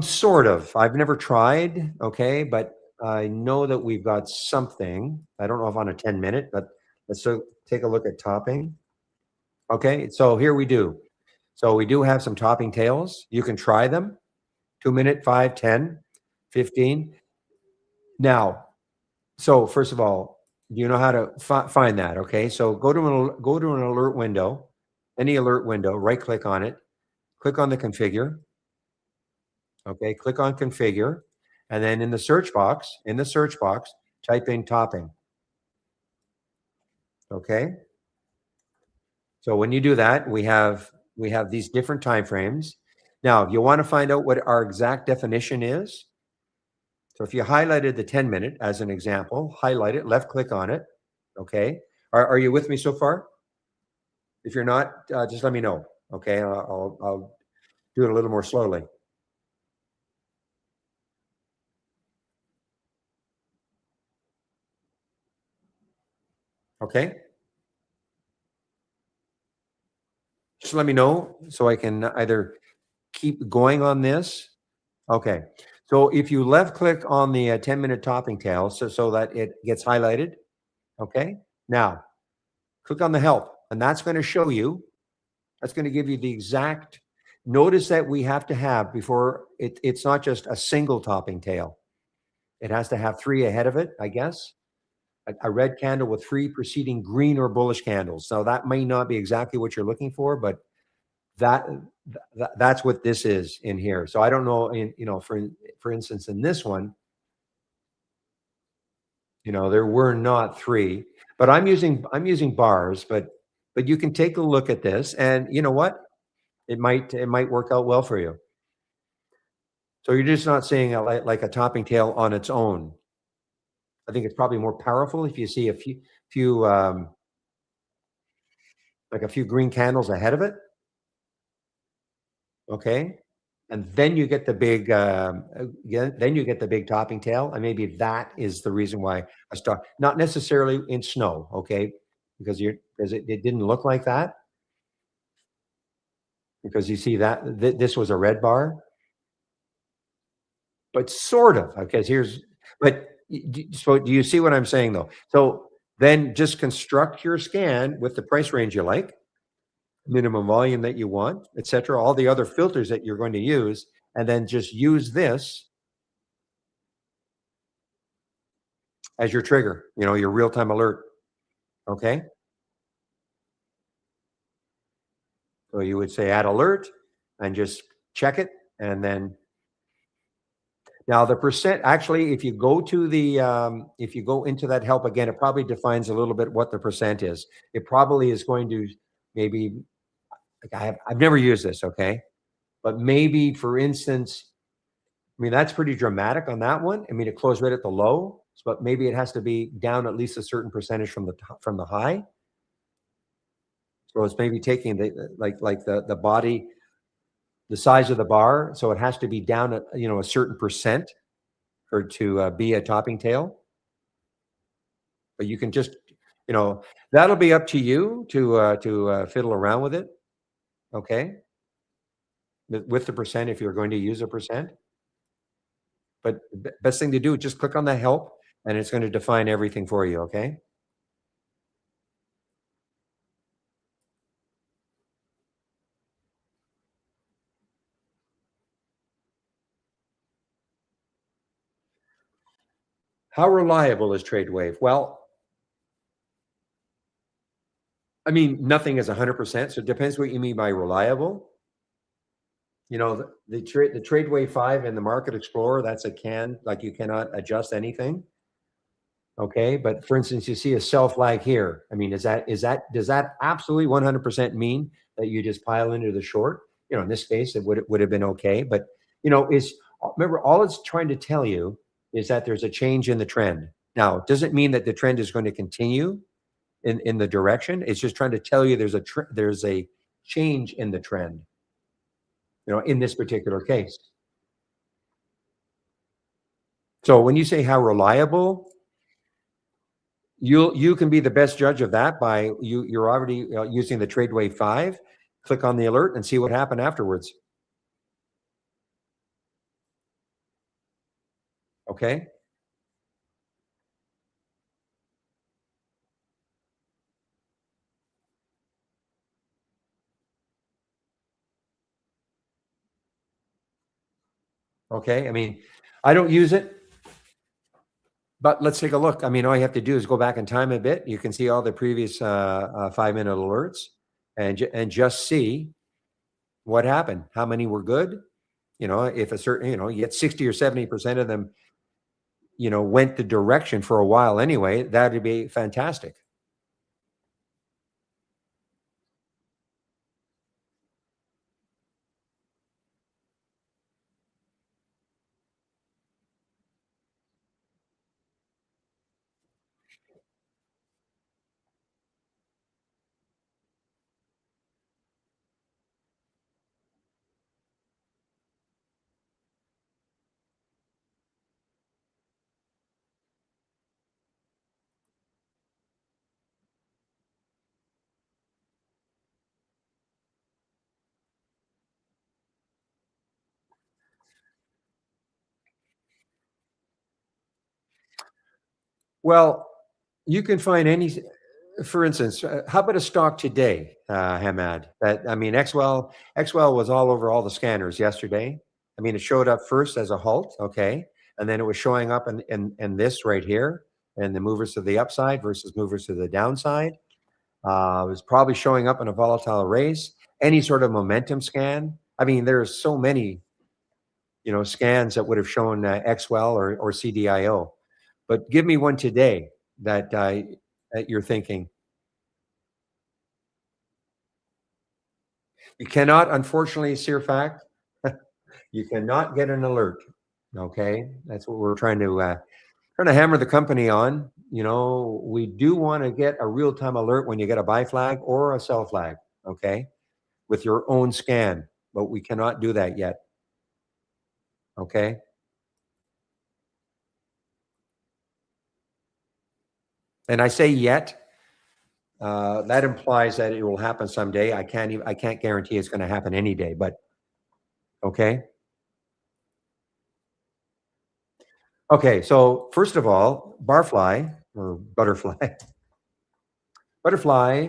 Sort of. I've never tried, okay, but I know that we've got something. I don't know if on a 10-minute, but let's take a look at topping. Okay, so here we do. So we do have some topping tails. You can try them. 2 minute, 5, 10, 15. Now, so first of all, you know how to find that, okay? So go to an alert window, any alert window, right click on it, click on the configure. Okay, click on configure, and then in the search box, type in topping. Okay. So when you do that, we have these different time frames. Now, if you want to find out what our exact definition is, so if you highlighted the 10-minute as an example, highlight it, left click on it. Okay. Are you with me so far? If you're not, just let me know. Okay. I'll do it a little more slowly. Okay. Just let me know so I can either keep going on this. Okay. So if you left click on the 10-minute topping tail so that it gets highlighted, okay? Now, click on the help, and that's going to show you, that's going to give you the exact notice that we have to have before it's not just a single topping tail. It has to have 3 ahead of it, I guess. A red candle with 3 preceding green or bullish candles. So that may not be exactly what you're looking for, but that that's what this is in here. So I don't know, for instance, in this one, there were not 3, but I'm using bars, but you can take a look at this, and you know what? It might work out well for you. So you're just not seeing a like a topping tail on its own. I think it's probably more powerful if you see a few like a few green candles ahead of it. Okay. And then you get the big, then you get the big topping tail, and maybe that is the reason why I start. Not necessarily in snow, okay, because it didn't look like that, because you see that this was a red bar, but sort of. Okay, but so do you see what I'm saying though? So then just construct your scan with the price range you like, minimum volume that you want, etc. All the other filters that you're going to use, and then just use this as your trigger, your real-time alert. Okay. So you would say add alert and just check it. And then Now the percent actually, if you go to the, if you go into that help again, it probably defines a little bit what the percent is. It probably is going to maybe, like I've never used this, okay? But maybe for instance, I mean, that's pretty dramatic on that one. I mean, it closed right at the low, but maybe it has to be down at least a certain percentage from the from the high. So it's maybe taking the like the body, the size of the bar, so it has to be down at a certain percent for to be a topping tail. But you can just, you know, that'll be up to you to fiddle around with it. Okay, with the percent if you're going to use a percent. But the best thing to do, just click on the help, and it's going to define everything for you. Okay. How reliable is TradeWave? Well, I mean, nothing is 100%, so it depends what you mean by reliable. The TradeWave 5 and the Market Explorer, that's a can, like you cannot adjust anything. Okay, but for instance, you see a sell flag here. I mean, does that absolutely 100% mean that you just pile into the short? In this case, it would have been okay, but is remember all it's trying to tell you is that there's a change in the trend. Now, it doesn't mean that the trend is going to continue in the direction. It's just trying to tell you there's a change in the trend. In this particular case. So when you say how reliable, you can be the best judge of that by you're already using the TradeWave 5. Click on the alert and see what happened afterwards. Okay. Okay. I mean, I don't use it, but let's take a look. I mean, all you have to do is go back in time a bit. You can see all the previous 5-minute alerts and just see what happened. How many were good? If a certain, you get 60 or 70% of them, went the direction for a while anyway, that'd be fantastic. Well, you can find any, for instance, how about a stock today, Hamad? That I mean, XWell was all over all the scanners yesterday. I mean, it showed up first as a halt, okay, and then it was showing up in this right here, and the movers to the upside versus movers to the downside. It was probably showing up in a volatile race. Any sort of momentum scan. I mean, there's so many, scans that would have shown XWell or CDIO. But give me one today that you're thinking. You cannot, unfortunately, Sirfak, you cannot get an alert. Okay, that's what we're trying to hammer the company on. We do want to get a real time alert when you get a buy flag or a sell flag. Okay, with your own scan, but we cannot do that yet. Okay. And I say yet, that implies that it will happen someday. I can't guarantee it's going to happen any day, but okay. Okay, so first of all, barfly or butterfly, butterfly.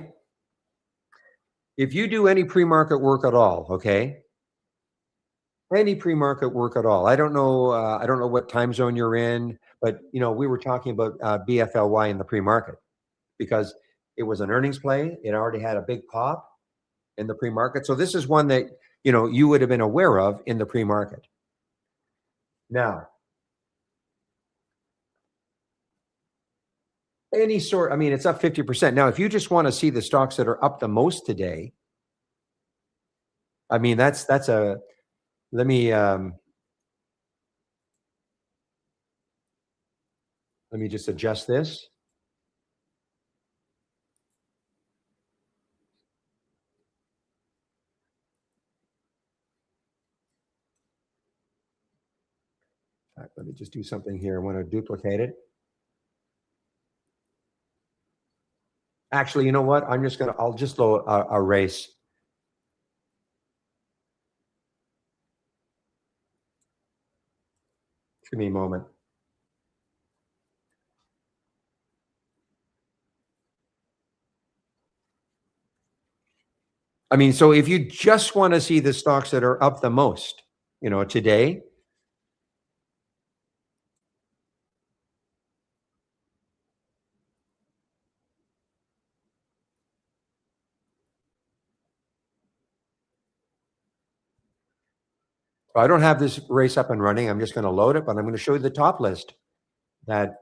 If you do any pre-market work at all, okay, any pre-market work at all. I don't know. I don't know what time zone you're in, but we were talking about BFLY in the pre-market because it was an earnings play. It already had a big pop in the pre-market. So this is one that you would have been aware of in the pre-market. Now, Any sort, I mean, it's up 50%. Now, if you just want to see the stocks that are up the most today, I mean, that's a let me let me just adjust this. Let me just do something here. I want to duplicate it. Actually, you know what? I'll just load a race. Give me a moment. I mean, so if you just want to see the stocks that are up the most, today, I don't have this race up and running. I'm just going to load it, but I'm going to show you the top list that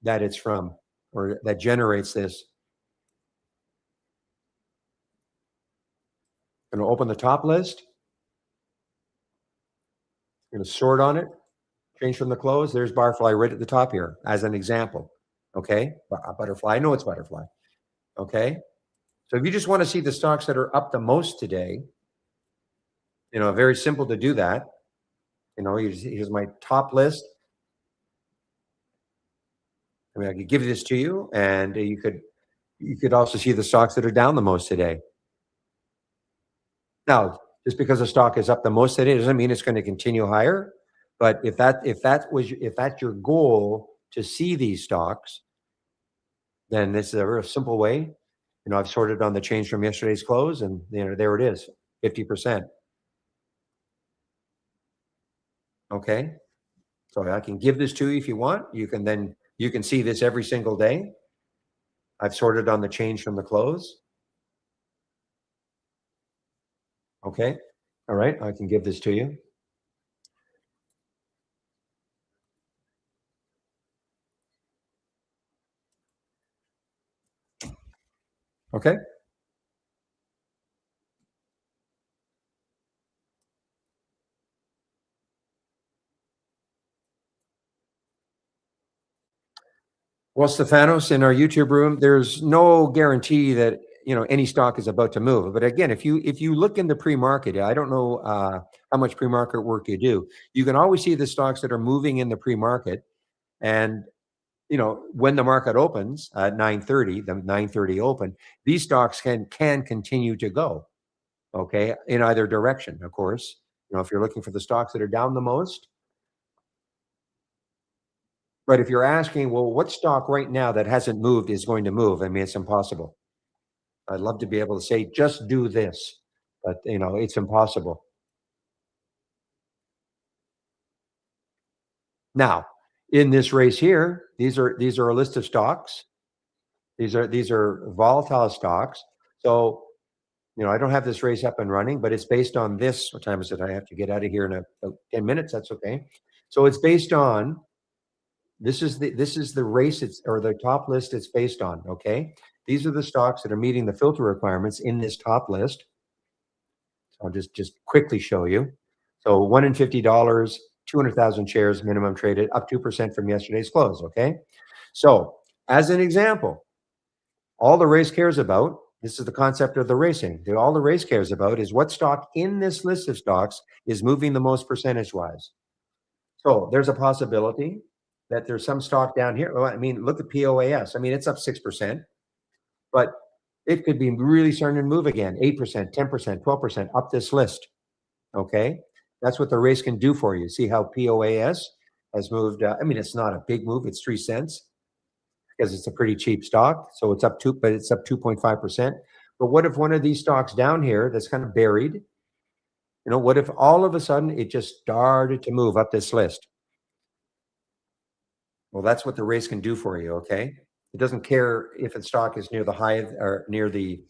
it's from, or that generates this. I'm going to open the top list. I'm going to sort on it, change from the close. There's Barfly right at the top here as an example. Okay, butterfly. I know it's butterfly. Okay, so if you just want to see the stocks that are up the most today, very simple to do that. Here's my top list. I mean, I could give this to you, and you could also see the stocks that are down the most today. Now, just because a stock is up the most today doesn't mean it's going to continue higher. But if that's your goal to see these stocks, then this is a real simple way. I've sorted on the change from yesterday's close, and there it is, 50%. Okay, so I can give this to you if you want. You can see this every single day. I've sorted on the change from the close. Okay, all right, I can give this to you. Okay. Well, Stefanos, in our YouTube room, there's no guarantee that any stock is about to move. But again, if you look in the pre-market, I don't know how much pre-market work you do. You can always see the stocks that are moving in the pre-market, and when the market opens at 9:30, the 9:30 open, these stocks can continue to go. Okay, in either direction, of course. If you're looking for the stocks that are down the most. But if you're asking, well, what stock right now that hasn't moved is going to move? I mean, it's impossible. I'd love to be able to say, just do this, but it's impossible. Now, in this race here, these are a list of stocks. These are volatile stocks. So, I don't have this race up and running, but it's based on this. What time is it? I have to get out of here in about 10 minutes. That's okay. So it's based on this is the race or the top list it's based on. Okay. These are the stocks that are meeting the filter requirements in this top list. I'll just quickly show you. So 1 in $50, 200,000 shares minimum traded, up 2% from yesterday's close. Okay. So as an example, all the race cares about, this is the concept of the racing. All the race cares about is what stock in this list of stocks is moving the most percentage wise. So there's a possibility that there's some stock down here. Well, I mean, look at POAS. I mean, it's up 6%, but it could be really starting to move again, 8%, 10%, 12% up this list. Okay. That's what the race can do for you. See how POAS has moved. I mean, it's not a big move. It's 3 cents because it's a pretty cheap stock. So it's up 2.5%. But what if one of these stocks down here that's kind of buried, what if all of a sudden it just started to move up this list? Well, that's what the race can do for you. Okay. It doesn't care if its stock is near the high or near the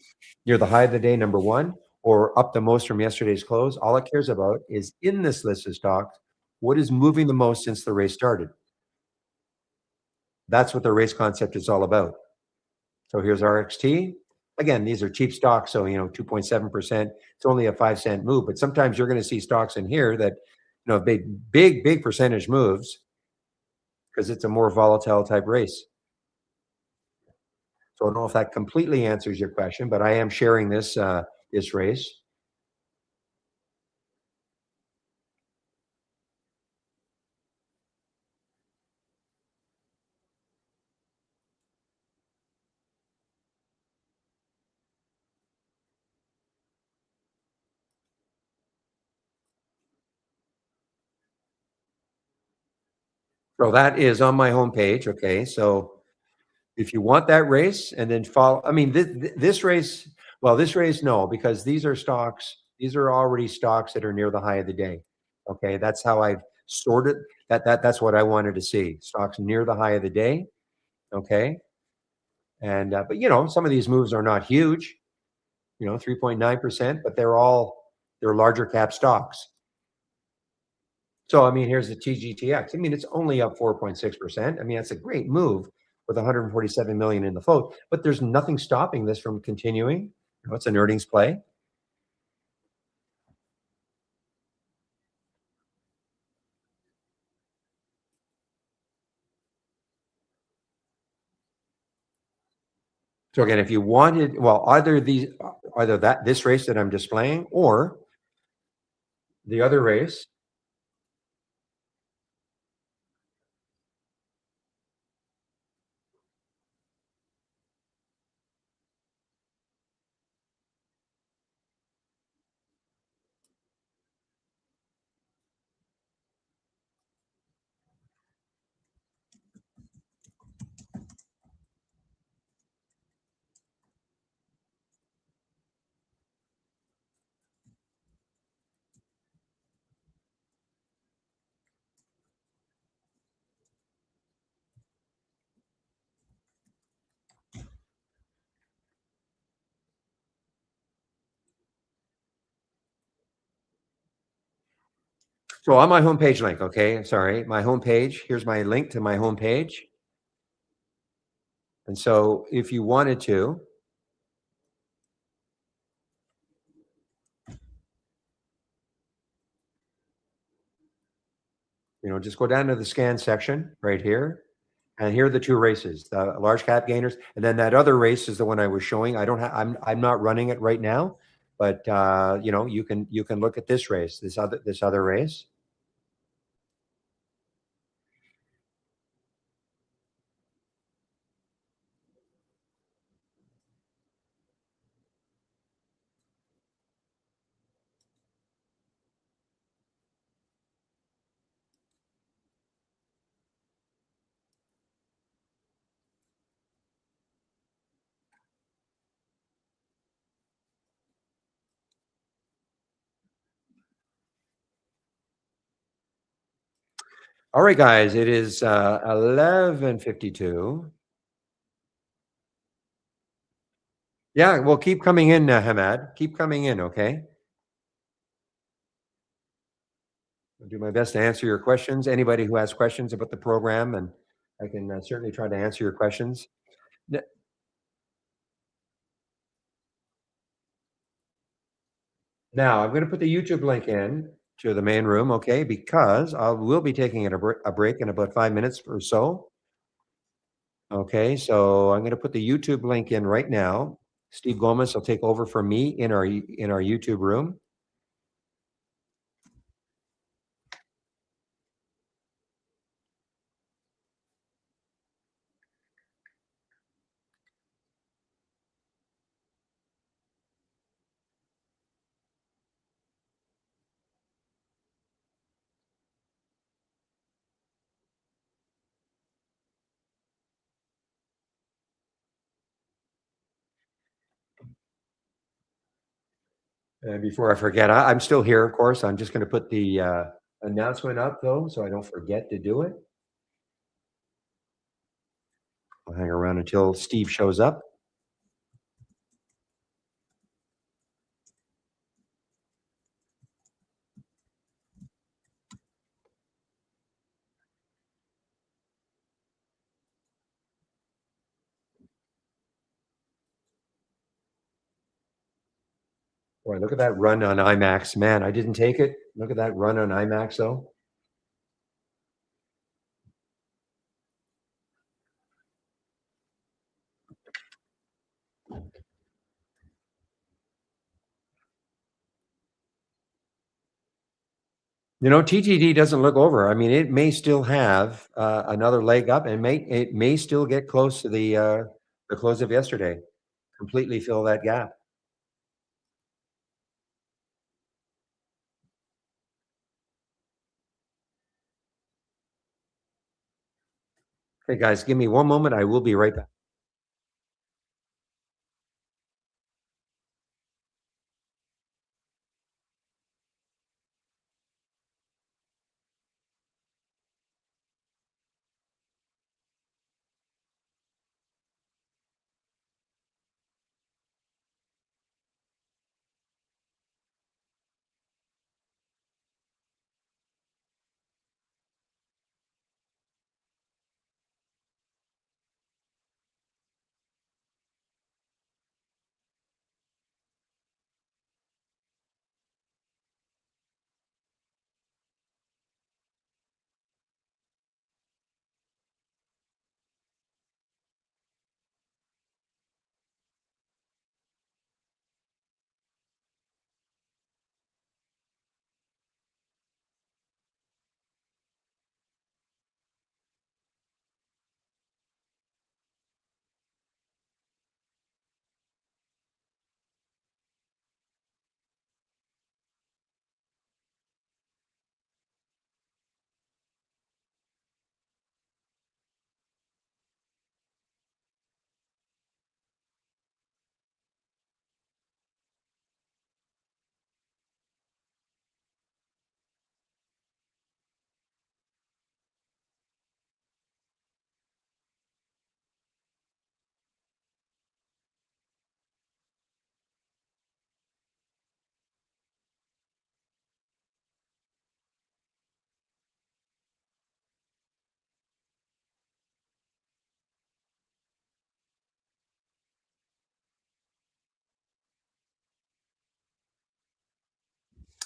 high of the day, number one, or up the most from yesterday's close. All it cares about is in this list of stocks, what is moving the most since the race started. That's what the race concept is all about. So here's RXT. Again, these are cheap stocks, so 2.7%. It's only a 5-cent move, but sometimes you're going to see stocks in here that big percentage moves because it's a more volatile type race. So I don't know if that completely answers your question, but I am sharing this race. So that is on my homepage. Okay, so if you want that race and then follow, I mean, this race, well, this race, no, because these are stocks. These are already stocks that are near the high of the day. Okay, that's how I've sorted that's what I wanted to see. Stocks near the high of the day. Okay, and but some of these moves are not huge. 3.9%, but they're larger cap stocks. So, I mean, here's the TGTX. I mean, it's only up 4.6%. I mean, that's a great move with 147 million in the float, but there's nothing stopping this from continuing. It's an earnings play. So again, if you wanted, well, either this race that I'm displaying or the other race. So on my homepage link, okay, sorry, my homepage. Here's my link to my homepage. And so if you wanted to, just go down to the scan section right here. And here are the two races, the large cap gainers, and then that other race is the one I was showing. I don't have, I'm not running it right now, but you can look at this race, this other race. All right, guys, it is 11:52. Yeah, well, keep coming in, Hamad. Keep coming in, okay? I'll do my best to answer your questions. Anybody who has questions about the program, and I can certainly try to answer your questions. N- Now, I'm going to put the YouTube link in to the main room, okay? Because I will be taking a break in about 5 minutes or so. Okay, so I'm going to put the YouTube link in right now. Steve Gomez will take over for me in our YouTube room. And before I forget, I'm still here, of course. I'm just going to put the announcement up though, so I don't forget to do it. I'll hang around until Steve shows up. Boy, look at that run on IMAX. Man, I didn't take it. Look at that run on IMAX, though. TTD doesn't look over. I mean, it may still have another leg up, and it may still get close to the close of yesterday. Completely fill that gap. Okay, guys, give me one moment. I will be right back.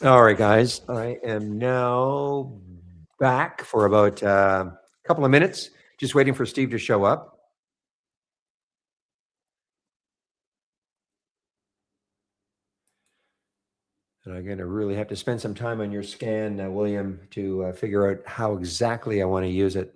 All right, guys. I am now back for about a couple of minutes, just waiting for Steve to show up. And I'm going to really have to spend some time on your scan, William, to figure out how exactly I want to use it.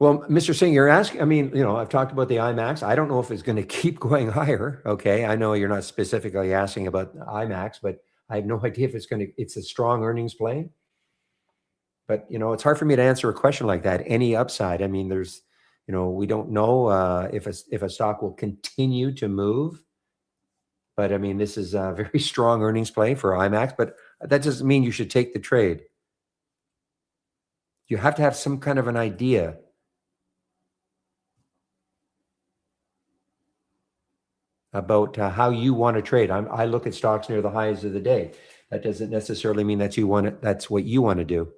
Well, Mr. Singh, you're asking, I mean, I've talked about the IMAX. I don't know if it's going to keep going higher. Okay. I know you're not specifically asking about IMAX, but I have no idea if it's a strong earnings play. But, it's hard for me to answer a question like that. Any upside. I mean, we don't know if a stock will continue to move. But I mean, this is a very strong earnings play for IMAX, but that doesn't mean you should take the trade. You have to have some kind of an idea about how you want to trade. I look at stocks near the highs of the day. That doesn't necessarily mean that's what you want to do.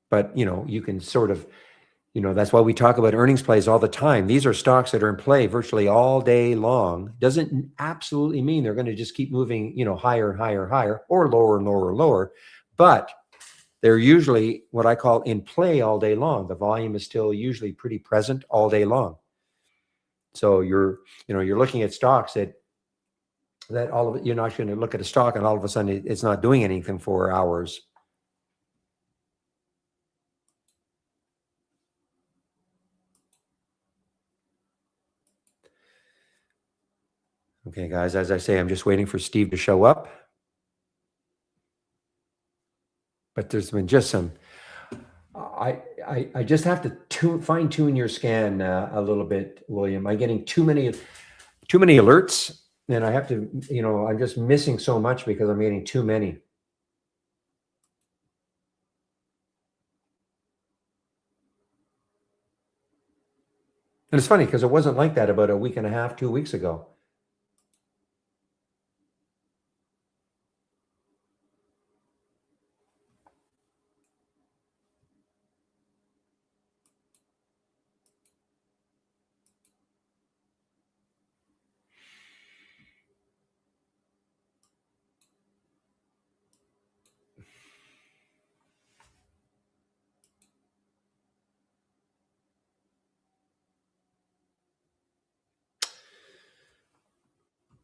But you can sort of, that's why we talk about earnings plays all the time. These are stocks that are in play virtually all day long. Doesn't absolutely mean they're going to just keep moving, higher and higher and higher, or lower and lower and lower. But they're usually what I call in play all day long. The volume is still usually pretty present all day long. So you're looking at stocks that all of it, you're not going to look at a stock and all of a sudden it's not doing anything for hours. Okay, guys, as I say, I'm just waiting for Steve to show up. But there's been just some, I just have to fine tune your scan a little bit, William. I'm getting too many alerts, and I have to, I'm just missing so much because I'm getting too many. And it's funny because it wasn't like that about a week and a half, 2 weeks ago.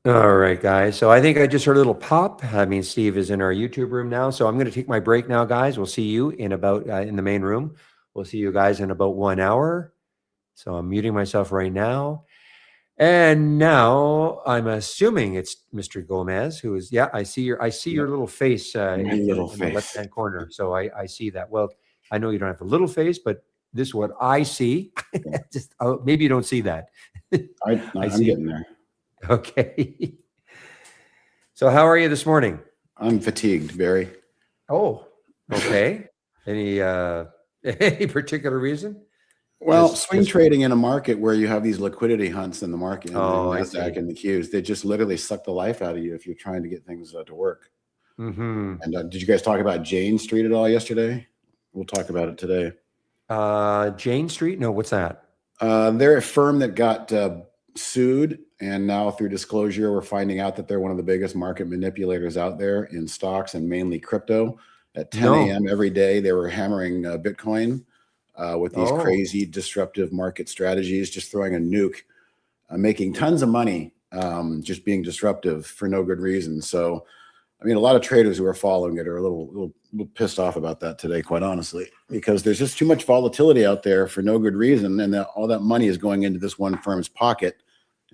All right, guys. So I think I just heard a little pop. I mean, Steve is in our YouTube room now. So I'm going to take my break now, guys. We'll see you in about in the main room. We'll see you guys in about 1 hour. So I'm muting myself right now. And now I'm assuming it's Mr. Gomez, who is, yeah, I see your little face My little in the face. left-hand corner. So I see that. Well, I know you don't have a little face, but this is what I see. Just maybe you don't see that. I I'm see. getting there. Okay. So how are you this morning? I'm fatigued, Barry. Oh, okay. Any any particular reason? Well, swing trading in a market where you have these liquidity hunts in the market, in the NASDAQ and the Qs, they just literally suck the life out of you if you're trying to get things to work. Mm-hmm. And did you guys talk about Jane Street at all yesterday? We'll talk about it today. Jane Street? No, what's that? They're a firm that got sued, and now through disclosure, we're finding out that they're one of the biggest market manipulators out there in stocks and mainly crypto. At 10 a.m. every day, they were hammering Bitcoin with these crazy disruptive market strategies, just throwing a nuke, making tons of money, just being disruptive for no good reason. So, I mean, a lot of traders who are following it are a little pissed off about that today, quite honestly, because there's just too much volatility out there for no good reason, and all that money is going into this one firm's pocket.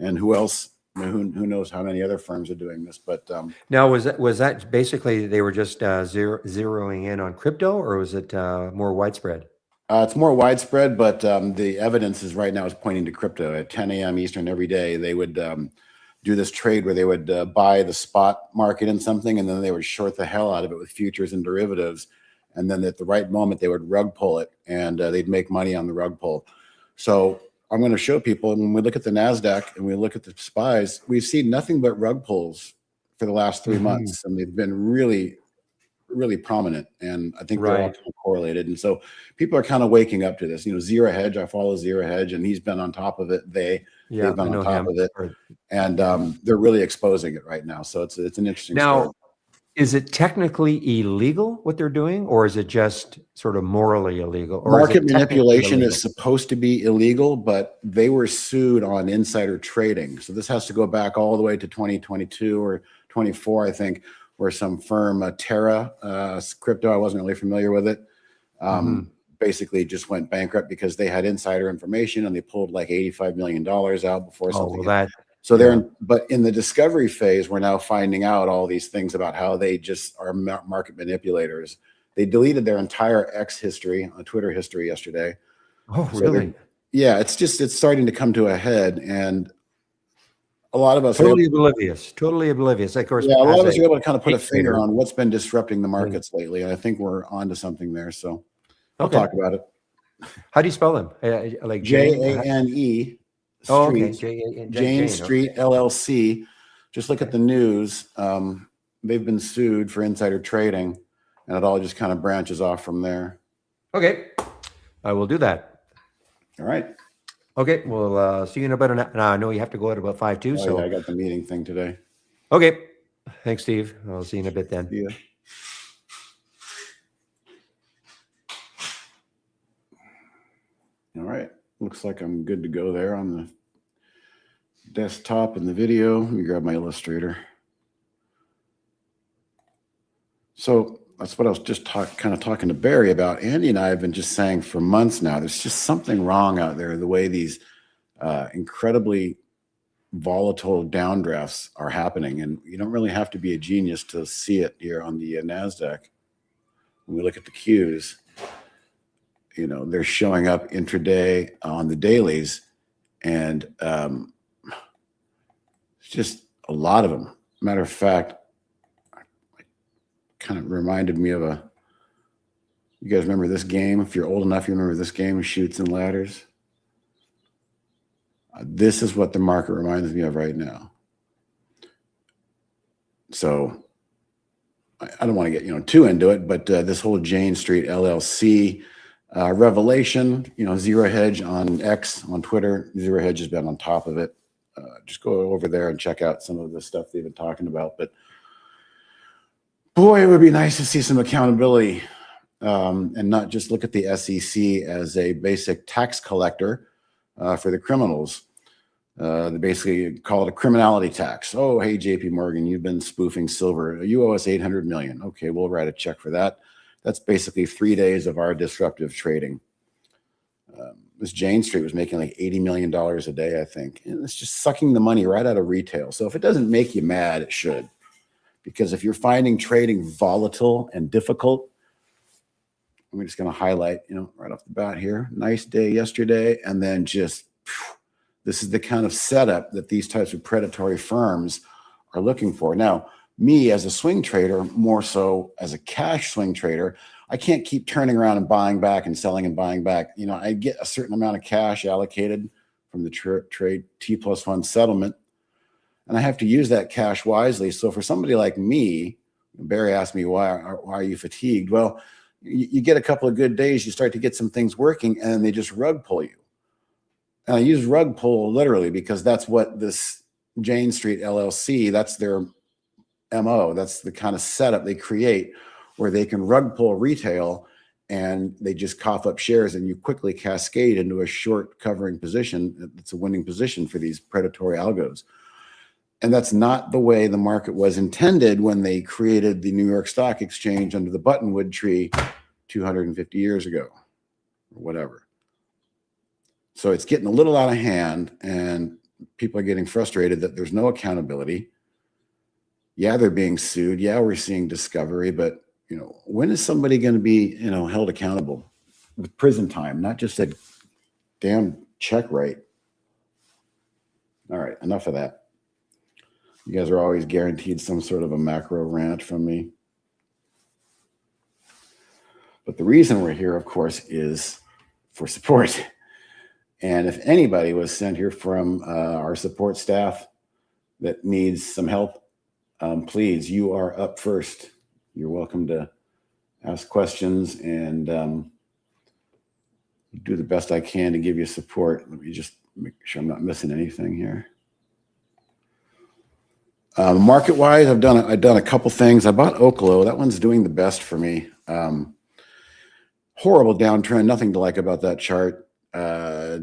And who else? Who knows how many other firms are doing this? But now, was that basically they were just zeroing in on crypto, or was it more widespread? It's more widespread, but the evidence is right now is pointing to crypto. At 10 a.m. Eastern every day, they would do this trade where they would buy the spot market in something, and then they would short the hell out of it with futures and derivatives. And then at the right moment, they would rug pull it, and they'd make money on the rug pull. So I'm going to show people, when we look at the NASDAQ and we look at the SPYs, we've seen nothing but rug pulls for the last 3 months, and they've been really, really prominent. And I think they're all kind of correlated. And so people are kind of waking up to this. You know, Zero Hedge, I follow Zero Hedge, and he's been on top of it. They've been on top of it, and they're really exposing it right now. So it's an interesting story. Is it technically illegal what they're doing, or is it just sort of morally illegal? Or market manipulation is supposed to be illegal, but they were sued on insider trading. So this has to go back all the way to 2022 or 24, I think, where some firm, Terra Crypto, I wasn't really familiar with it, basically just went bankrupt because they had insider information and they pulled like $85 million out before something. But in the discovery phase, we're now finding out all these things about how they just are market manipulators. They deleted their entire X history, Twitter history yesterday. Oh, really? Yeah, it's starting to come to a head, and a lot of us totally oblivious. Of course, yeah, a lot of us are able to kind of put a finger on what's been disrupting the markets lately, and I think we're onto something there. So we'll talk about it. How do you spell them? Like Jane. Oh, okay. Jane Street LLC. Just look at the news. They've been sued for insider trading, and it all just kind of branches off from there. Okay, I will do that. All right. Okay, we'll see you in about an hour. I know you have to go at about 5 too. So yeah, I got the meeting thing today. Okay, thanks, Steve. I'll see you in a bit then. Yeah. All right. Looks like I'm good to go there on the desktop and the video. Let me grab my Illustrator. So that's what I was just kind of talking to Barry about. Andy and I have been just saying for months now, there's just something wrong out there, the way these incredibly volatile downdrafts are happening. And you don't really have to be a genius to see it here on the NASDAQ. When we look at the Qs, you know, they're showing up intraday on the dailies, and it's just a lot of them. Matter of fact, kind of reminded me of you guys remember this game? If you're old enough, you remember this game, Chutes and Ladders. This is what the market reminds me of right now. So I don't want to get too into it, but this whole Jane Street LLC revelation, Zero Hedge on X, on Twitter, Zero Hedge has been on top of it. Just go over there and check out some of the stuff they've been talking about. But boy, it would be nice to see some accountability and not just look at the SEC as a basic tax collector for the criminals. They basically call it a criminality tax. Oh, hey, JP Morgan, you've been spoofing silver. You owe us 800 million. Okay, we'll write a check for that. That's basically 3 days of our disruptive trading. This Jane Street was making like $80 million a day, I think. And it's just sucking the money right out of retail. So if it doesn't make you mad, it should. Because if you're finding trading volatile and difficult, I'm just going to highlight, right off the bat here. Nice day yesterday. And then just, this is the kind of setup that these types of predatory firms are looking for. Now, me as a swing trader, more so as a cash swing trader, I can't keep turning around and buying back and selling and buying back. I get a certain amount of cash allocated from the trade T+1 settlement, and I have to use that cash wisely. So for somebody like me, Barry asked me, why are you fatigued? Well, you get a couple of good days, you start to get some things working, and then they just rug pull you. And I use rug pull literally because that's what this Jane Street LLC, that's their MO. That's the kind of setup they create where they can rug pull retail and they just cough up shares and you quickly cascade into a short covering position. It's a winning position for these predatory algos. And that's not the way the market was intended when they created the New York Stock Exchange under the buttonwood tree 250 years ago or whatever. So it's getting a little out of hand and people are getting frustrated that there's no accountability. Yeah, they're being sued. Yeah, we're seeing discovery, but when is somebody going to be, held accountable with prison time, not just a damn check rate? All right, enough of that. You guys are always guaranteed some sort of a macro rant from me. But the reason we're here, of course, is for support. And if anybody was sent here from our support staff that needs some help, please, you are up first. You're welcome to ask questions and do the best I can to give you support. Let me just make sure I'm not missing anything here. Market-wise, I've done a couple things. I bought Oklo. That one's doing the best for me. Horrible downtrend. Nothing to like about that chart. I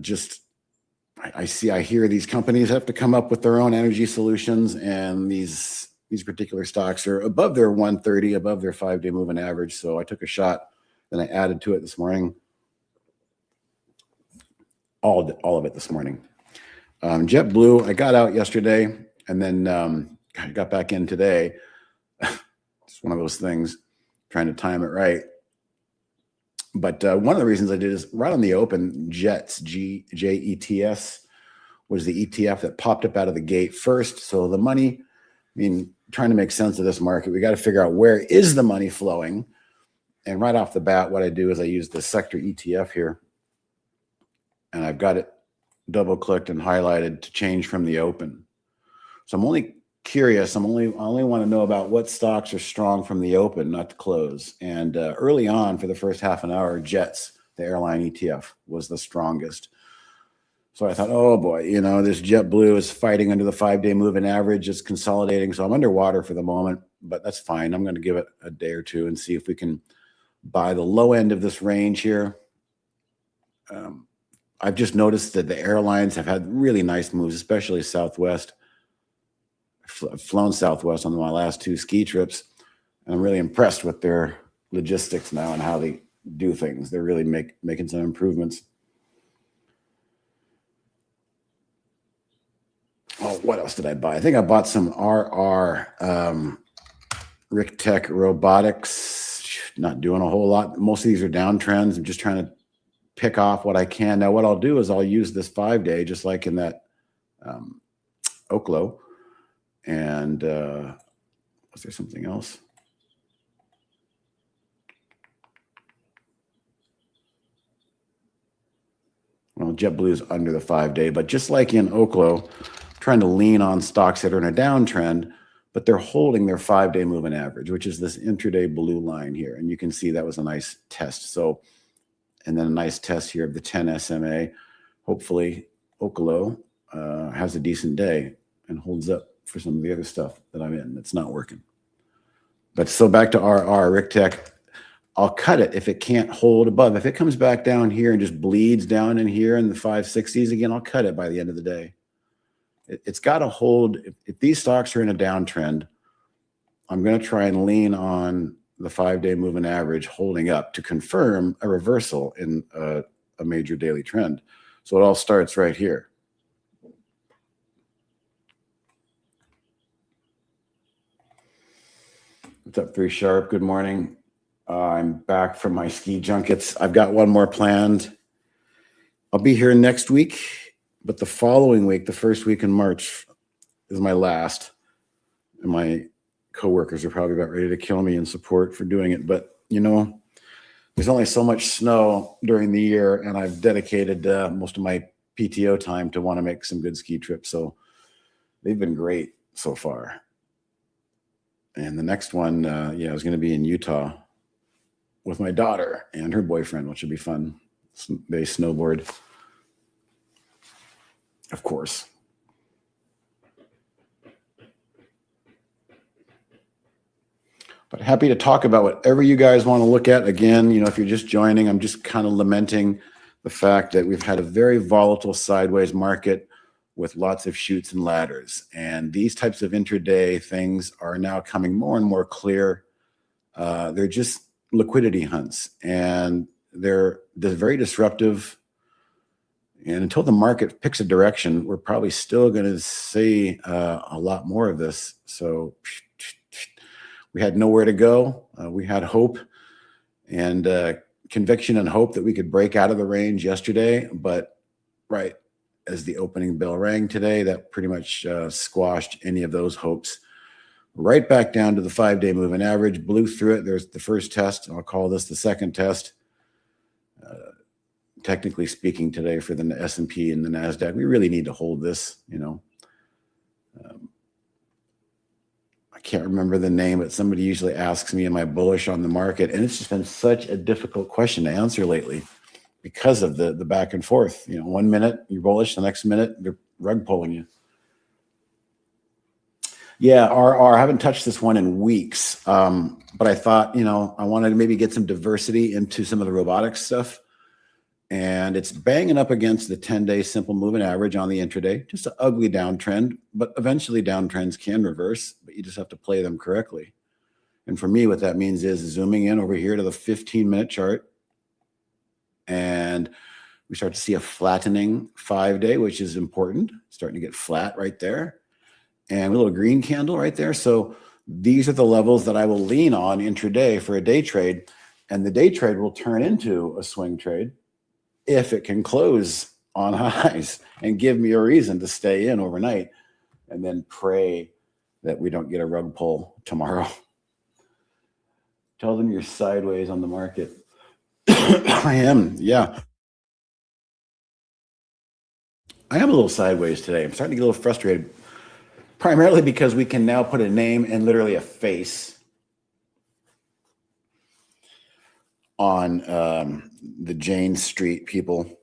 hear these companies have to come up with their own energy solutions, and these particular stocks are above their 130, above their 5-day moving average. So I took a shot, then I added to it this morning. All of it this morning. JetBlue, I got out yesterday, and then I got back in today. It's one of those things, trying to time it right. But one of the reasons I did is right on the open, JETS, JETS, was the ETF that popped up out of the gate first. So the money, trying to make sense of this market, we got to figure out where is the money flowing. And right off the bat, what I do is I use the sector ETF here. And I've got it double-clicked and highlighted to change from the open. So I'm only curious. I only want to know about what stocks are strong from the open, not the close. And early on, for the first half an hour, JETS, the airline ETF, was the strongest. So I thought, oh boy, this JetBlue is fighting under the 5-day moving average. It's consolidating. So I'm underwater for the moment, but that's fine. I'm going to give it a day or two and see if we can buy the low end of this range here. I've just noticed that the airlines have had really nice moves, especially Southwest. I've flown Southwest on my last 2 ski trips, and I'm really impressed with their logistics now and how they do things. They're really making some improvements. Oh, what else did I buy? I think I bought some RR, Rick Robotics. Not doing a whole lot. Most of these are downtrends. I'm just trying to pick off what I can. Now, what I'll do is I'll use this 5-day, just like in that Oklo. And was there something else? Well, JetBlue is under the 5-day, but just like in Oklo, trying to lean on stocks that are in a downtrend, but they're holding their 5-day moving average, which is this intraday blue line here. And you can see that was a nice test. So, and then a nice test here of the 10 SMA. Hopefully, Oklo has a decent day and holds up for some of the other stuff that I'm in that's not working. But so back to RR, RickTech, I'll cut it if it can't hold above. If it comes back down here and just bleeds down in here in the 560s again, I'll cut it by the end of the day. It's got to hold. If these stocks are in a downtrend, I'm going to try and lean on the 5-day moving average holding up to confirm a reversal in a major daily trend. So it all starts right here. What's up, 3 Sharp? Good morning. I'm back from my ski junkets. I've got one more planned. I'll be here next week, but the following week, the first week in March, is my last. And my coworkers are probably about ready to kill me in support for doing it. But, you know, there's only so much snow during the year, and I've dedicated most of my PTO time to want to make some good ski trips. So they've been great so far. And the next one, is going to be in Utah with my daughter and her boyfriend, which will be fun. They snowboard, of course. But happy to talk about whatever you guys want to look at. Again, you know, if you're just joining, I'm just kind of lamenting the fact that we've had a very volatile sideways market with lots of chutes and ladders. And these types of intraday things are now coming more and more clear. They're just liquidity hunts, and they're very disruptive. And until the market picks a direction, we're probably still going to see a lot more of this. So we had nowhere to go. We had hope and conviction and hope that we could break out of the range yesterday. But right as the opening bell rang today, that pretty much squashed any of those hopes. Right back down to the 5-day moving average, blew through it. There's the first test. I'll call this the second test. Technically speaking, today for the S&P and the NASDAQ, we really need to hold this, you know. I can't remember the name, but somebody usually asks me, am I bullish on the market? And it's just been such a difficult question to answer lately because of the back and forth. You know, 1 minute you're bullish, the next minute they're rug pulling you. Yeah, I haven't touched this one in weeks, but I thought, you know, I wanted to maybe get some diversity into some of the robotics stuff. And it's banging up against the 10-day simple moving average on the intraday. Just an ugly downtrend, but eventually downtrends can reverse, but you just have to play them correctly. And for me, what that means is zooming in over here to the 15-minute chart, and we start to see a flattening 5-day, which is important. Starting to get flat right there. And a little green candle right there. So these are the levels that I will lean on intraday for a day trade. And the day trade will turn into a swing trade if it can close on highs and give me a reason to stay in overnight, and then pray that we don't get a rug pull tomorrow. Tell them you're sideways on the market. I am, yeah. I am a little sideways today. I'm starting to get a little frustrated, primarily because we can now put a name and literally a face on the Jane Street people.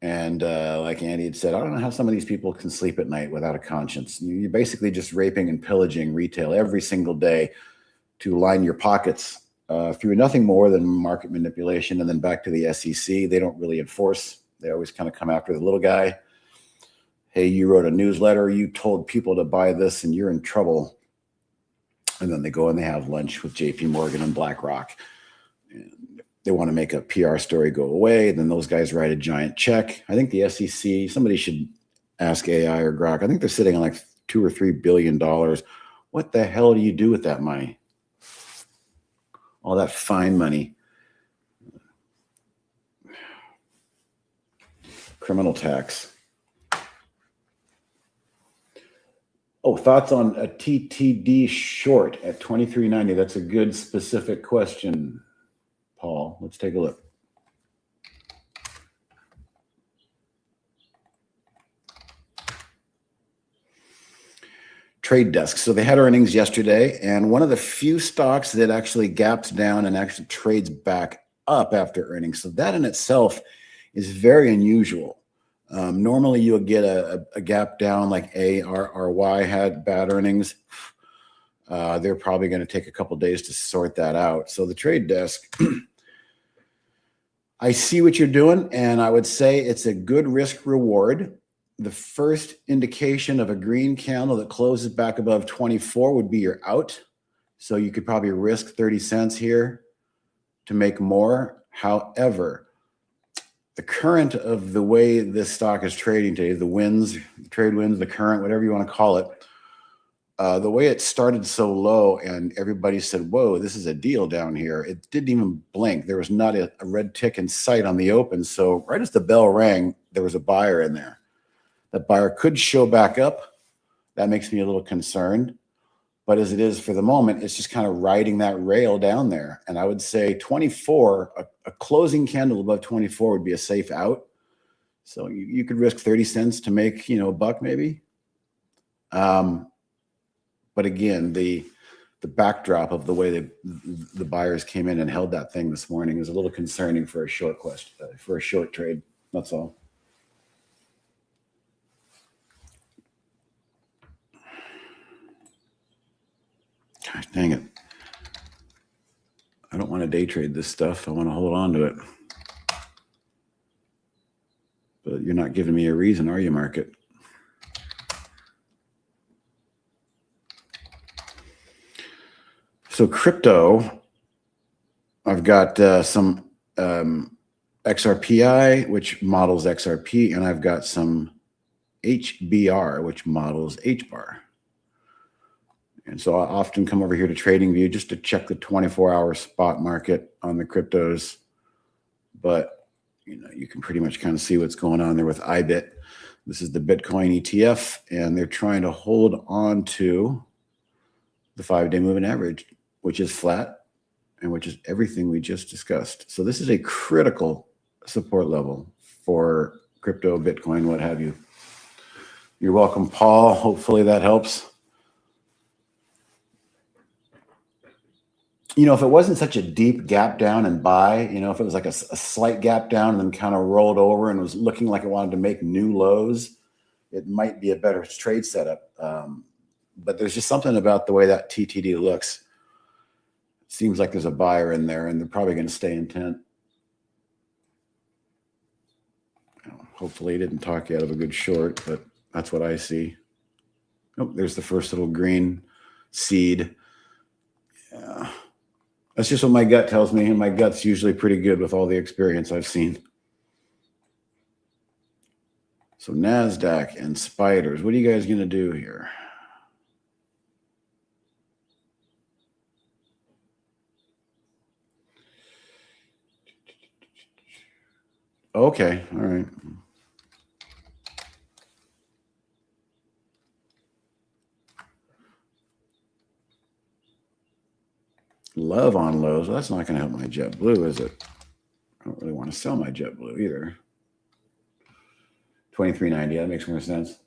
And like Andy had said, I don't know how some of these people can sleep at night without a conscience. You're basically just raping and pillaging retail every single day to line your pockets through nothing more than market manipulation. And then back to the SEC, they don't really enforce. They always kind of come after the little guy. Hey, you wrote a newsletter, you told people to buy this and you're in trouble. And then they go and they have lunch with JP Morgan and BlackRock. And they want to make a PR story go away. Then those guys write a giant check. I think the SEC, somebody should ask AI or Grok. I think they're sitting on like $2 or $3 billion. What the hell do you do with that money? All that fine money. Criminal tax. Oh, thoughts on a TTD short at 23.90? That's a good specific question, Paul. Let's take a look. Trade Desk. So they had earnings yesterday, and one of the few stocks that actually gaps down and actually trades back up after earnings. So that in itself is very unusual. Normally you'll get a gap down like ARRY had bad earnings. They're probably going to take a couple days to sort that out. So the Trade Desk, I see what you're doing, and I would say it's a good risk reward. the first indication of a green candle that closes back above 24 would be your out. So you could probably risk 30 cents here to make more. However, the current of the way this stock is trading today, the winds, the trade winds, the current, whatever you want to call it, the way it started so low and everybody said, whoa, this is a deal down here. It didn't even blink. There was not a red tick in sight on the open. So right as the bell rang, there was a buyer in there. That buyer could show back up. That makes me a little concerned. But as it is for the moment, it's just kind of riding that rail down there. And I would say 24, a closing candle above 24 would be a safe out. So you could risk 30 cents to make, a buck maybe. But again, the backdrop of the way the buyers came in and held that thing this morning is a little concerning for a short trade. That's all. Gosh, dang it. I don't want to day trade this stuff. I want to hold on to it. But you're not giving me a reason, are you, market? So crypto, I've got some XRPI, which models XRP, and I've got some HBR, which models HBAR. And so I often come over here to TradingView just to check the 24-hour spot market on the cryptos. But, you can pretty much kind of see what's going on there with IBIT. This is the Bitcoin ETF, and they're trying to hold on to the 5-day moving average, which is flat and which is everything we just discussed. So this is a critical support level for crypto, Bitcoin, what have you. You're welcome, Paul. Hopefully that helps. If it wasn't such a deep gap down and buy, if it was like a slight gap down and then kind of rolled over and was looking like it wanted to make new lows, it might be a better trade setup. But there's just something about the way that TTD looks. It seems like there's a buyer in there and they're probably going to stay intent. Hopefully he didn't talk you out of a good short, but that's what I see. Oh, there's the first little green seed. Yeah. That's just what my gut tells me, and my gut's usually pretty good with all the experience I've seen. So NASDAQ and spiders, what are you guys going to do here? Okay, all right. Love on lows. Well, that's not going to help my JetBlue, is it? I don't really want to sell my JetBlue either. 23.90. That makes more sense.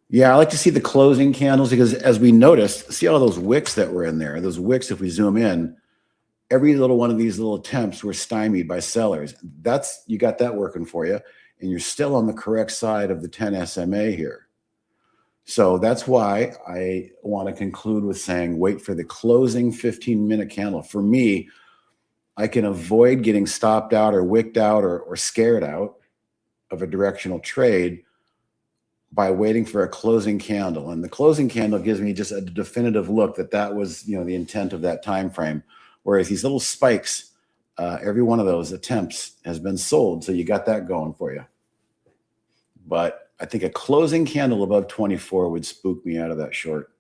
Yeah, I like to see the closing candles because as we noticed, see all those wicks that were in there. Those wicks, if we zoom in, every little one of these little attempts were stymied by sellers. You got that working for you, and you're still on the correct side of the 10 SMA here. So that's why I want to conclude with saying, wait for the closing 15-minute candle. For me, I can avoid getting stopped out or wicked out or scared out of a directional trade by waiting for a closing candle. And the closing candle gives me just a definitive look that was, the intent of that time frame. Whereas these little spikes, every one of those attempts has been sold. So you got that going for you. But I think a closing candle above 24 would spook me out of that short.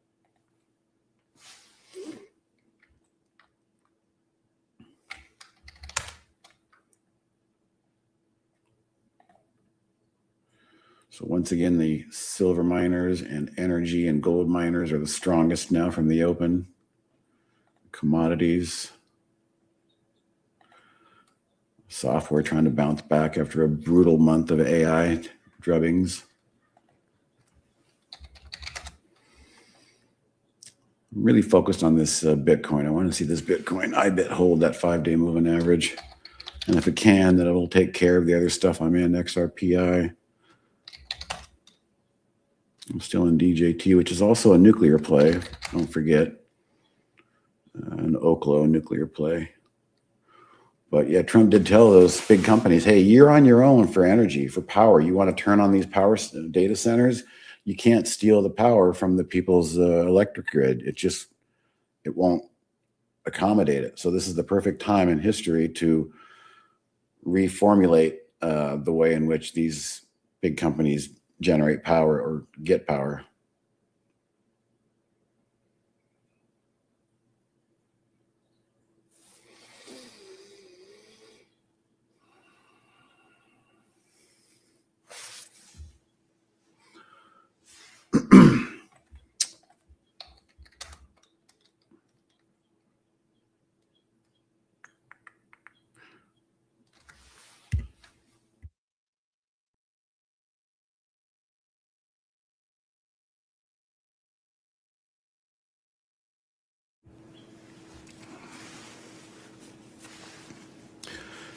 So once again, the silver miners and energy and gold miners are the strongest now from the open. Commodities. Software trying to bounce back after a brutal month of AI drubbings. I'm really focused on this Bitcoin. I want to see this Bitcoin IBIT hold that 5-day moving average. And if it can, then it'll take care of the other stuff I'm in, XRPI. I'm still in DJT, which is also a nuclear play. Don't forget. An Oklo nuclear play. But yeah, Trump did tell those big companies, hey, you're on your own for energy, for power. You want to turn on these data centers, you can't steal the power from the people's electric grid. It won't accommodate it. So this is the perfect time in history to reformulate the way in which these big companies generate power or get power.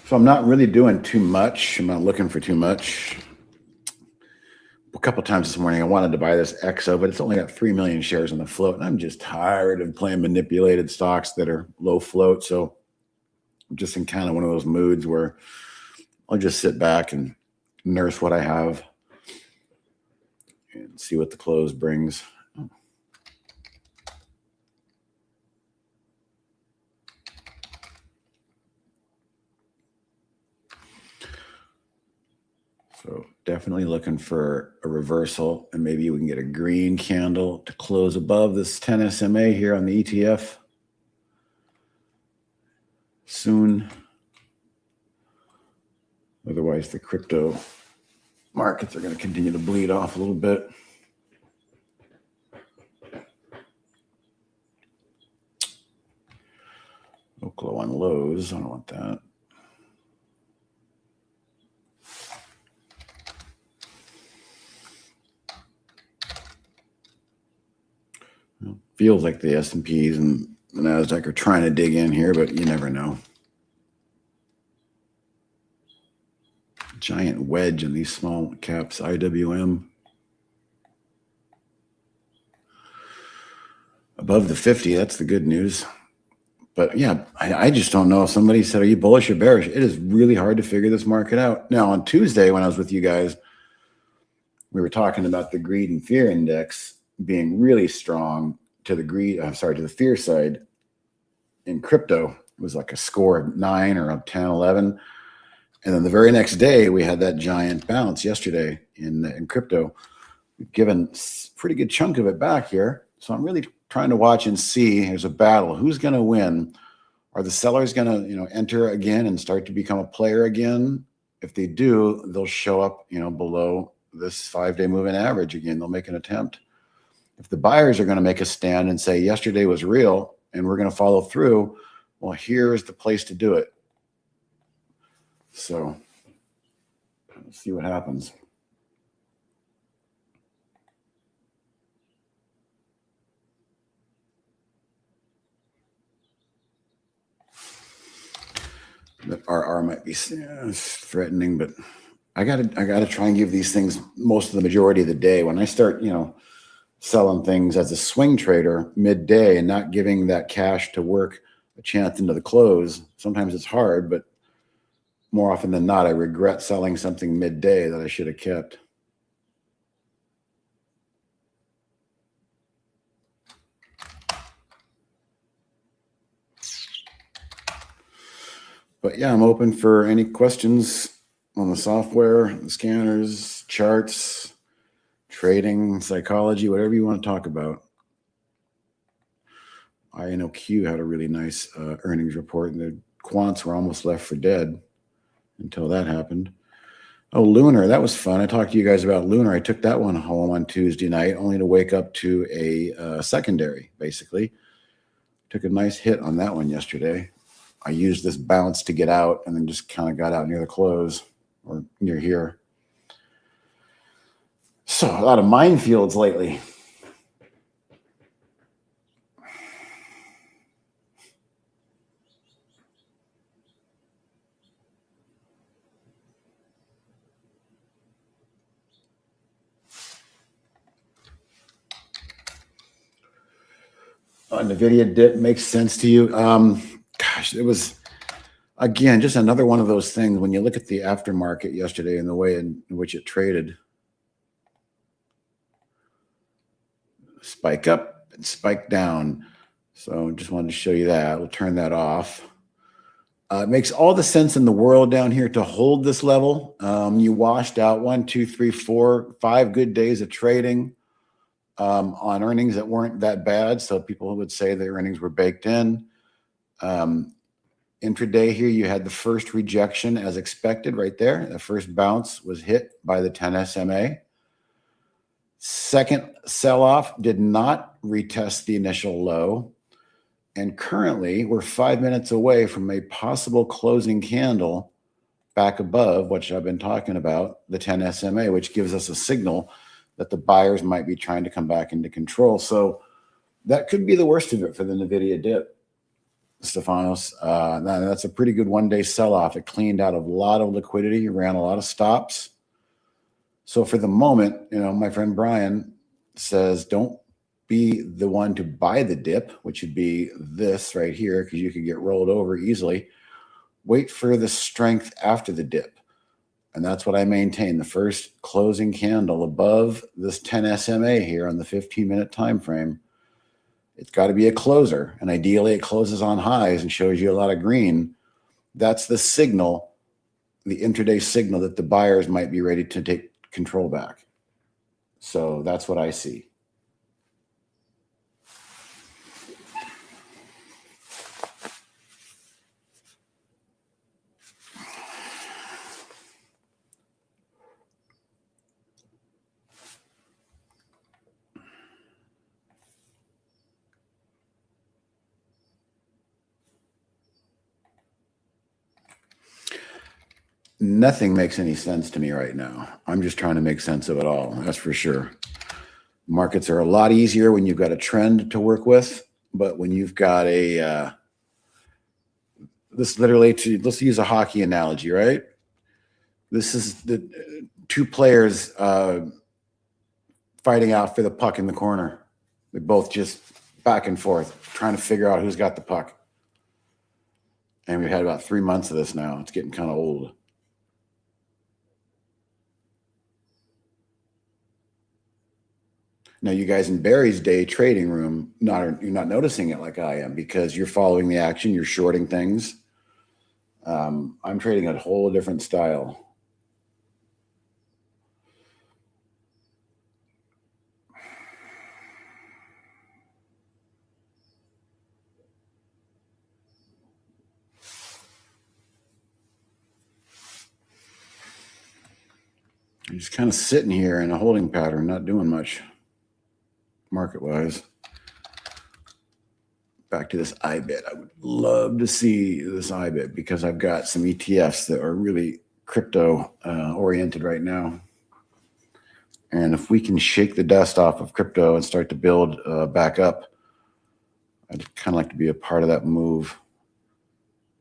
So I'm not really doing too much. I'm not looking for too much. A couple times this morning, I wanted to buy this EXO, but it's only got 3 million shares on the float. And I'm just tired of playing manipulated stocks that are low float. So I'm just in kind of one of those moods where I'll just sit back and nurse what I have and see what the close brings. So definitely looking for a reversal, and maybe we can get a green candle to close above this 10 SMA here on the ETF soon. Otherwise, the crypto markets are going to continue to bleed off a little bit. Low on lows. I don't want that. Feels like the S&Ps and the NASDAQ are trying to dig in here, but you never know. Giant wedge in these small caps, IWM. Above the 50, that's the good news. But yeah, I just don't know. If somebody said, are you bullish or bearish? It is really hard to figure this market out. Now, on Tuesday, when I was with you guys, we were talking about the greed and fear index being really strong to the fear side in crypto. It was like a score of 9 or of 10, 11. And then the very next day, we had that giant bounce yesterday in crypto. We've given a pretty good chunk of it back here. So I'm really trying to watch and see. There's a battle. Who's going to win? Are the sellers going to, enter again and start to become a player again? If they do, they'll show up, below this 5-day moving average again. They'll make an attempt. If the buyers are going to make a stand and say yesterday was real and we're going to follow through, well, here's the place to do it. So let's see what happens. That RR might be threatening, but I gotta try and give these things most of the majority of the day. When I start, selling things as a swing trader midday and not giving that cash to work a chance into the close, sometimes it's hard, but more often than not, I regret selling something midday that I should have kept. But yeah, I'm open for any questions on the software, the scanners, charts, trading, psychology, whatever you want to talk about. INOQ had a really nice earnings report, and the quants were almost left for dead until that happened. Oh, Lunar, that was fun. I talked to you guys about Lunar. I took that one home on Tuesday night, only to wake up to a secondary, basically. Took a nice hit on that one yesterday. I used this bounce to get out and then just kind of got out near the close or near here. So a lot of minefields lately. NVDA dip makes sense to you. Gosh, it was. Again, just another one of those things when you look at the aftermarket yesterday and the way in which it traded. Spike up and spike down. So just wanted to show you that. We'll turn that off. It makes all the sense in the world down here to hold this level. You washed out 1, 2, 3, 4, 5 good days of trading on earnings that weren't that bad. So people would say the earnings were baked in. Intraday here, you had the first rejection as expected right there. The first bounce was hit by the 10 SMA. Second sell-off did not retest the initial low. And currently, we're 5 minutes away from a possible closing candle back above, which I've been talking about, the 10 SMA, which gives us a signal that the buyers might be trying to come back into control. So that could be the worst of it for the NVDA dip. Stefanos, that's a pretty good one-day sell-off. It cleaned out a lot of liquidity, ran a lot of stops. So for the moment, my friend Brian says, don't be the one to buy the dip, which would be this right here, because you could get rolled over easily. Wait for the strength after the dip. And that's what I maintain. The first closing candle above this 10 SMA here on the 15-minute time frame. It's got to be a closer, and ideally it closes on highs and shows you a lot of green. That's the signal, the intraday signal that the buyers might be ready to take control back. So that's what I see. Nothing makes any sense to me right now. I'm just trying to make sense of it all. That's for sure. Markets are a lot easier when you've got a trend to work with, but when you've got let's use a hockey analogy, right? This is the two players fighting out for the puck in the corner. They're both just back and forth, trying to figure out who's got the puck. And we've had about 3 months of this now. It's getting kind of old. Now, you guys in Barry's day trading room, you're not noticing it like I am because you're following the action, you're shorting things. I'm trading a whole different style. I'm just kind of sitting here in a holding pattern, not doing much market-wise. Back to this IBIT. I would love to see this IBIT because I've got some ETFs that are really crypto oriented right now. And if we can shake the dust off of crypto and start to build back up, I'd kind of like to be a part of that move.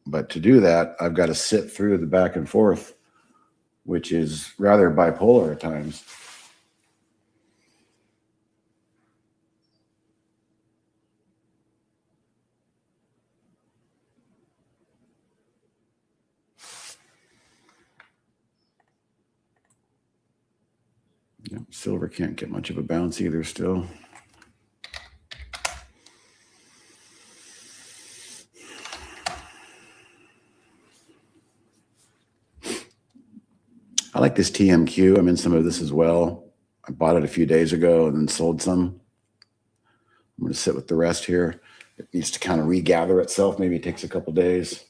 But to do that, I've got to sit through the back and forth, which is rather bipolar at times. Yep, silver can't get much of a bounce either still. I like this TMQ. I'm in some of this as well. I bought it a few days ago and then sold some. I'm going to sit with the rest here. It needs to kind of regather itself. Maybe it takes a couple days.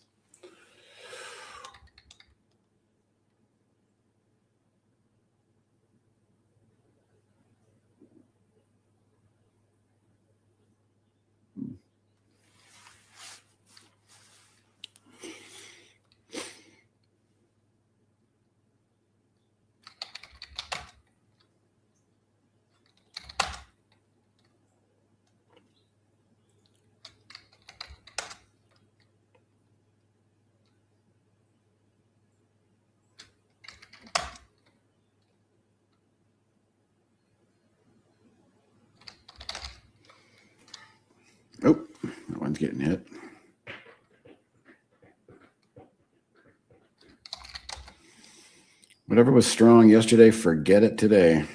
Oh, that one's getting hit. Whatever was strong yesterday, forget it today.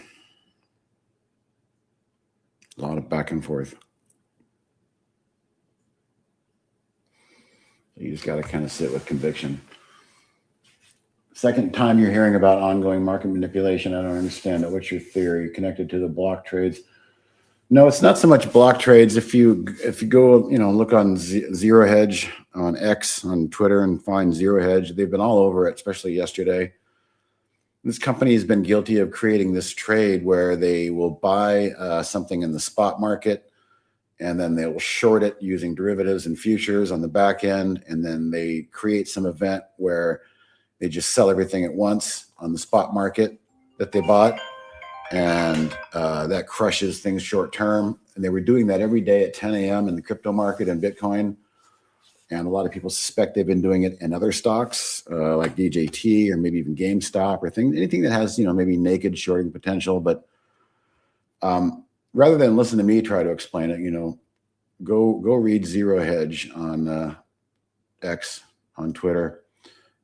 A lot of back and forth. You just got to kind of sit with conviction. Second time you're hearing about ongoing market manipulation. I don't understand it. What's your theory connected to the block trades? No, it's not so much block trades. If you go, look on Zero Hedge on X on Twitter and find Zero Hedge, they've been all over it, especially yesterday. This company has been guilty of creating this trade where they will buy something in the spot market, and then they will short it using derivatives and futures on the back end, and then they create some event where they just sell everything at once on the spot market that they bought, and that crushes things short term. And they were doing that every day at 10 a.m. in the crypto market and Bitcoin. And a lot of people suspect they've been doing it in other stocks like DJT or maybe even GameStop or anything that has, maybe naked shorting potential. But rather than listen to me try to explain it, go read Zero Hedge on X, on Twitter.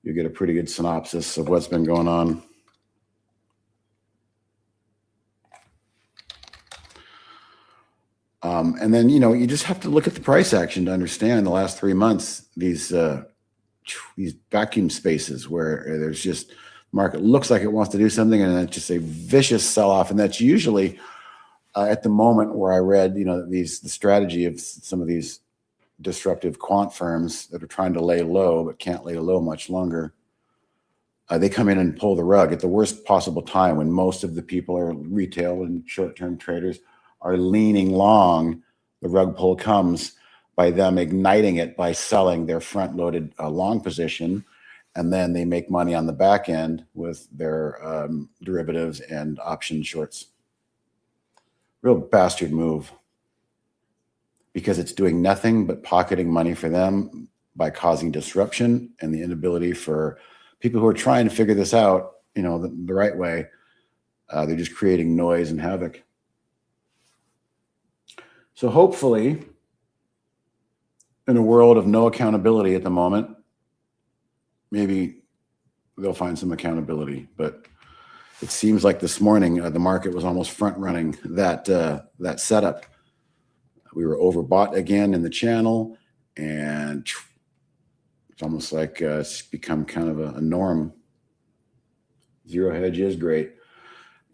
You get a pretty good synopsis of what's been going on. And then, you just have to look at the price action to understand the last 3 months, these vacuum spaces where there's just market looks like it wants to do something and then it's just a vicious sell-off. And that's usually at the moment where I read, the strategy of some of these disruptive quant firms that are trying to lay low but can't lay low much longer. They come in and pull the rug at the worst possible time when most of the people are retail and short-term traders are leaning long. The rug pull comes by them igniting it by selling their front-loaded long position, and then they make money on the back end with their derivatives and option shorts. Real bastard move, because it's doing nothing but pocketing money for them by causing disruption and the inability for people who are trying to figure this out, the right way. They're just creating noise and havoc. So hopefully, in a world of no accountability at the moment, maybe they'll find some accountability. But it seems like this morning the market was almost front-running that setup. We were overbought again in the channel, and it's almost like it's become kind of a norm. Zero Hedge is great.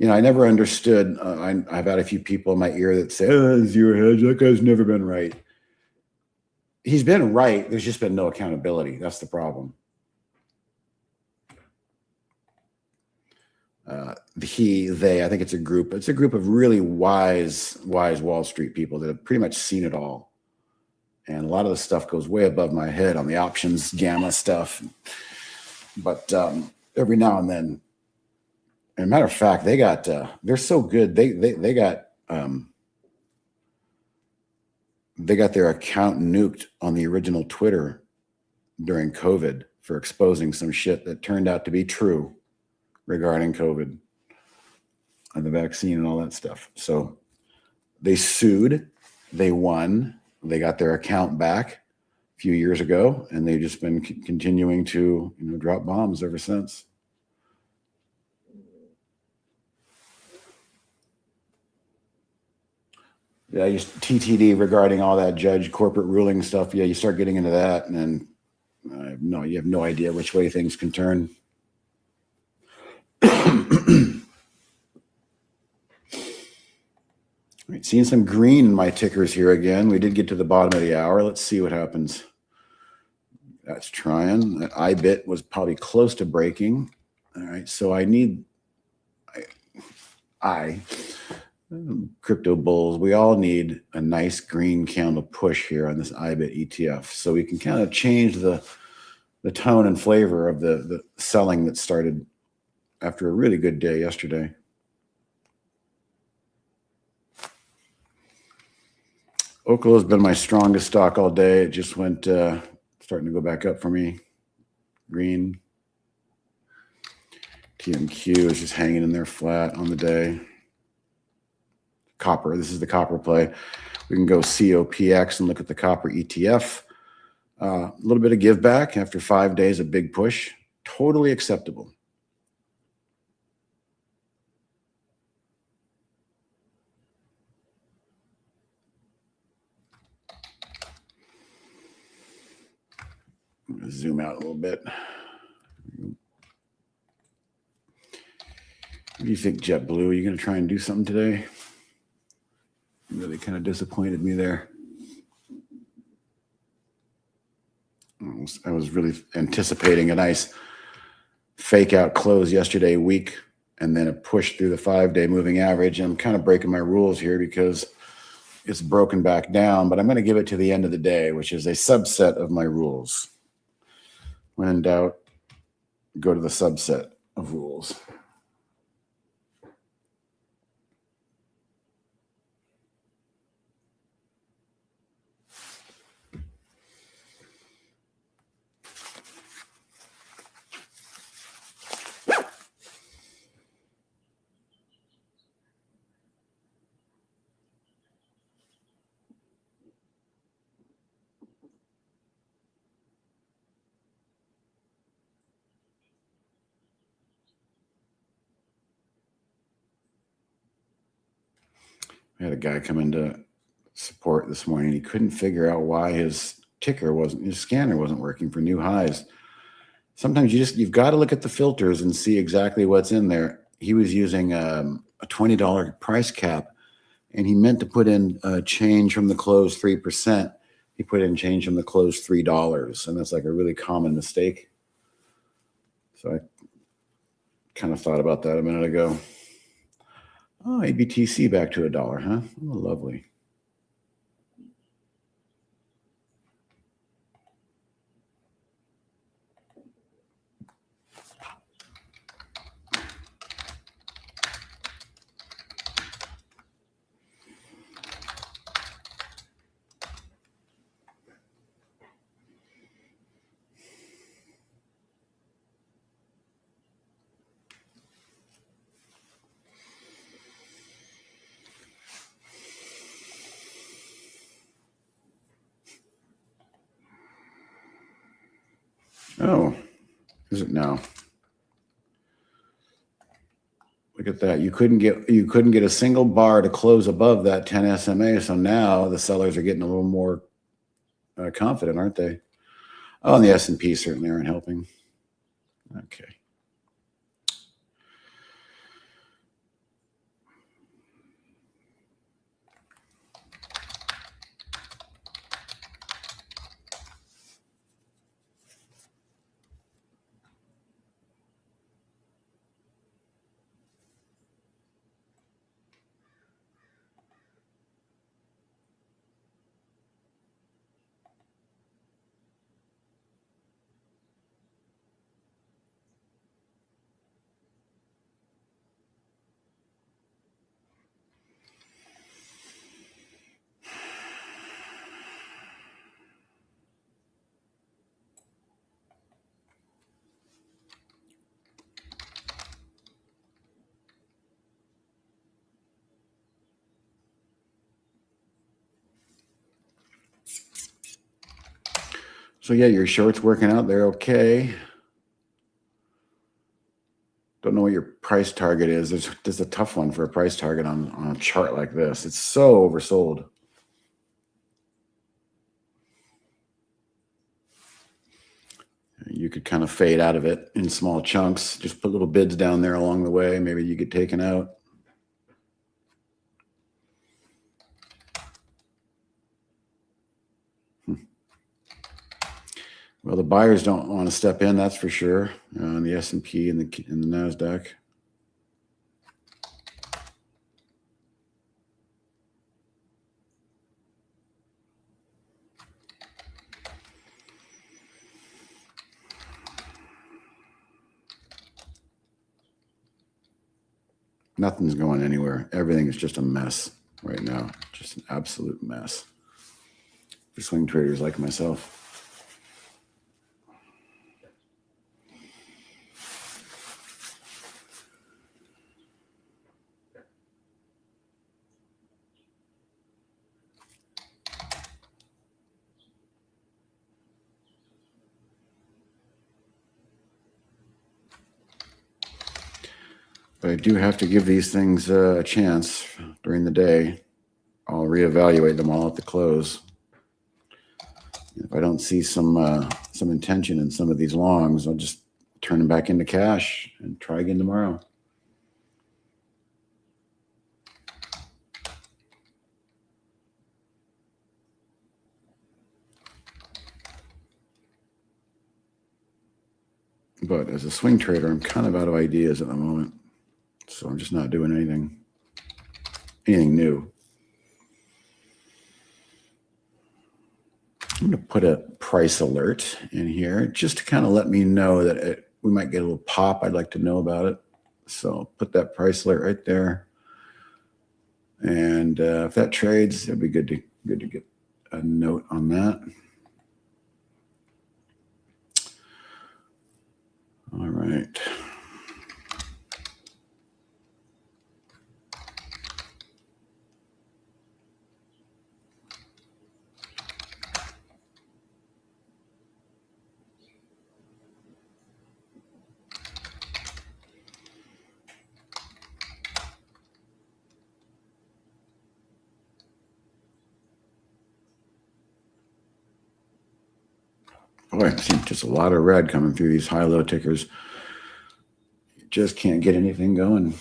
I never understood. I've had a few people in my ear that say, Zero Hedge, that guy's never been right. He's been right. There's just been no accountability. That's the problem. They, I think it's a group. It's a group of really wise Wall Street people that have pretty much seen it all. And a lot of the stuff goes way above my head on the options gamma stuff. But every now and then, as a matter of fact, they got they're so good. They got their account nuked on the original Twitter during COVID for exposing some shit that turned out to be true regarding COVID and the vaccine and all that stuff. So they sued, they won, they got their account back a few years ago, and they've just been continuing to drop bombs ever since. Yeah, TTD regarding all that judge corporate ruling stuff. Yeah, you start getting into that, and then you have no idea which way things can turn. All right, seeing some green in my tickers here again. We did get to the bottom of the hour. Let's see what happens. That's trying. That IBIT was probably close to breaking. All right, so I need crypto bulls, we all need a nice green candle push here on this IBIT ETF, so we can kind of change the tone and flavor of the selling that started after a really good day yesterday. Oklo has been my strongest stock all day. It just went starting to go back up for me. Green. TMQ is just hanging in there flat on the day. Copper, this is the copper play. We can go COPX and look at the copper ETF. A little bit of give back after 5 days of big push. Totally acceptable. going to zoom out a little bit. What do you think, JetBlue? Are you going to try and do something today? You really kind of disappointed me there. I was really anticipating a nice fake out close yesterday week and then a push through the 5-day moving average. I'm kind of breaking my rules here because it's broken back down, but I'm going to give it to the end of the day, which is a subset of my rules. When in doubt, go to the subset of rules. I had a guy come into support this morning. He couldn't figure out why his scanner wasn't working for new highs. Sometimes you've got to look at the filters and see exactly what's in there. He was using a $20 price cap, and he meant to put in change from the close 3%. He put in change from the close $3, and that's like a really common mistake. So I kind of thought about that a minute ago. Oh, ABTC back to $1, huh? Oh, lovely. Oh, is it now? Look at that. You couldn't get a single bar to close above that 10 SMA. So now the sellers are getting a little more confident, aren't they? Oh, and the S&P certainly aren't helping. Okay. So yeah, your short's working out. They're okay. Don't know what your price target is. There's a tough one for a price target on a chart like this. It's so oversold. You could kind of fade out of it in small chunks. Just put little bids down there along the way. Maybe you get taken out. Well, the buyers don't want to step in, that's for sure, on the S&P and the NASDAQ. Nothing's going anywhere. Everything is just a mess right now. Just an absolute mess for swing traders like myself. But I do have to give these things a chance during the day. I'll reevaluate them all at the close. If I don't see some some intention in some of these longs, I'll just turn them back into cash and try again tomorrow. But as a swing trader, I'm kind of out of ideas at the moment. So I'm just not doing anything new. I'm going to put a price alert in here just to kind of let me know that we might get a little pop. I'd like to know about it. So I'll put that price alert right there. And if that trades, it'd be good to get a note on that. All right. Boy, I see just a lot of red coming through these high-low tickers. You just can't get anything going.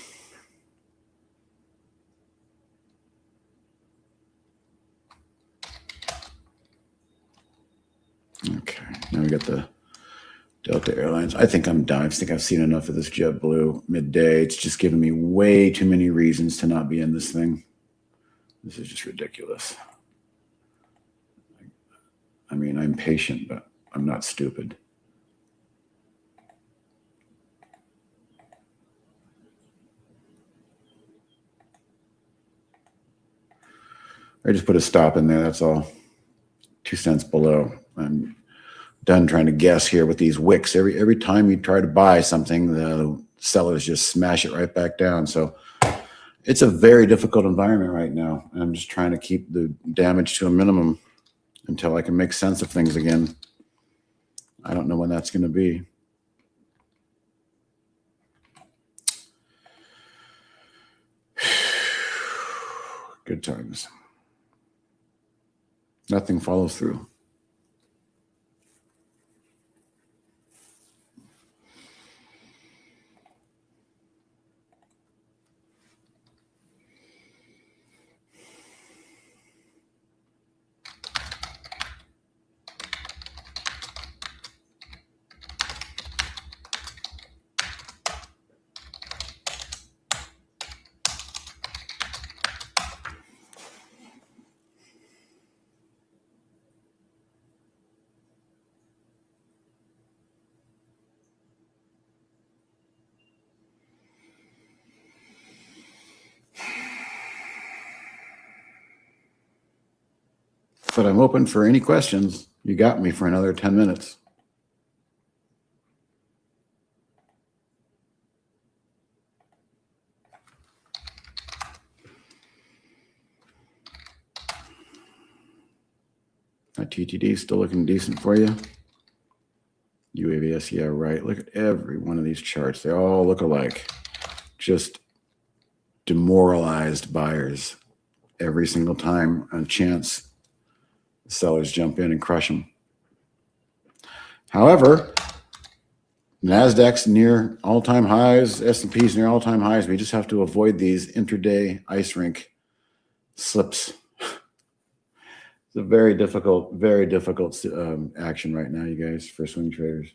Okay, now we got the Delta Airlines. I think I'm done. I think I've seen enough of this JetBlue midday. It's just giving me way too many reasons to not be in this thing. This is just ridiculous. I mean, I'm patient, but I'm not stupid. I just put a stop in there. That's all. 2 cents below. I'm done trying to guess here with these wicks. Every time you try to buy something, the sellers just smash it right back down. So it's a very difficult environment right now. I'm just trying to keep the damage to a minimum until I can make sense of things again. I don't know when that's going to be. Good times. Nothing follows through. But I'm open for any questions. You got me for another 10 minutes. That TTD is still looking decent for you. UAVS, yeah, right. Look at every one of these charts. They all look alike. Just demoralized buyers every single time a chance the sellers jump in and crush them. However, NASDAQ's near all-time highs, S&P's near all-time highs. We just have to avoid these intraday ice rink slips. It's a very difficult action right now, you guys, for swing traders.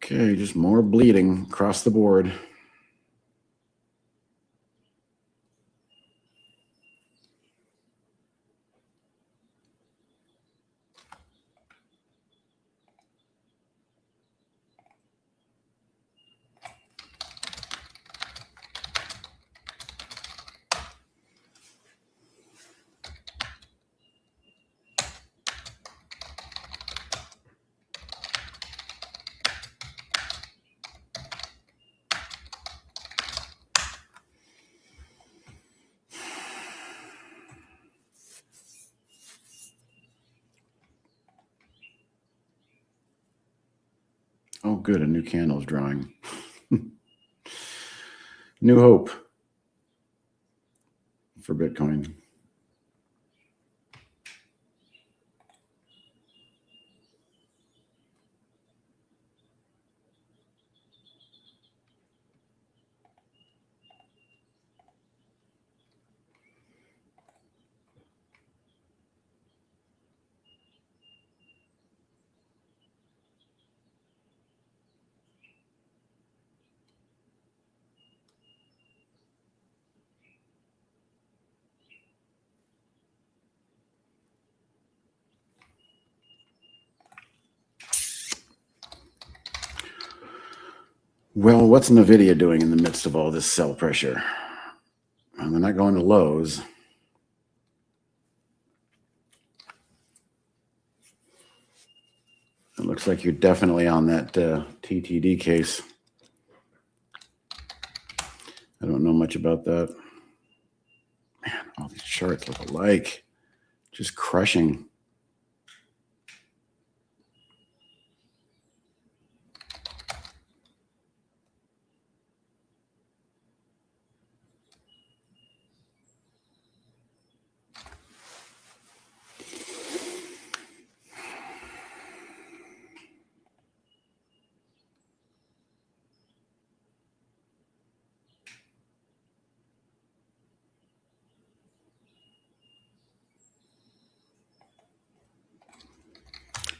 Okay, just more bleeding across the board. good. A new candle's drawing. New hope for Bitcoin. Well, what's NVDA doing in the midst of all this sell pressure? Well, they're not going to lows. It looks like you're definitely on that TTD case. I don't know much about that. Man, all these charts look alike. Just crushing.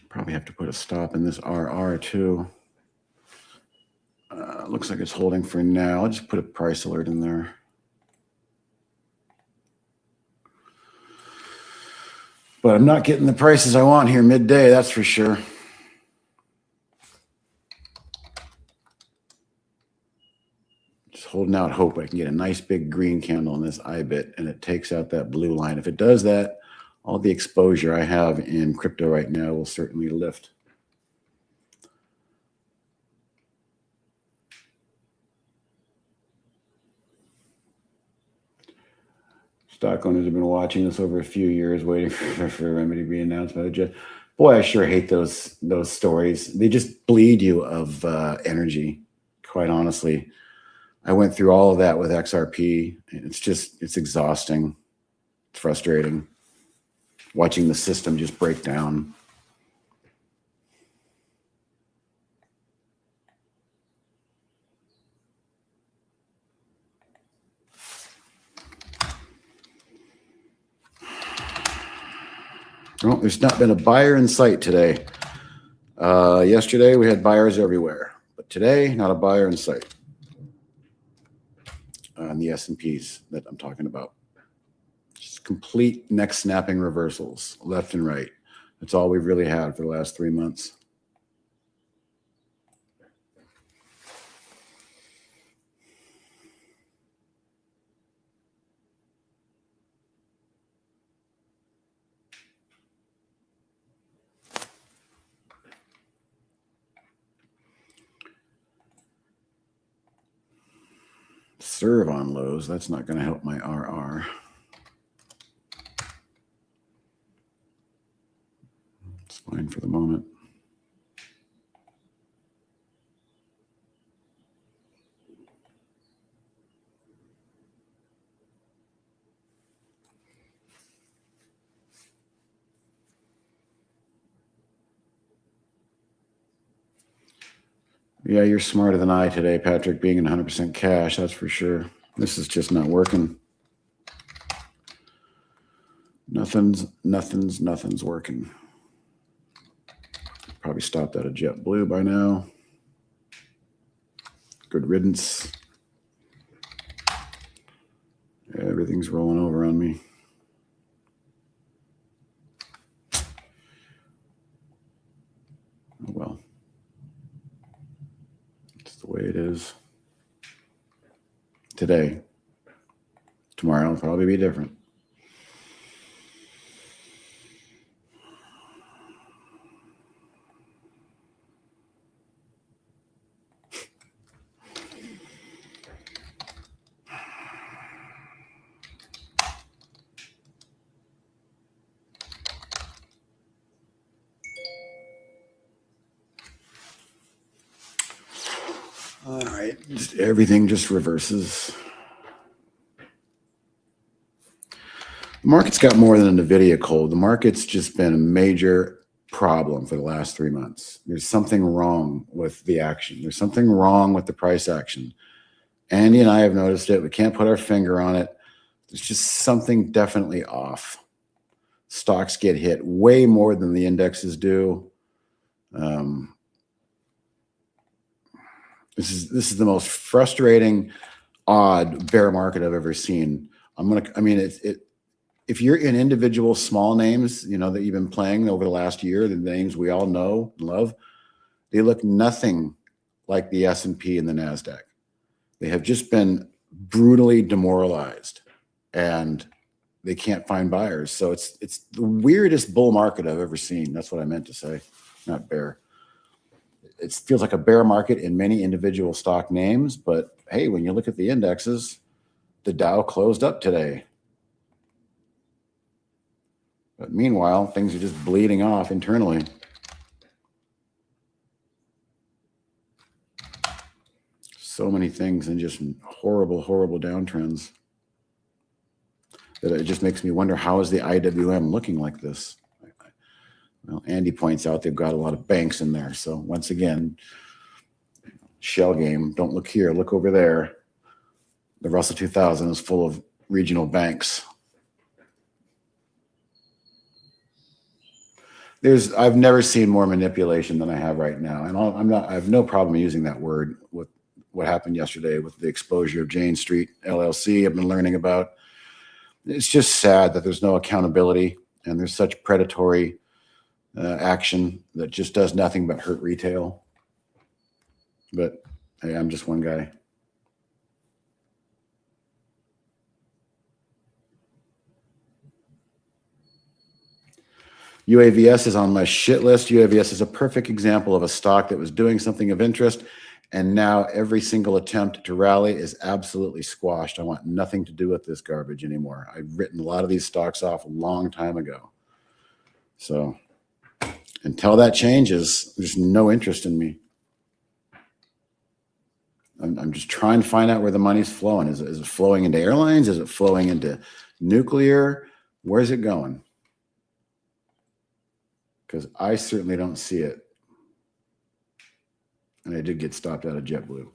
Probably have to put a stop in this RR too. Looks like it's holding for now. I'll just put a price alert in there. But I'm not getting the prices I want here midday, that's for sure. Just holding out hope I can get a nice big green candle in this IBIT and it takes out that blue line. If it does that, all the exposure I have in crypto right now will certainly lift. Stock owners have been watching this over a few years, waiting for a remedy to be announced by the judge. Boy, I sure hate those stories. They just bleed you of energy, quite honestly. I went through all of that with XRP. It's exhausting. It's frustrating. Watching the system just break down. Well, there's not been a buyer in sight today. Yesterday, we had buyers everywhere. But today, not a buyer in sight. On the S&Ps that I'm talking about. Just complete neck snapping reversals, left and right. That's all we've really had for the last 3 months. Serve on lows. That's not going to help my RR. It's fine for the moment. Yeah, you're smarter than I today, Patrick, being in 100% cash, that's for sure. This is just not working. Nothing's working. Probably stopped out of JetBlue by now. Good riddance. Everything's rolling over on me. Oh, well. It's the way it is. Today. Tomorrow will probably be different. Everything just reverses. The market's got more than a NVDA cold. The market's just been a major problem for the last 3 months. There's something wrong with the action. There's something wrong with the price action. Andy and I have noticed it. We can't put our finger on it. There's just something definitely off. Stocks get hit way more than the indexes do. This is the most frustrating, odd bear market I've ever seen. If you're in individual small names, that you've been playing over the last year, the names we all know and love, they look nothing like the S&P and the NASDAQ. They have just been brutally demoralized, and they can't find buyers. So it's the weirdest bull market I've ever seen. That's what I meant to say, not bear. It feels like a bear market in many individual stock names, but hey, when you look at the indexes, the Dow closed up today. But meanwhile, things are just bleeding off internally. So many things and just horrible, horrible downtrends that it just makes me wonder, how is the IWM looking like this? Well, Andy points out they've got a lot of banks in there. So once again, shell game, don't look here, look over there. The Russell 2000 is full of regional banks. I've never seen more manipulation than I have right now. And I have no problem using that word with what happened yesterday with the exposure of Jane Street LLC I've been learning about. It's just sad that there's no accountability and there's such predatory action that just does nothing but hurt retail. But hey, I'm just one guy. UAVS is on my shit list. UAVS is a perfect example of a stock that was doing something of interest, and now every single attempt to rally is absolutely squashed. I want nothing to do with this garbage anymore. I've written a lot of these stocks off a long time ago. So until that changes, there's no interest in me. I'm just trying to find out where the money's flowing. Is it flowing into airlines? Is it flowing into nuclear? Where's it going? Because I certainly don't see it. And I did get stopped out of JetBlue.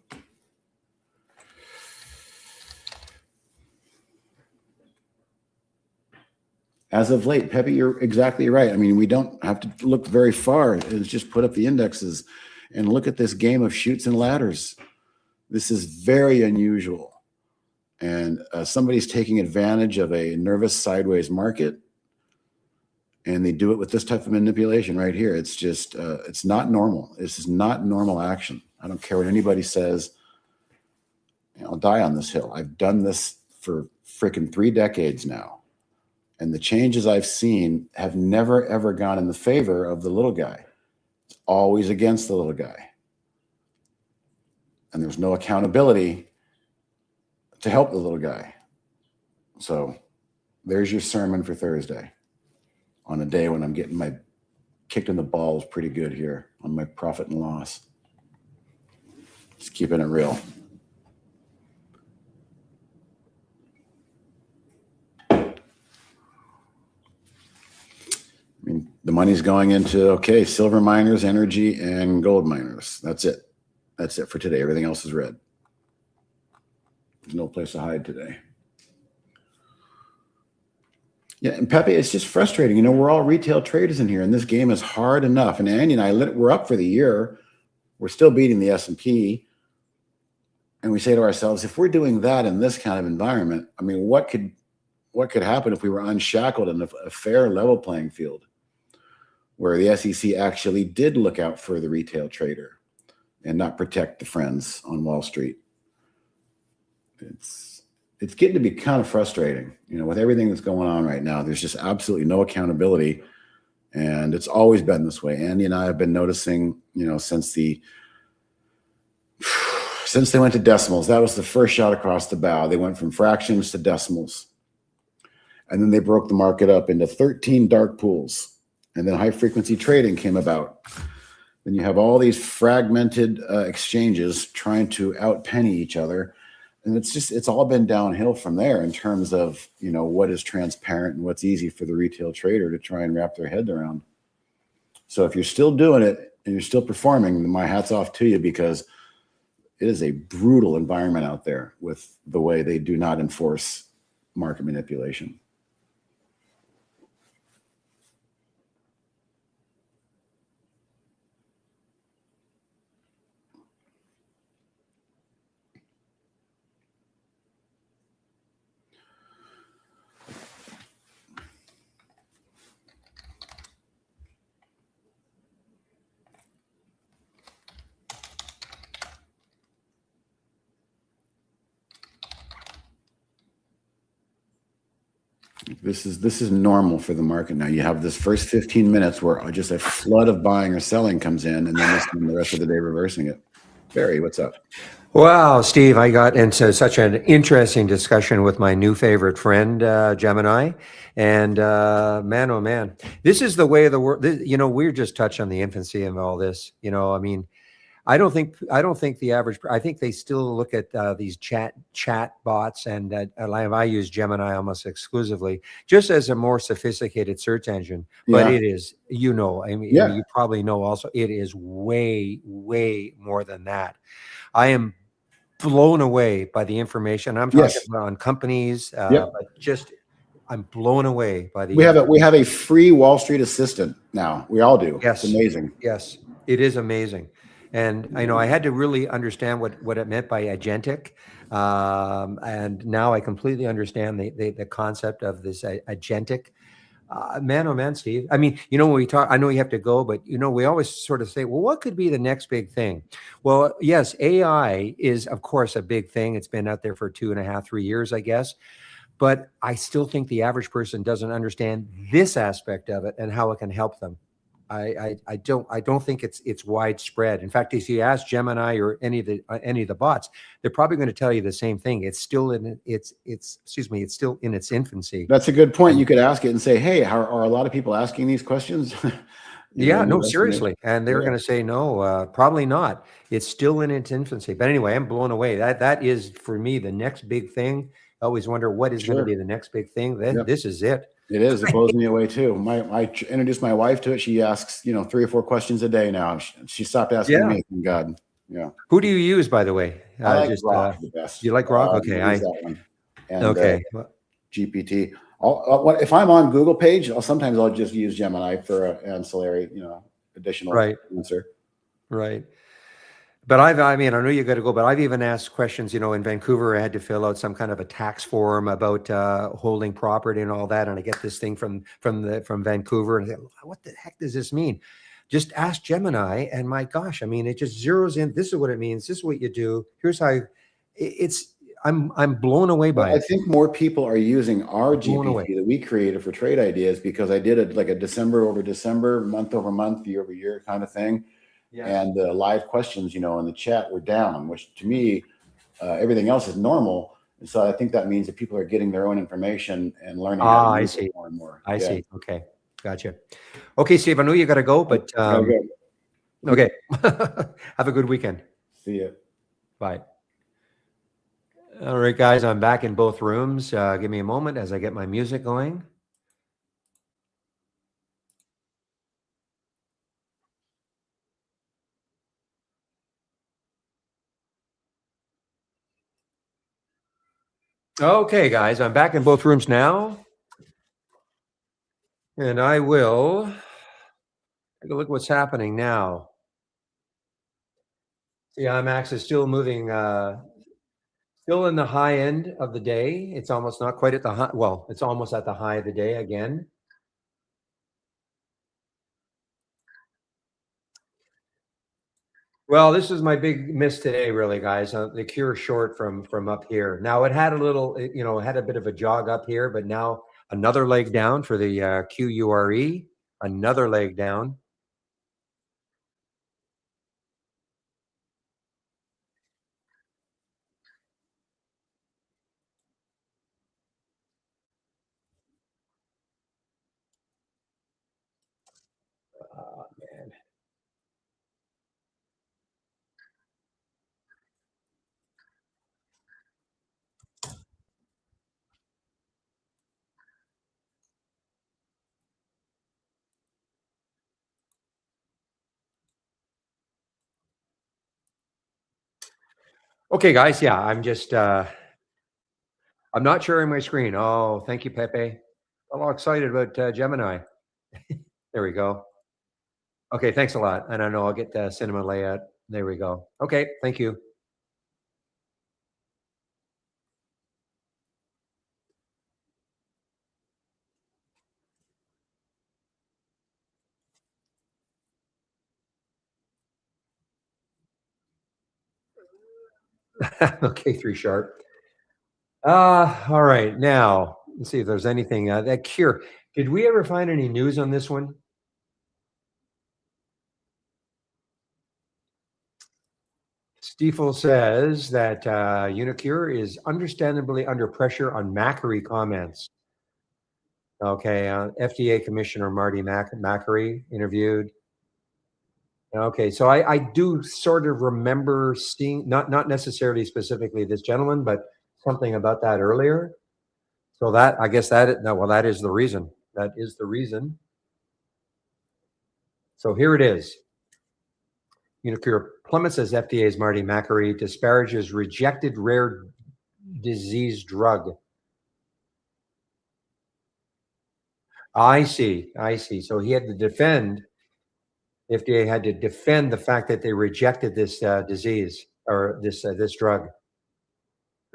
As of late, Pepe, you're exactly right. I mean, we don't have to look very far. It's just put up the indexes and look at this game of chutes and ladders. This is very unusual. And somebody's taking advantage of a nervous sideways market. And they do it with this type of manipulation right here. It's just, it's not normal. This is not normal action. I don't care what anybody says. I'll die on this hill. I've done this for freaking 3 decades now. And the changes I've seen have never, ever gone in the favor of the little guy. It's always against the little guy. And there's no accountability to help the little guy. So there's your sermon for Thursday, on a day when I'm getting my kicked in the balls pretty good here on my profit and loss. Just keeping it real. I mean, the money's going into, okay, silver miners, energy, and gold miners. That's it. That's it for today. Everything else is red. There's no place to hide today. Yeah, and Pepe, it's just frustrating. We're all retail traders in here, and this game is hard enough. And Andy and I, we're up for the year. We're still beating the S&P. And we say to ourselves, if we're doing that in this kind of environment, I mean, what could happen if we were unshackled in a fair level playing field where the SEC actually did look out for the retail trader and not protect the friends on Wall Street? It's getting to be kind of frustrating, with everything that's going on right now. There's just absolutely no accountability, and it's always been this way. Andy and I have been noticing, since they went to decimals. That was the first shot across the bow. They went from fractions to decimals, and then they broke the market up into 13 dark pools, and then high frequency trading came about. then you have all these fragmented exchanges trying to outpenny each other. And it's all been downhill from there in terms of, what is transparent and what's easy for the retail trader to try and wrap their head around. So if you're still doing it and you're still performing, my hat's off to you, because it is a brutal environment out there with the way they do not enforce market manipulation. This is normal for the market now. You have this first 15 minutes where just a flood of buying or selling comes in, and then you spend the rest of the day reversing it. Barry, what's up? Wow, Steve, I got into such an interesting discussion with my new favorite friend, Gemini. And man, oh man, this is the way of the world. We're just touched on the infancy of all this. I mean, I don't think the average. I think they still look at these chat bots, and I use Gemini almost exclusively, just as a more sophisticated search engine. But Yeah. it is, I mean, Yeah. you probably know also, it is way, way more than that. I am blown away by the information. I'm talking Yes. about on companies, Yep. but just I'm blown away by the. We have a free Wall Street assistant now. We all do. Yes. It's amazing. Yes, it is amazing. And I had to really understand what it meant by agentic, and now I completely understand the concept of this agentic. Man, oh man, Steve. I mean, when we talk, I know you have to go, but we always sort of say, well, what could be the next big thing? Well, yes, AI is of course a big thing. It's been out there for 2.5, 3 years, I guess. But I still think the average person doesn't understand this aspect of it and how it can help them. I don't think it's widespread. In fact, if you ask Gemini or any of the bots, they're probably going to tell you the same thing. It's still in it's still in its infancy. That's a good point. You could ask it and say, "Hey, are a lot of people asking these questions?" Yeah, no, seriously. And they're going to say, no, probably not. It's still in its infancy. But anyway, I'm blown away. That is, for me, the next big thing. I always wonder what is going to be the next big thing. This is it. It is. It blows me away too. I introduced my wife to it. She asks, 3 or 4 questions a day now. She stopped asking me. Thank God. Yeah. Who do you use, by the way? I like Grok the best. You like Grok? Okay. I use that one. And, okay. GPT. If I'm on Google page, sometimes I'll just use Gemini for an ancillary, additional answer. Right. But I know you got to go, but I've even asked questions, in Vancouver, I had to fill out some kind of a tax form about holding property and all that. And I get this thing from Vancouver, and I say, what the heck does this mean? Just ask Gemini, and my gosh, I mean, it just zeroes in. This is what it means. This is what you do. Here's how I'm blown away by it. I think more people are using our GPT that we created for trade ideas, because I did it like a December over December, month over month, year over year kind of thing. Yeah. And the live questions, in the chat were down, which to me, everything else is normal. And so I think that means that people are getting their own information and learning how to use it more and more. I see. Okay. Gotcha. Okay, Steve, I know you got to go, but okay. Have a good weekend. See you. Bye. All right, guys, I'm back in both rooms. Give me a moment as I get my music going. Okay, guys, I'm back in both rooms now. And I will take a look at what's happening now. The IMAX is still moving, still in the high end of the day. It's almost not quite at the high. Well, it's almost at the high of the day again. Well, this is my big miss today, really, guys. The cure short from up here. Now it had a little, it had a bit of a jog up here, but now another leg down for the QURE, another leg down. Man. Okay, guys. Yeah, I'm not sharing my screen. Oh, thank you, Pepe. I'm all excited about Gemini. There we go. Okay, thanks a lot. I don't know. I'll get the cinema layout. There we go. Okay, thank you. Okay, 3 sharp. All right. Now, let's see if there's anything that cure. Did we ever find any news on this one? Stiefel says that Unicure is understandably under pressure on Macri comments. Okay, FDA Commissioner Marty Macri interviewed. Okay, so I do sort of remember seeing not necessarily specifically this gentleman, but something about that earlier. So that I guess that no, well, that is the reason. That is the reason. So here it is. Unicure plummets as FDA's Marty Macri disparages rejected rare disease drug. I see. I see. So he had to defend, FDA had to defend the fact that they rejected this disease or this drug.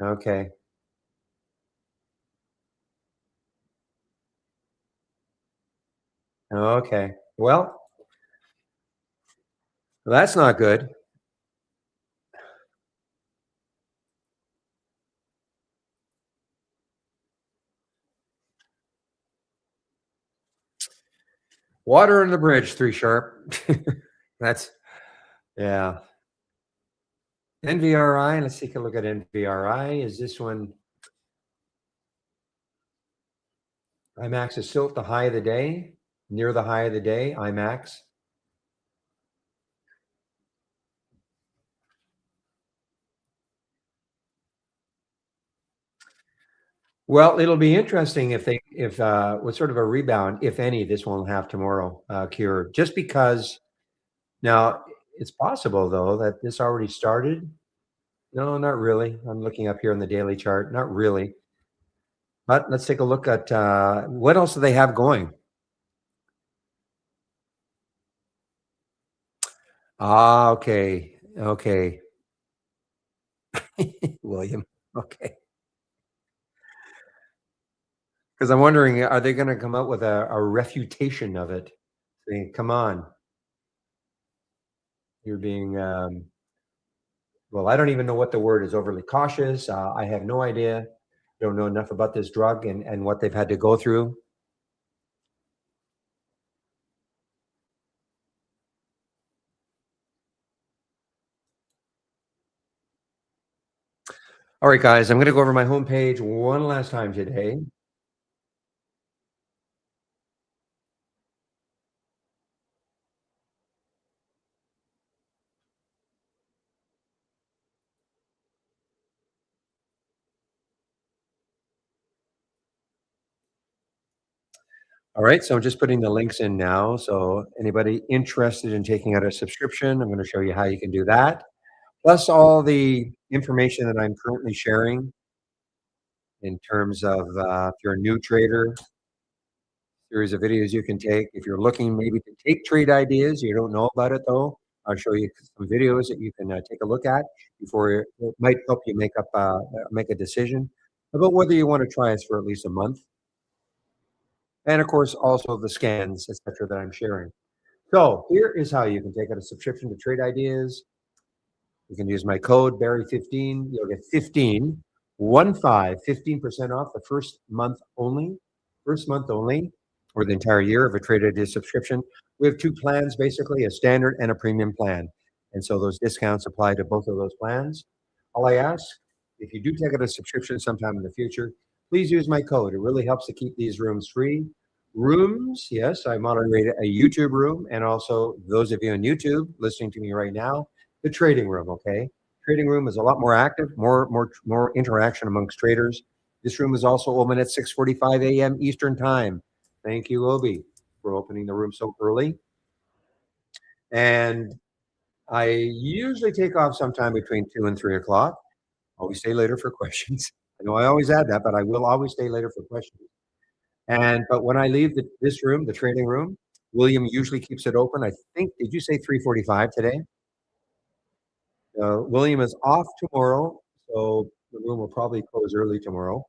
Okay. Okay. Well, that's not good. Water in the bridge, 3 sharp. That's yeah. NVRI. Let's take a look at NVRI. Is this one IMAX is still at the high of the day, near the high of the day, IMAX. Well, it'll be interesting if what sort of a rebound, if any, this won't have tomorrow, Cure. Just because now it's possible though that this already started. No, not really. I'm looking up here on the daily chart. Not really. But let's take a look at what else do they have going. Ah, okay, okay, William. Okay, because I'm wondering, are they going to come out with a refutation of it? Saying, come on, you're being well, I don't even know what the word is, overly cautious. I have no idea. Don't know enough about this drug and what they've had to go through. All right, guys, I'm going to go over my homepage one last time today. All right, so I'm just putting the links in now. So anybody interested in taking out a subscription, I'm going to show you how you can do that. Plus all the information that I'm currently sharing in terms of if you're a new trader, series of videos you can take. If you're looking maybe to take trade ideas, you don't know about it though, I'll show you some videos that you can take a look at before it might help you make a decision about whether you want to try us for at least a month. And of course, also the scans, etc., that I'm sharing. So here is how you can take out a subscription to Trade Ideas. You can use my code Barry15. You'll get 15% off the first month only, or the entire year of a Trade Ideas subscription. We have two plans, basically, a standard and a premium plan. And so those discounts apply to both of those plans. All I ask, if you do take out a subscription sometime in the future, please use my code. It really helps to keep these rooms free. Rooms, yes, I moderate a YouTube room, and also those of you on YouTube listening to me right now, the trading room. Okay, trading room is a lot more active, more interaction amongst traders. This room is also open at 6:45 a.m. Eastern time. Thank you, Obi, for opening the room so early. And I usually take off sometime between 2 and 3 o'clock. Always stay later for questions. I know I always add that, but I will always stay later for questions. But when I leave this room, the trading room, William usually keeps it open. I think, did you say 3:45 today? William is off tomorrow, so the room will probably close early tomorrow.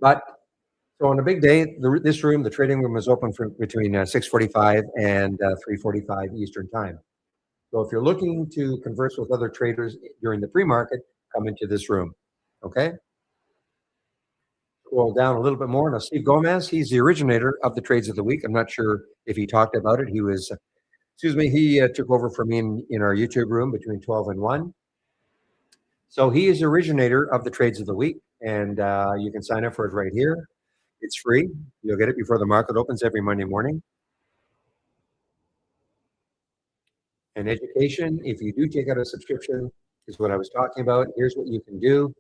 But so on a big day, this room, the trading room, is open for between 6:45 and 3:45 Eastern time. So if you're looking to converse with other traders during the pre-market, come into this room. Okay. Scroll down a little bit more. Now, Steve Gomez, he's the originator of the trades of the week. I'm not sure if he talked about it. He took over for me in our YouTube room between 12 and 1. So he is the originator of the trades of the week, and you can sign up for it right here. It's free. You'll get it before the market opens every Monday morning. And education, if you do take out a subscription, is what I was talking about. Here's what you can do.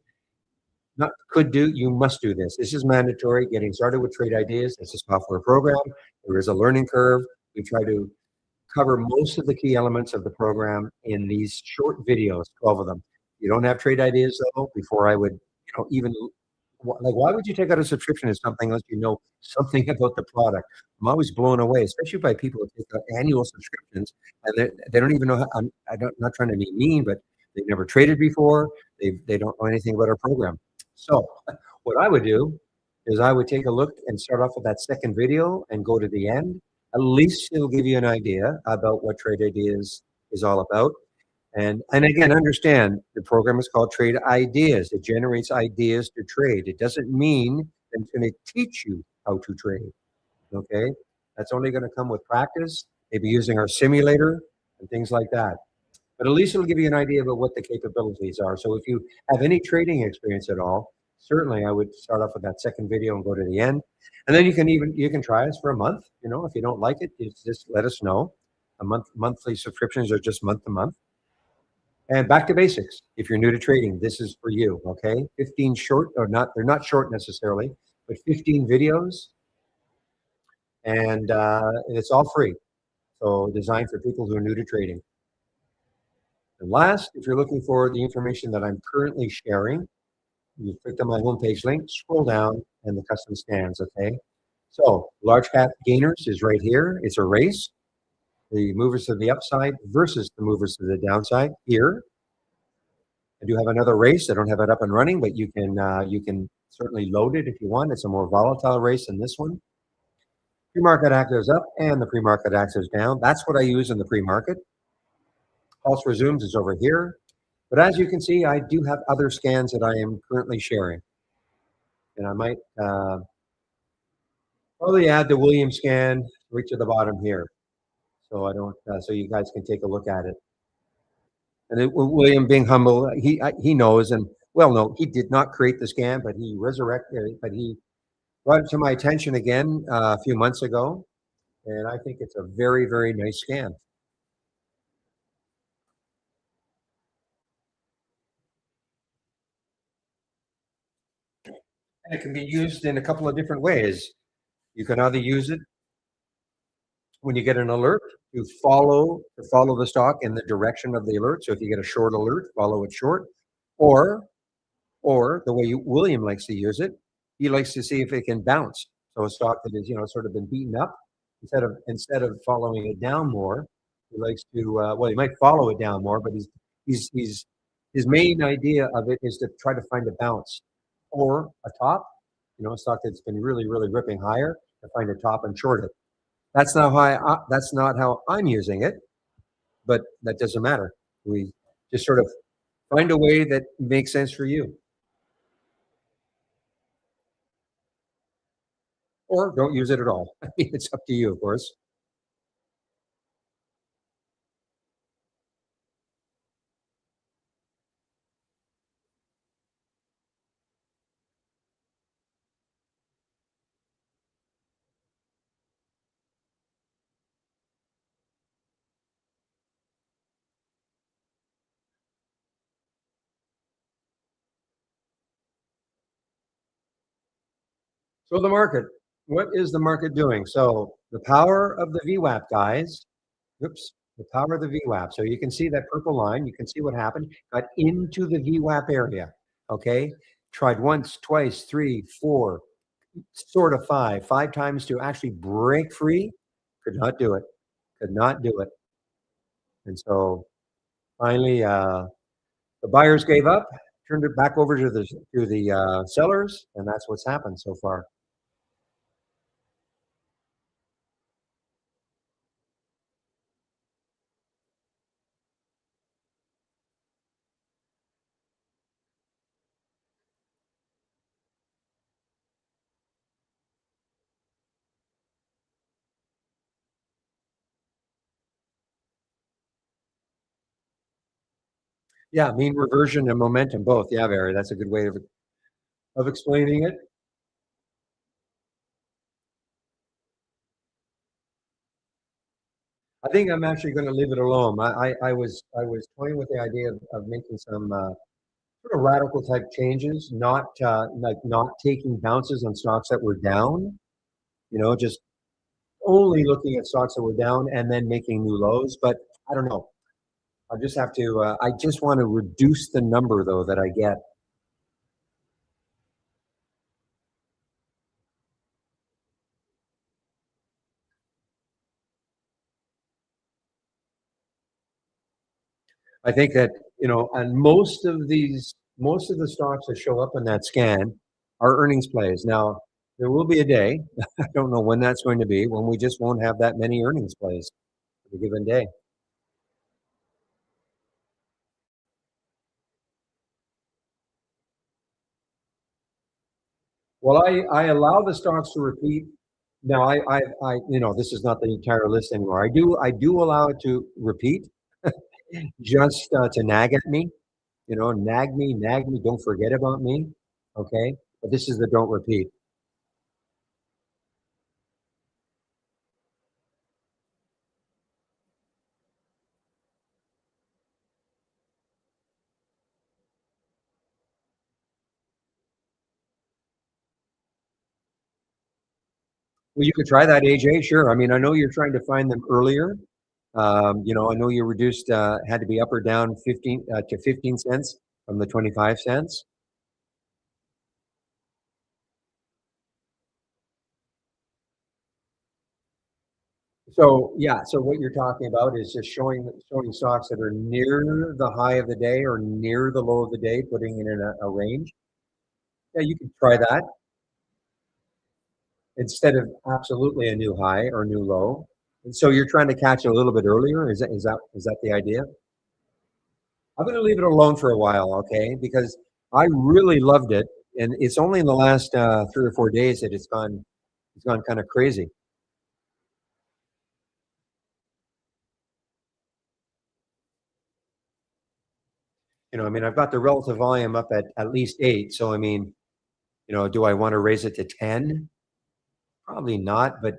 Not could do, you must do this. This is mandatory. Getting started with Trade Ideas. It's a software program. There is a learning curve. We try to cover most of the key elements of the program in these short videos, 12 of them. You don't have Trade Ideas though, before I would, even like, why would you take out a subscription to something unless you know something about the product? I'm always blown away, especially by people who take out annual subscriptions and they don't even know how, not trying to be mean, but they've never traded before. They don't know anything about our program. So what I would do is I would take a look and start off with that second video and go to the end. At least it'll give you an idea about what Trade Ideas is all about. And again, understand the program is called Trade Ideas. It generates ideas to trade. It doesn't mean that it's going to teach you how to trade. Okay, that's only going to come with practice, maybe using our simulator and things like that. But at least it'll give you an idea about what the capabilities are. So if you have any trading experience at all, certainly I would start off with that second video and go to the end. And then you can try us for a month. If you don't like it, just let us know. Monthly subscriptions are just month to month. And back to basics. If you're new to trading, this is for you. Okay, 15 short or not? They're not short necessarily, but 15 videos, and it's all free. So designed for people who are new to trading. And last, if you're looking for the information that I'm currently sharing, you click on my homepage link, scroll down, and the custom scans. Okay, so large cap gainers is right here. It's a race. The movers to the upside versus the movers to the downside here. I do have another race. I don't have it up and running, but you can certainly load it if you want. It's a more volatile race than this one. Pre-market actives up and the pre-market actives down. That's what I use in the pre-market. Pulse resumes is over here. But as you can see, I do have other scans that I am currently sharing. And I might probably add the William scan right to the bottom here. So I don't, so you guys can take a look at it. And William, being humble, he knows, and well, no, he did not create the scan, but he brought it to my attention again a few months ago, and I think it's a very, very nice scan. And it can be used in a couple of different ways. You can either use it when you get an alert to follow the stock in the direction of the alert. So if you get a short alert, follow it short, or the way William likes to use it, he likes to see if it can bounce. So a stock that is sort of been beaten up, instead of following it down more, he likes to well, he might follow it down more, but he's his main idea of it is to try to find a bounce or a top. A stock that's been really, really ripping higher, to find a top and short it. That's not how I'm using it, but that doesn't matter. We just sort of find a way that makes sense for you. Or don't use it at all. I mean, it's up to you, of course. So the market, what is the market doing? So the power of the VWAP guys, oops, The power of the VWAP. So you can see that purple line. You can see what happened. Got into the VWAP area. Okay. Tried once, twice, three, four, sort of five times to actually break free. Could not do it. Could not do it. And so finally, the buyers gave up, turned it back over to the sellers, and that's what's happened so far. Yeah, mean reversion and momentum both. Yeah, Barry, that's a good way of explaining it. I think I'm actually going to leave it alone. I was toying with the idea of making some sort of radical type changes, not like not taking bounces on stocks that were down. Just only looking at stocks that were down and then making new lows. But I don't know. I just have to. I just want to reduce the number though that I get. I think that, and most of the stocks that show up in that scan are earnings plays. Now, there will be a day, I don't know when that's going to be, when we just won't have that many earnings plays for a given day. Well, I allow the stocks to repeat. Now, this is not the entire list anymore. I do allow it to repeat just to nag at me, nag me, don't forget about me. Okay. But this is the don't repeat. Well, you could try that, AJ. Sure. I mean, I know you're trying to find them earlier. I know you reduced had to be up or down 15 to 15 cents from the 25 cents. So yeah, so what you're talking about is just showing stocks that are near the high of the day or near the low of the day, putting it in a range. Yeah, you can try that instead of absolutely a new high or new low. And so you're trying to catch it a little bit earlier. Is that the idea? I'm going to leave it alone for a while, okay? Because I really loved it, and it's only in the last 3 or 4 days that it's gone kind of crazy. I mean, I've got the relative volume up at least 8. So I mean, do I want to raise it to 10? Probably not. But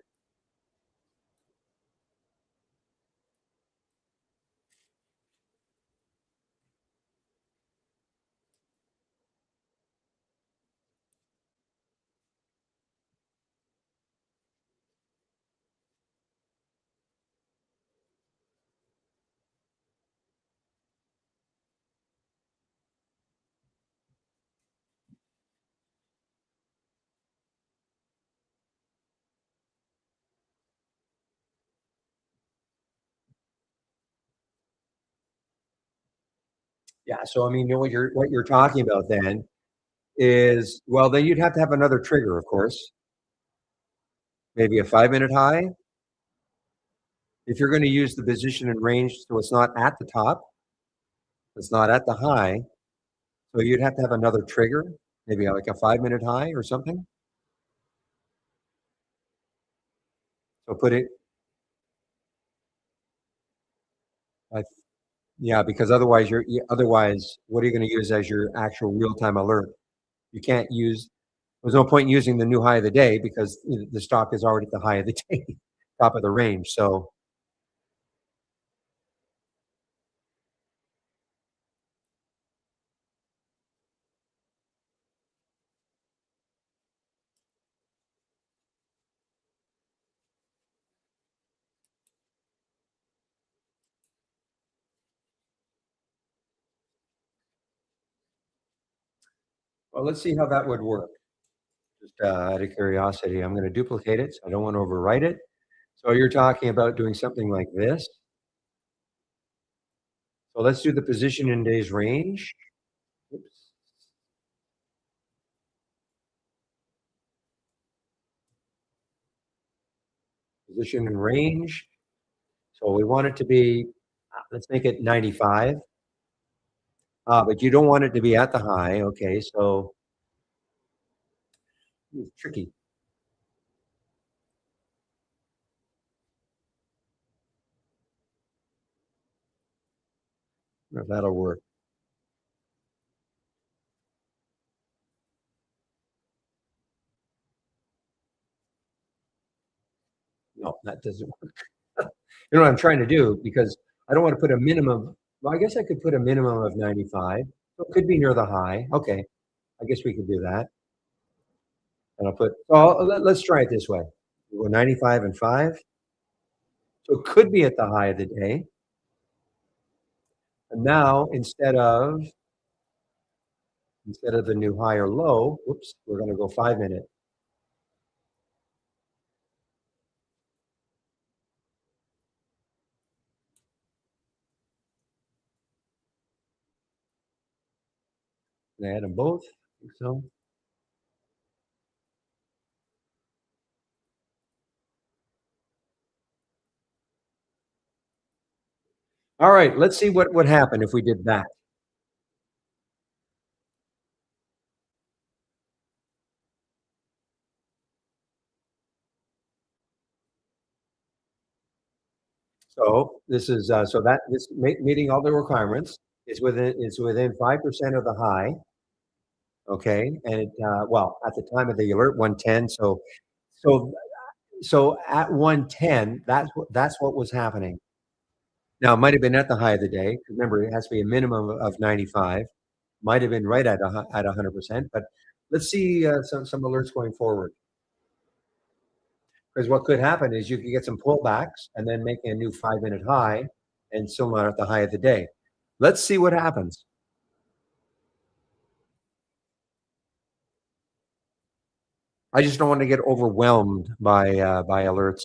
yeah, so I mean, what you're talking about then is, well, then you'd have to have another trigger, of course, maybe a 5-minute high. If you're going to use the position and range, so it's not at the top, it's not at the high. So you'd have to have another trigger, maybe like a 5-minute high or something. So put it, I Yeah, because otherwise, what are you going to use as your actual real-time alert? You can't use. There's no point in using the new high of the day because the stock is already at the high of the day, top of the range. So Well, let's see how that would work. Just out of curiosity, I'm going to duplicate it. So I don't want to overwrite it. So you're talking about doing something like this. So let's do the position in days range. Oops. Position and range. So we want it to be, let's make it 95. But you don't want it to be at the high. Okay, so it's tricky. I don't know if that'll work. No, that doesn't work. You know what I'm trying to do? Because I don't want to put a minimum. Well, I guess I could put a minimum of 95. So it could be near the high. Okay, I guess we could do that. And I'll put, oh, let's try it this way. We'll go 95 and 5. So it could be at the high of the day. And now instead of the new high or low, whoops, we're going to go 5 minute. Can I add them both? I think so. All right, let's see what would happen if we did that. So this is so that this meeting all the requirements is within 5% of the high. Okay, and it, well, at the time of the alert, 110. So so at 110, that's what was happening. Now it might have been at the high of the day. Remember, it has to be a minimum of 95. Might have been right at 100%. But let's see some alerts going forward. Because what could happen is you could get some pullbacks and then making a new 5 minute high and still not at the high of the day. Let's see what happens. I just don't want to get overwhelmed by alerts.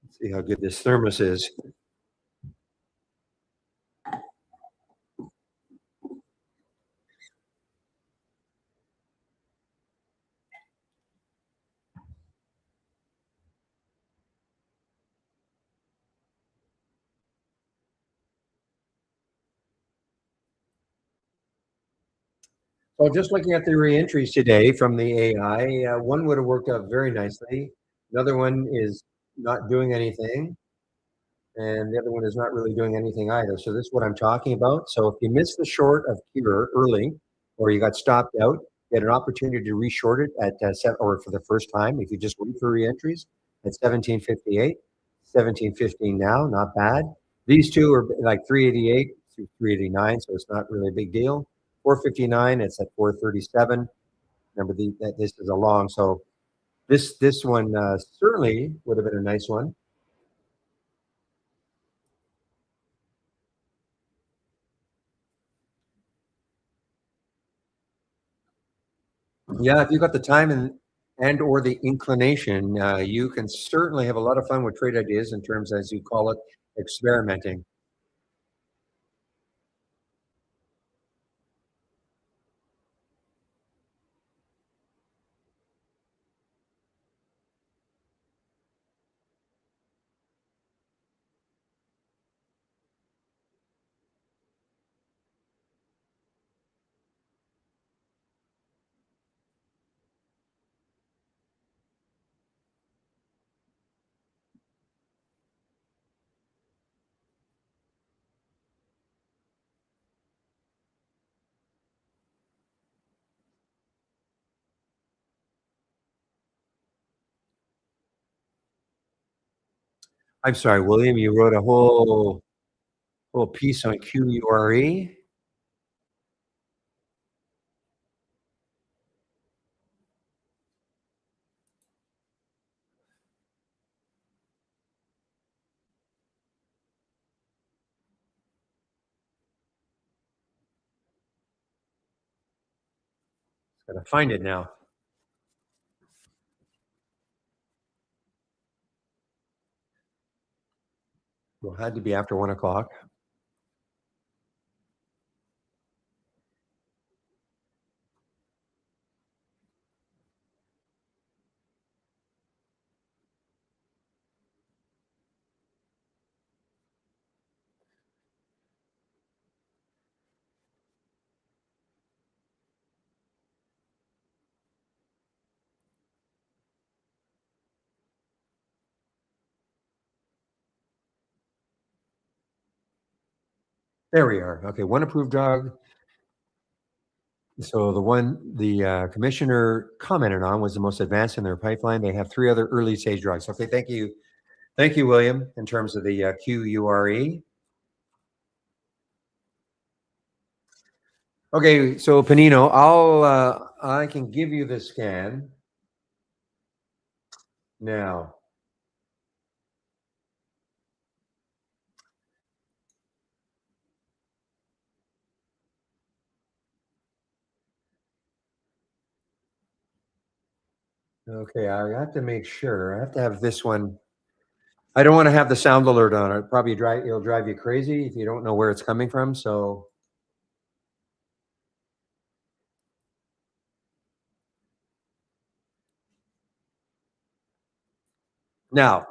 Let's see how good this thermos is. So just looking at the reentries today from the AI, one would have worked out very nicely. Another one is not doing anything, and the other one is not really doing anything either. So this is what I'm talking about. So if you missed the short of Cure early, or you got stopped out, you had an opportunity to reshort it at or for the first time. If you just wait for reentries at 1758, 1715 now, not bad. These two are like 388 through 389, so it's not really a big deal. 459, it's at 437. Remember that this is a long, so this one certainly would have been a nice one. Yeah, if you got the time and or the inclination, you can certainly have a lot of fun with trade ideas in terms, as you call it, experimenting. I'm sorry, William, you wrote a whole piece on QURE? Gotta find it now. Well, it had to be after 1 o'clock. There we are. Okay, one approved drug. So the one the commissioner commented on was the most advanced in their pipeline. They have 3 other early stage drugs. Okay, thank you, William. In terms of the QURE. Okay, so Panino, I can give you the scan now. Okay, I have to make sure. I have to have this one. I don't want to have the sound alert on it. Probably it'll drive you crazy if you don't know where it's coming from. So now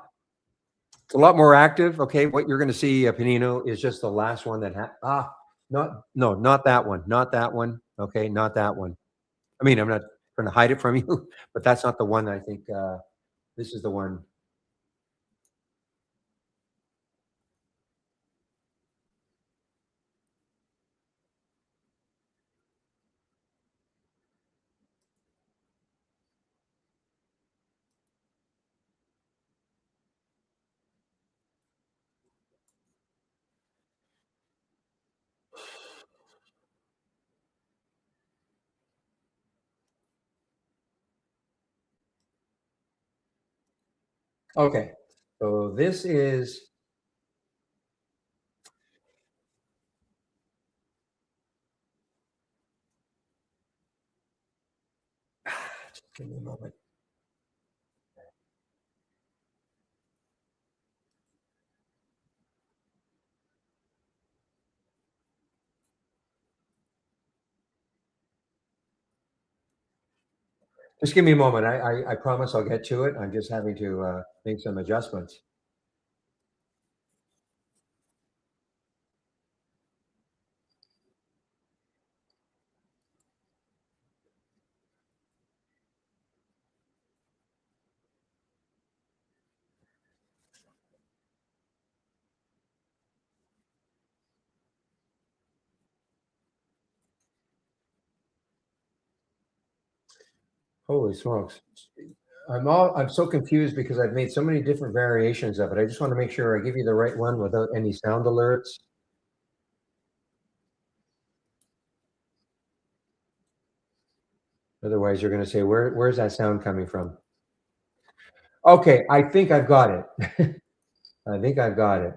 it's a lot more active. Okay, what you're going to see, Panino, is just the last one that not that one, not that one. Okay, not that one. I mean, I'm not trying to hide it from you, but that's not the one. I think this is the one. Okay, so this is. Just give me a moment. Just give me a moment. I promise I'll get to it. I'm just having to make some adjustments. Holy smokes. I'm so confused because I've made so many different variations of it. I just want to make sure I give you the right one without any sound alerts. Otherwise, you're going to say, where's that sound coming from? Okay, I think I've got it. I think I've got it.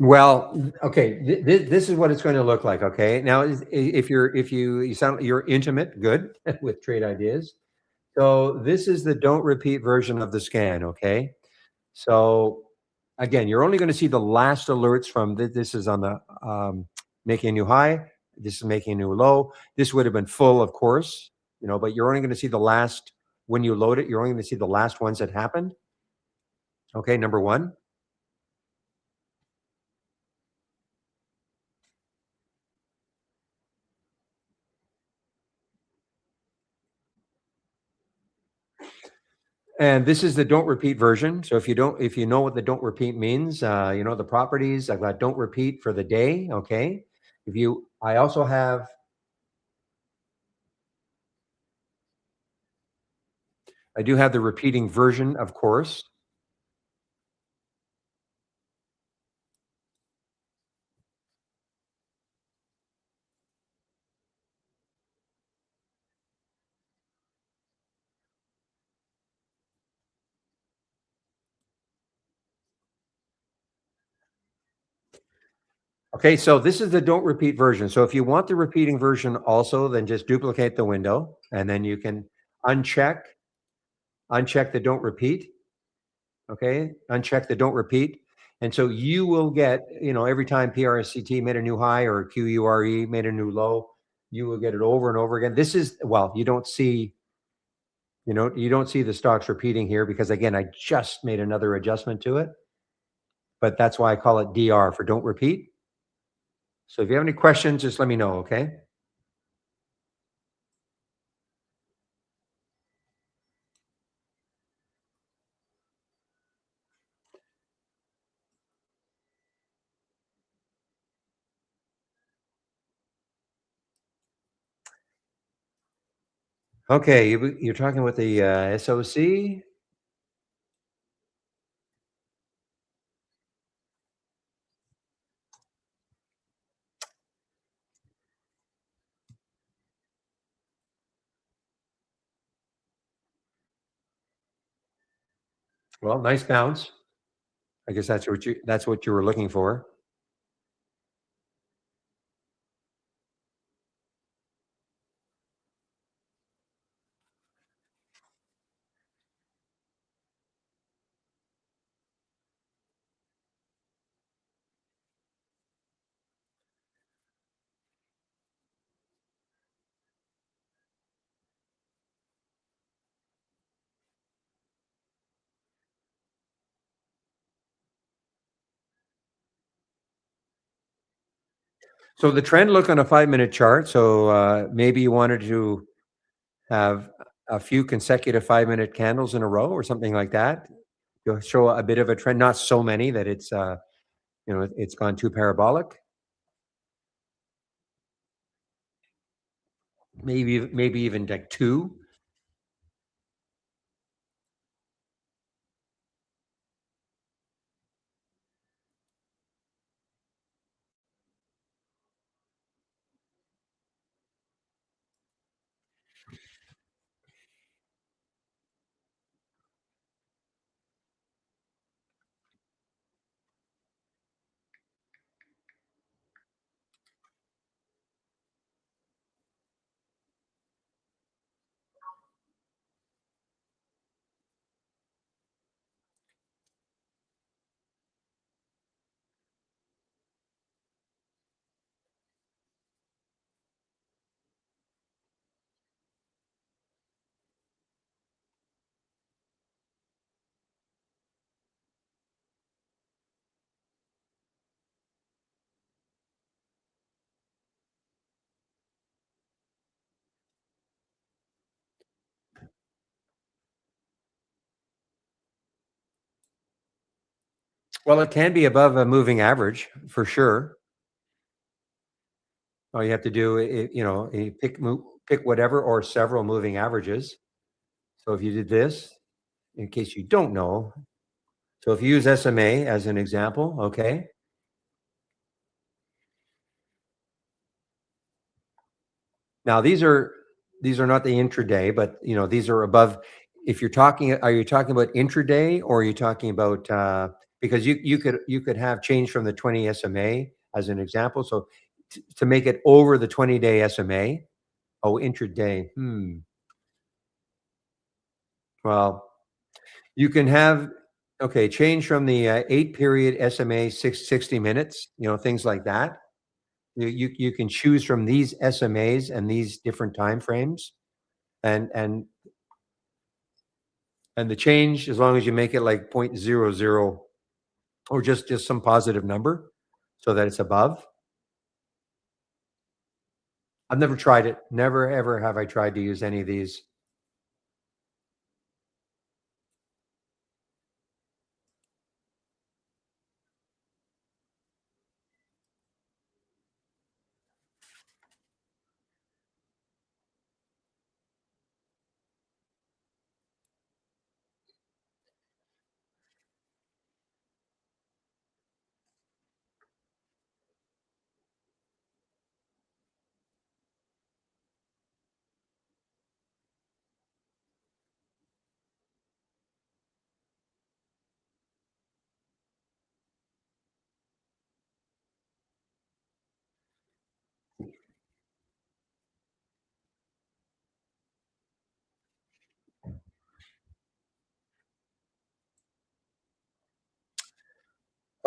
Well, okay, this is what it's going to look like. Okay, now if you sound you're intimate, good with trade ideas. So this is the don't repeat version of the scan. Okay, so again, you're only going to see the last alerts from this is on the making a new high. This is making a new low. This would have been full, of course, but you're only going to see the last when you load it. You're only going to see the last ones that happened. Okay, number one. And this is the don't repeat version. So if you know what the don't repeat means, the properties, I've got don't repeat for the day. Okay. I also have I do have the repeating version, of course. Okay, so this is the don't repeat version. So if you want the repeating version also, then just duplicate the window and then you can uncheck uncheck the don't repeat. Okay, uncheck the don't repeat. And so you will get, every time PRSCT made a new high or QURE made a new low, you will get it over and over again. This is, well, you don't see the stocks repeating here because again, I just made another adjustment to it, but that's why I call it DR for don't repeat. So if you have any questions, just let me know. Okay. Okay. You're talking with the SOC. Well, nice bounce. I guess that's what you were looking for. So the trend look on a 5-minute chart. So maybe you wanted to have a few consecutive 5-minute candles in a row or something like that. You'll show a bit of a trend, not so many that it's gone too parabolic. Maybe even like two. Well, it can be above a moving average for sure. All you have to do, you pick whatever or several moving averages. So if you did this, in case you don't know, so if you use SMA as an example, okay. Now these are not the intraday, but these are above. If you're talking, are you talking about intraday or are you talking about because you could have change from the 20 SMA as an example. So to make it over the 20-day SMA, oh intraday. Well, you can have okay change from the 8 period SMA 60 minutes. Things like that. You can choose from these SMAs and these different time frames and and the change, as long as you make it like point zero zero or just some positive number so that it's above. I've never tried it. Never ever have I tried to use any of these.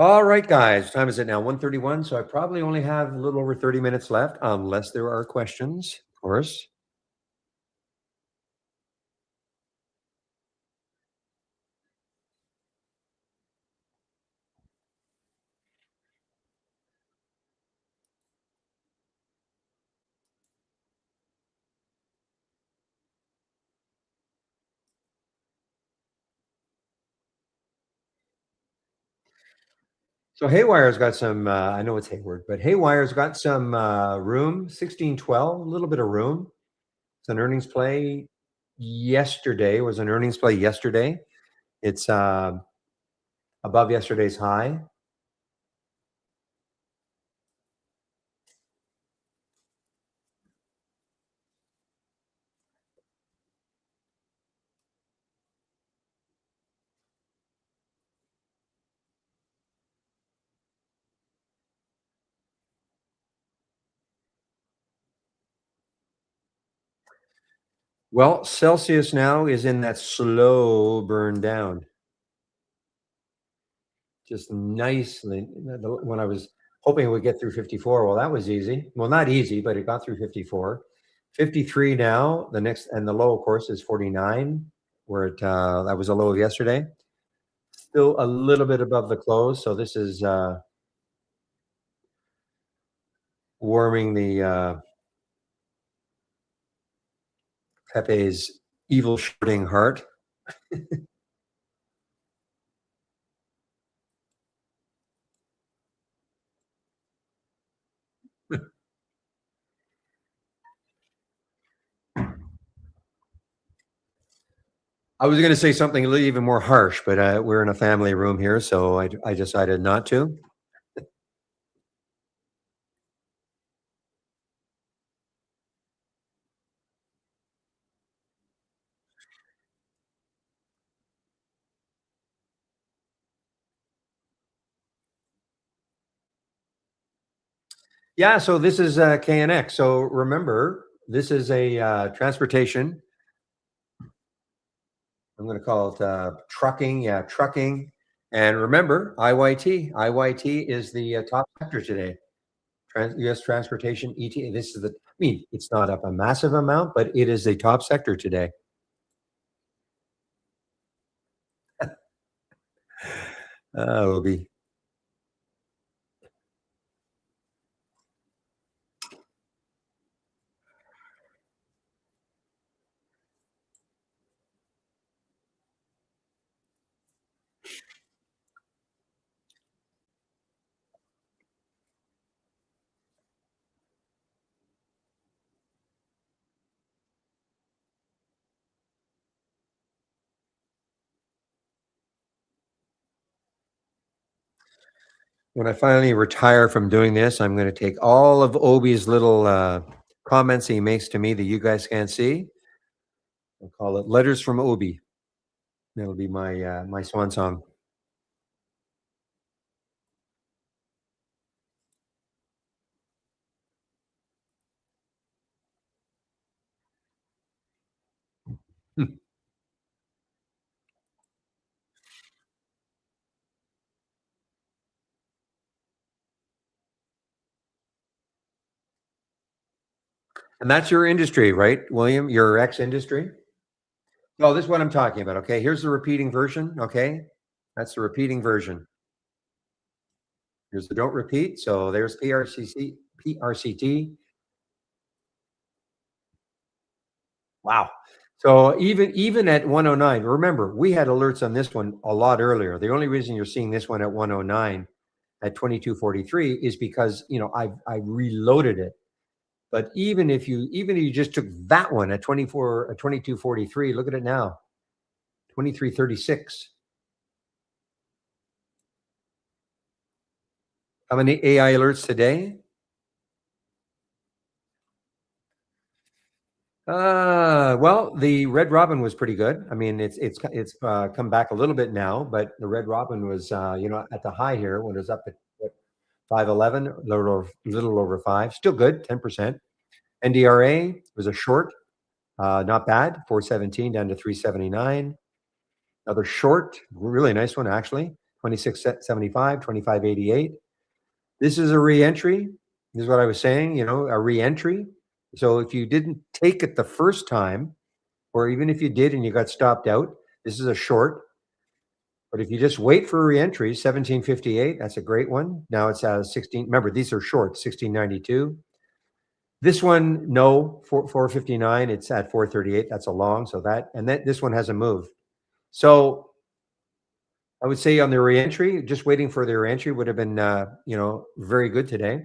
All right, guys. Time is it now? 1:31. So I probably only have a little over 30 minutes left, unless there are questions, of course. So Haywire's got some, I know it's Hayward, but Haywire's got some room, 1612, a little bit of room. It's an earnings play yesterday, was an earnings play yesterday. It's above yesterday's high. Well, Celsius now is in that slow burn down. Just nicely, when I was hoping it would get through 54, well, that was easy. Well, not easy, but it got through 54. 53 now, the next, and the low, of course, is 49, where it that was a low of yesterday. Still a little bit above the close, so this is warming the Pepe's evil shorting heart. I was going to say something a little even more harsh, but we're in a family room here, so I decided not to. Yeah, so this is KNX. So remember, this is a transportation. I'm going to call it trucking. Yeah, trucking. And remember, IYT. IYT is the top sector today. U.S. transportation, ETA. This is the. I mean, it's not up a massive amount, but it is a top sector today. Will be. When I finally retire from doing this, I'm going to take all of Obi's little comments he makes to me that you guys can't see. I'll call it letters from Obi. That'll be my my swan song. Hmm. And that's your industry, right, William? Your ex industry? Oh, this is what I'm talking about. Okay, here's the repeating version. Okay, that's the repeating version. Here's the don't repeat. So there's PRCT. Wow. So even at 109, remember we had alerts on this one a lot earlier. The only reason you're seeing this one at 109 at 2243 is because I reloaded it. But even if you just took that one at 2243, look at it now, 2336. How many AI alerts today? Well, the Red Robin was pretty good. I mean, it's come back a little bit now, but the Red Robin was at the high here when it was up at what, 511, little over 5, still good, 10%. NDRA was a short, not bad, 417 down to 379. Another short, really nice one actually. 2675, 2588. This is a re-entry. This is what I was saying, a re-entry. So if you didn't take it the first time, or even if you did and you got stopped out, this is a short. But if you just wait for a re-entry, 1758, that's a great one. Now it's 16. Remember, these are short, 1692. This one, no, 459. It's at 438. That's a long. So this one hasn't moved. So I would say on the re-entry, just waiting for the re-entry would have been, very good today.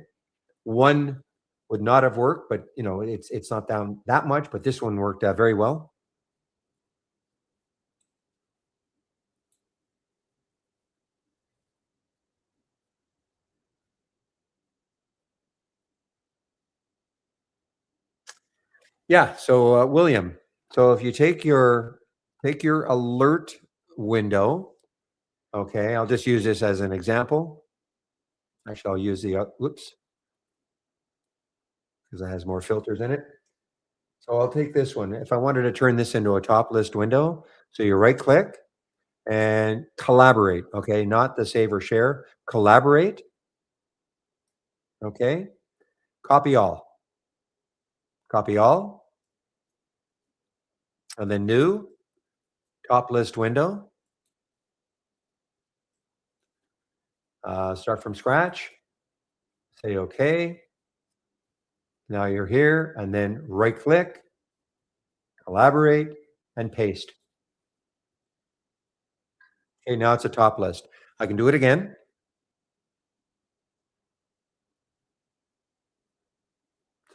One would not have worked, but it's not down that much. But this one worked very well. Yeah. So William, so if you take your alert window, okay, I'll just use this as an example. Actually, I'll use the whoops, because it has more filters in it. So I'll take this one. If I wanted to turn this into a top list window, so you right click and collaborate. Okay, not the save or share. Collaborate. Okay, copy all. Copy all, and then new top list window. Start from scratch. Say okay. Now you're here, and then right click, collaborate, and paste. Okay, now it's a top list. I can do it again.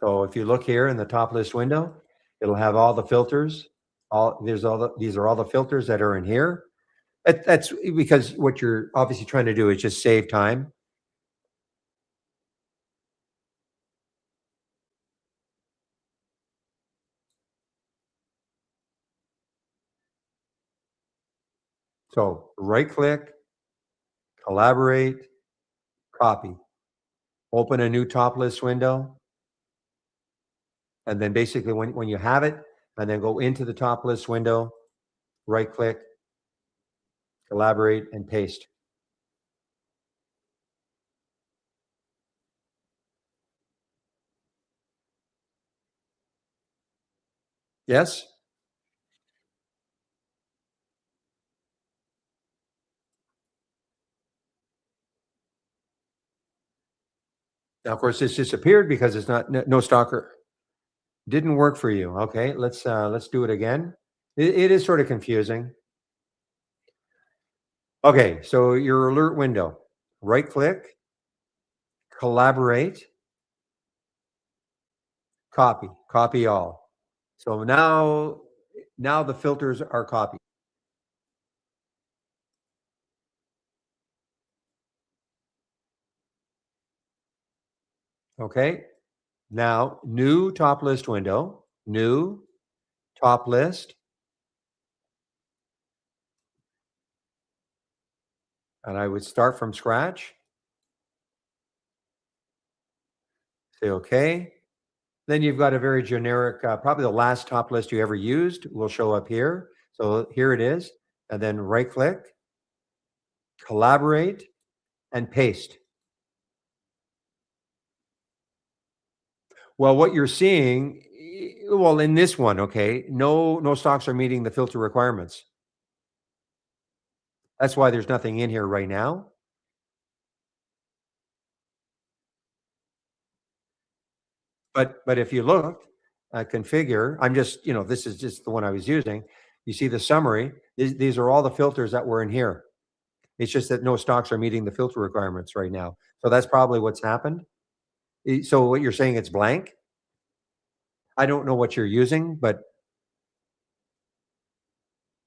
So if you look here in the top list window, it'll have all the filters. These are all the filters that are in here. That's because what you're obviously trying to do is just save time. So right click, collaborate, copy, open a new top list window. And then basically when you have it, and then go into the top list window, right click, collaborate, and paste. Yes? Now, of course, this disappeared because it's not no stalker. Didn't work for you. Okay, let's do it again. It is sort of confusing. Okay, so your alert window, right click, collaborate, copy all. So now the filters are copied. Okay. Now new top list window, new top list, and I would start from scratch. Say okay. Then you've got a very generic, probably the last top list you ever used will show up here. So here it is. And then right click, collaborate, and paste. Well, what you're seeing, well, in this one, okay, no stocks are meeting the filter requirements. That's why there's nothing in here right now. But if you look, configure, I'm just, this is just the one I was using. You see the summary. These are all the filters that were in here. It's just that no stocks are meeting the filter requirements right now. So that's probably what's happened. So what you're saying, it's blank? I don't know what you're using, but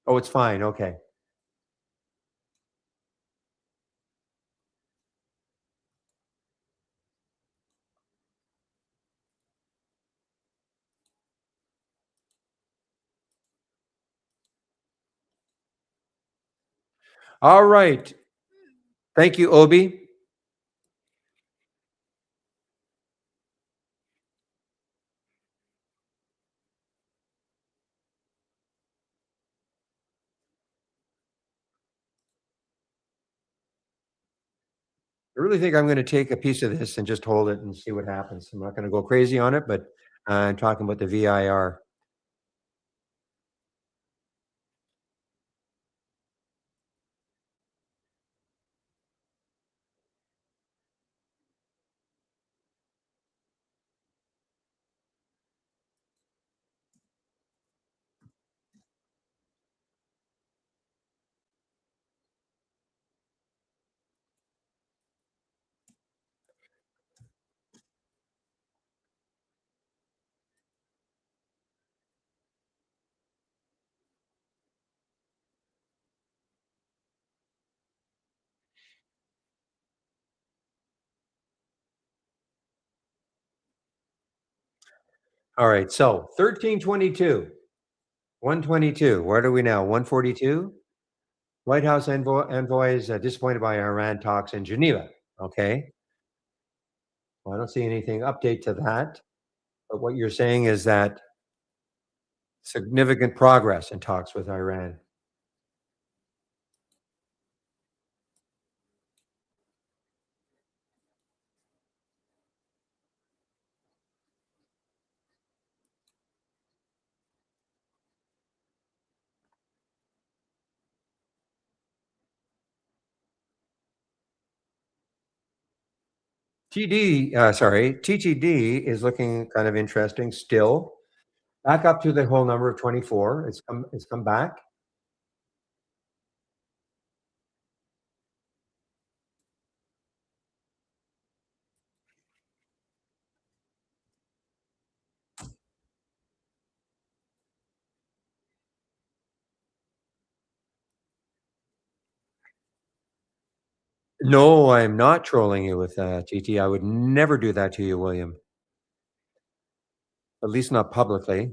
oh, it's fine. Okay. All right. Thank you, Obi. I really think I'm gonna take a piece of this and just hold it and see what happens. I'm not gonna go crazy on it, but I'm talking about the VIR. All right, so 1322, 122. What are we now? 142? White House envoys disappointed by Iran talks in Geneva. Okay. Well, I don't see anything update to that. But what you're saying is that significant progress in talks with Iran. TTD is looking kind of interesting still. Back up to the whole number of 24. It's come back. No, I'm not trolling you with TT. I would never do that to you, William. At least not publicly.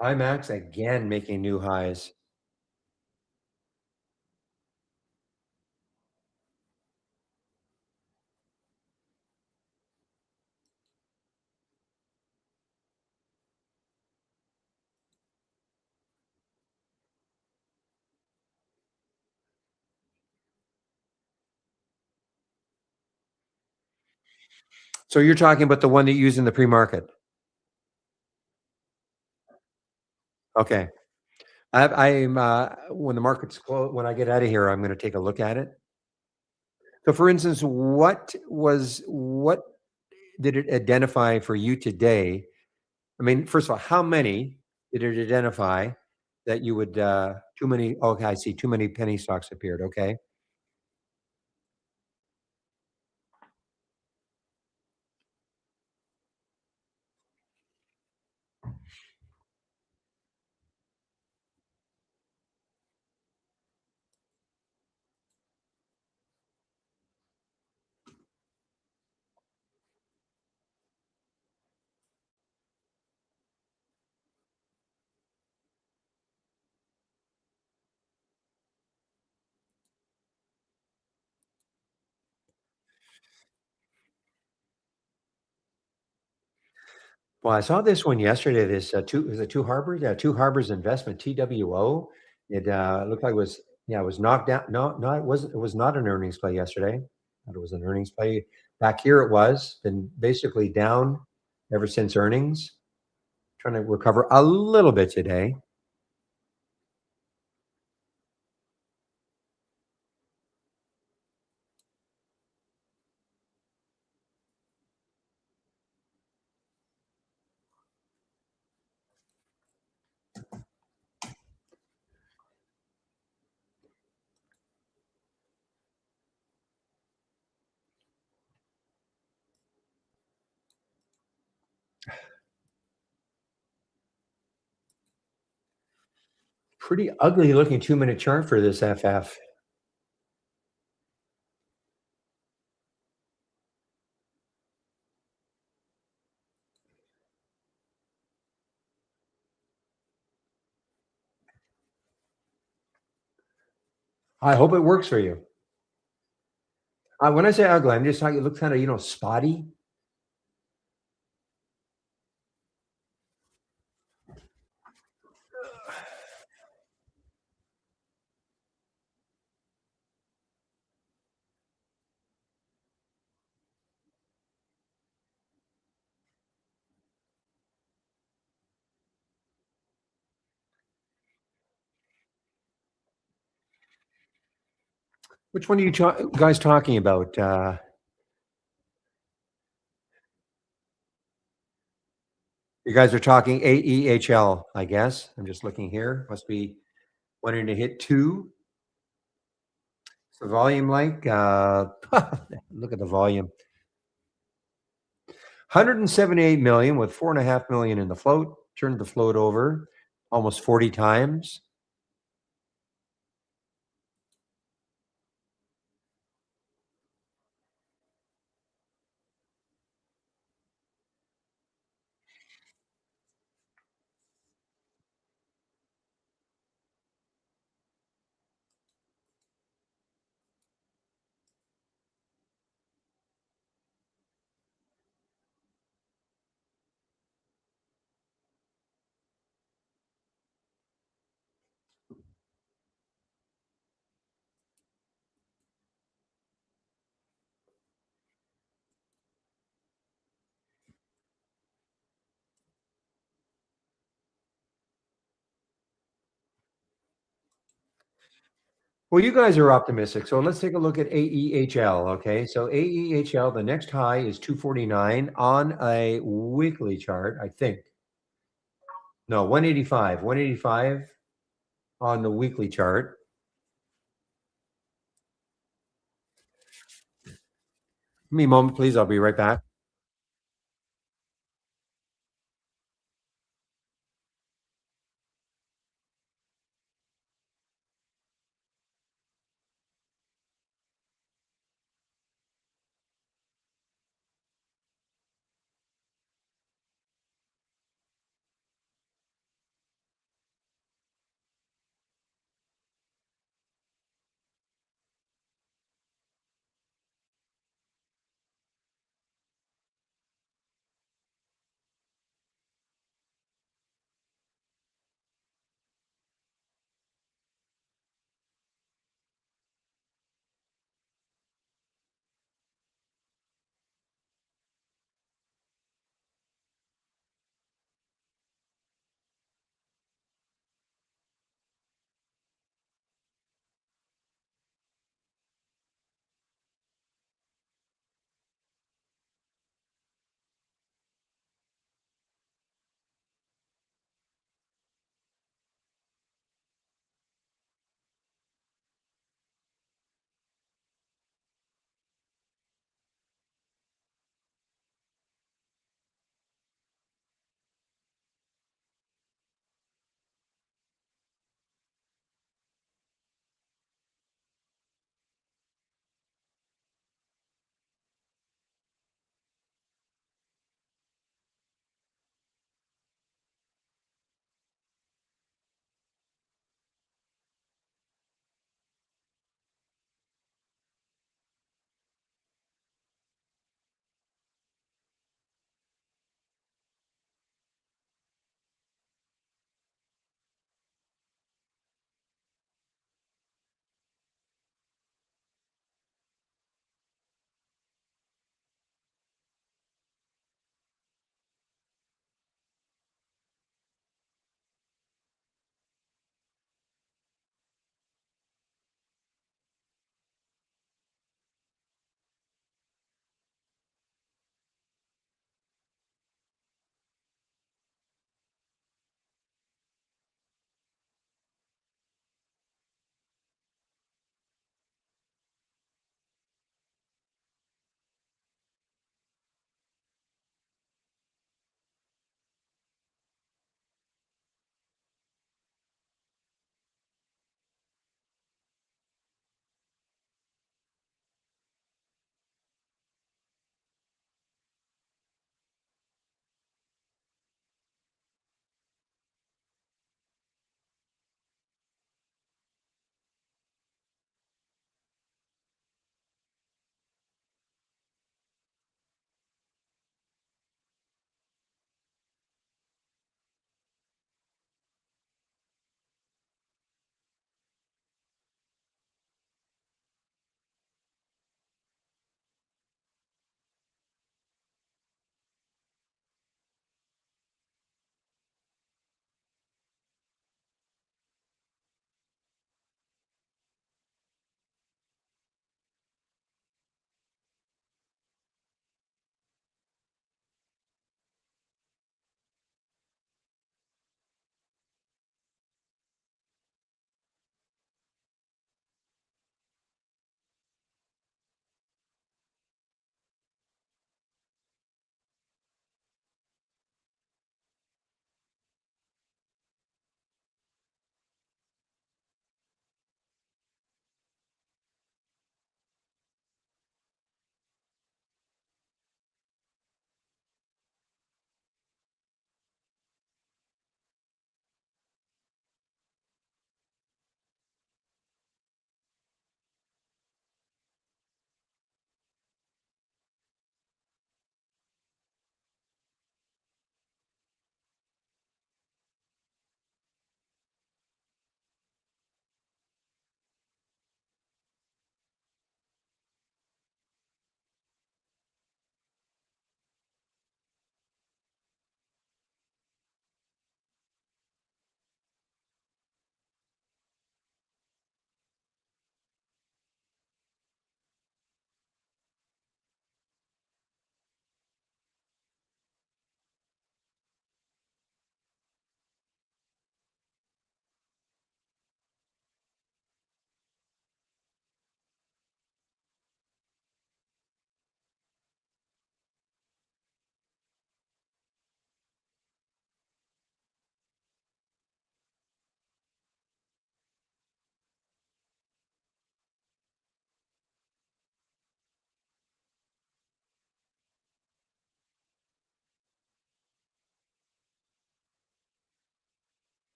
IMAX again making new highs. So you're talking about the one that you use in the pre-market. Okay. I'm when the market's close, when I get out of here, I'm going to take a look at it. So, for instance, what did it identify for you today? I mean, first of all, how many did it identify that you would too many? Okay, I see. Too many penny stocks appeared. Okay. Well, I saw this one yesterday. This two harbors, yeah, two harbors investment TWO. It looked like it was yeah, it was knocked down. No, it was not an earnings play yesterday. Thought it was an earnings play. Back here, it was been basically down ever since earnings. Trying to recover a little bit today. Pretty ugly looking 2-minute chart for this FF. I hope it works for you. When I say ugly, I'm just talking it looks kinda, spotty. Which one are you guys talking about? You guys are talking AEHL, I guess. I'm just looking here. Must be wanting to hit 2. So volume like, look at the volume. 178 million with 4.5 million in the float. Turned the float over almost 40 times. Well, you guys are optimistic. So let's take a look at AEHL. Okay. So AEHL, the next high is 249 on a weekly chart, I think. No, 185. 185 on the weekly chart. Give me a moment, please. I'll be right back.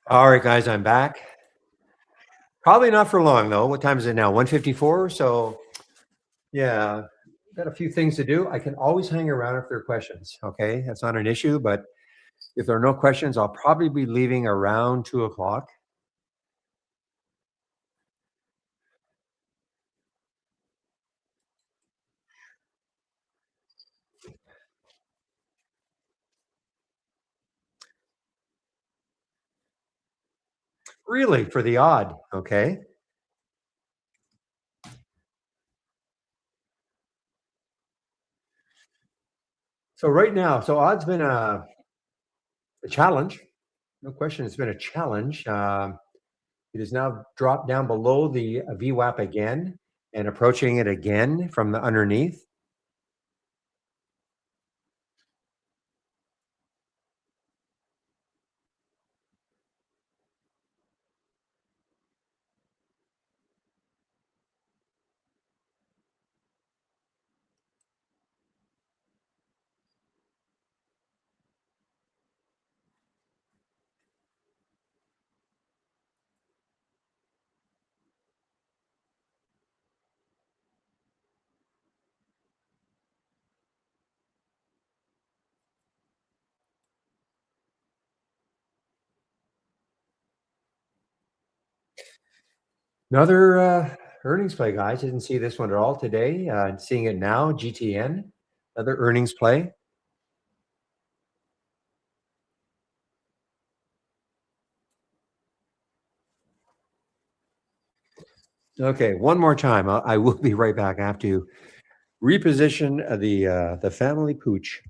All right, guys, I'm back. Probably not for long though. What time is it now? 1:54. So yeah, got a few things to do. I can always hang around if there are questions. Okay, that's not an issue. But if there are no questions, I'll probably be leaving around 2 o'clock. Really, for the odd. Okay. So right now, so odd's been a challenge. No question, it's been a challenge. It has now dropped down below the VWAP again and approaching it again from the underneath. Another earnings play, guys. Didn't see this one at all today. Seeing it now, GTN, another earnings play. Okay, one more time. I will be right back. I have to reposition the family pooch.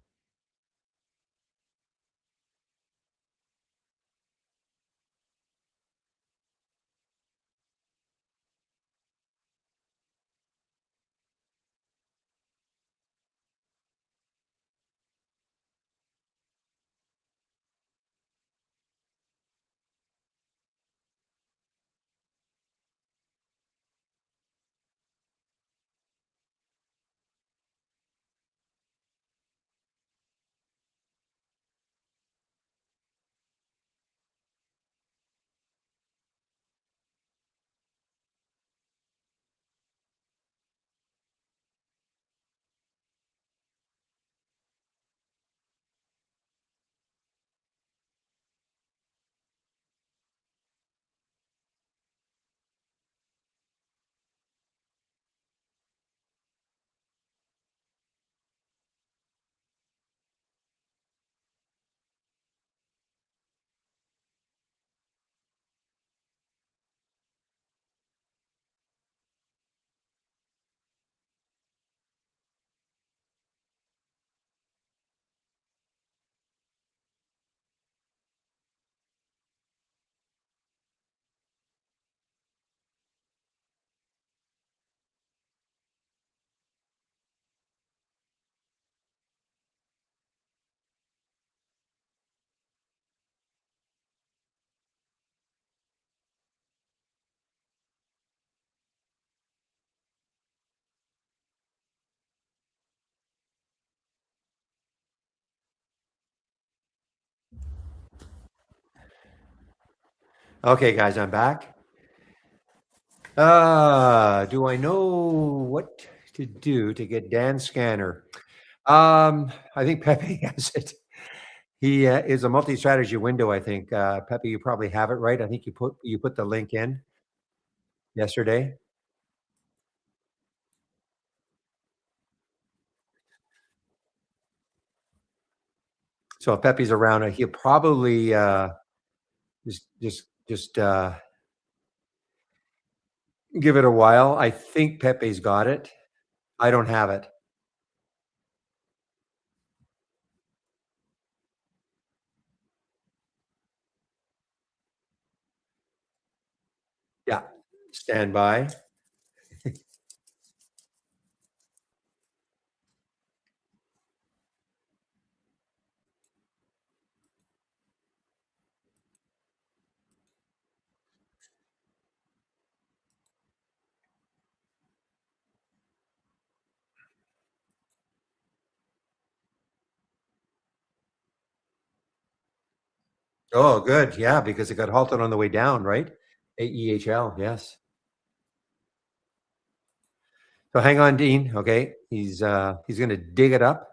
Okay, guys, I'm back. Do I know what to do to get Dan's scanner? I think Pepe has it. He is a multi-strategy window. I think Pepe, you probably have it right. I think you put the link in yesterday. So if Pepe's around, he'll probably just give it a while. I think Pepe's got it. I don't have it. Yeah. Stand by. Oh, good. Yeah, because it got halted on the way down, right? AEHL, yes. So hang on, Dean. Okay. He's gonna dig it up.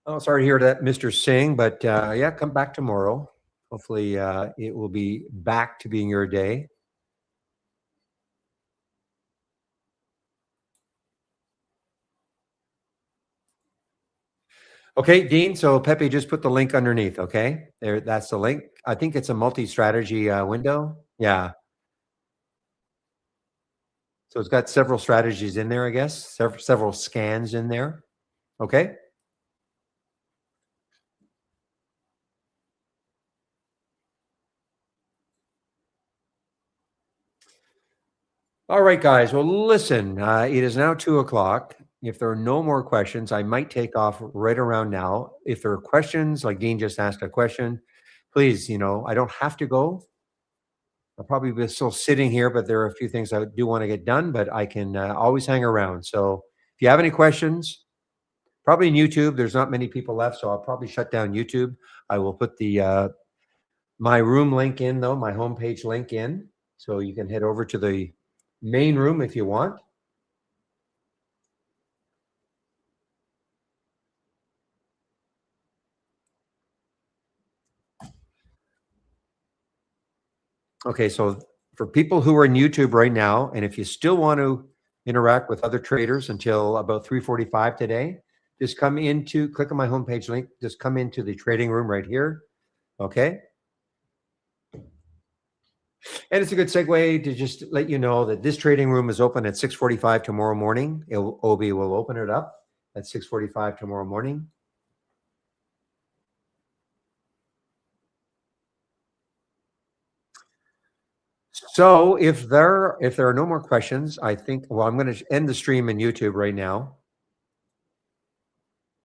Oh, sorry to hear that, Mr. Singh, but yeah, come back tomorrow. Hopefully, it will be back to being your day. Okay, Dean. So Pepe just put the link underneath. Okay, there. That's the link. I think it's a multi-strategy window. Yeah. So it's got several strategies in there. I guess several scans in there. Okay. All right, guys. Well, listen. It is now 2 o'clock. If there are no more questions, I might take off right around now. If there are questions, like Dean just asked a question, please. I don't have to go. I'll probably be still sitting here, but there are a few things I do want to get done, but I can always hang around. So if you have any questions, probably in YouTube, there's not many people left, so I'll probably shut down YouTube. I will put the my room link in, though, my homepage link in, so you can head over to the main room if you want. Okay, so for people who are in YouTube right now, and if you still want to interact with other traders until about 3:45 today, just click on my homepage link, just come into the trading room right here. Okay. And it's a good segue to just let you know that this trading room is open at 6:45 tomorrow morning. OB will open it up at 6:45 tomorrow morning. So if there are no more questions, I think, well, I'm going to end the stream in YouTube right now.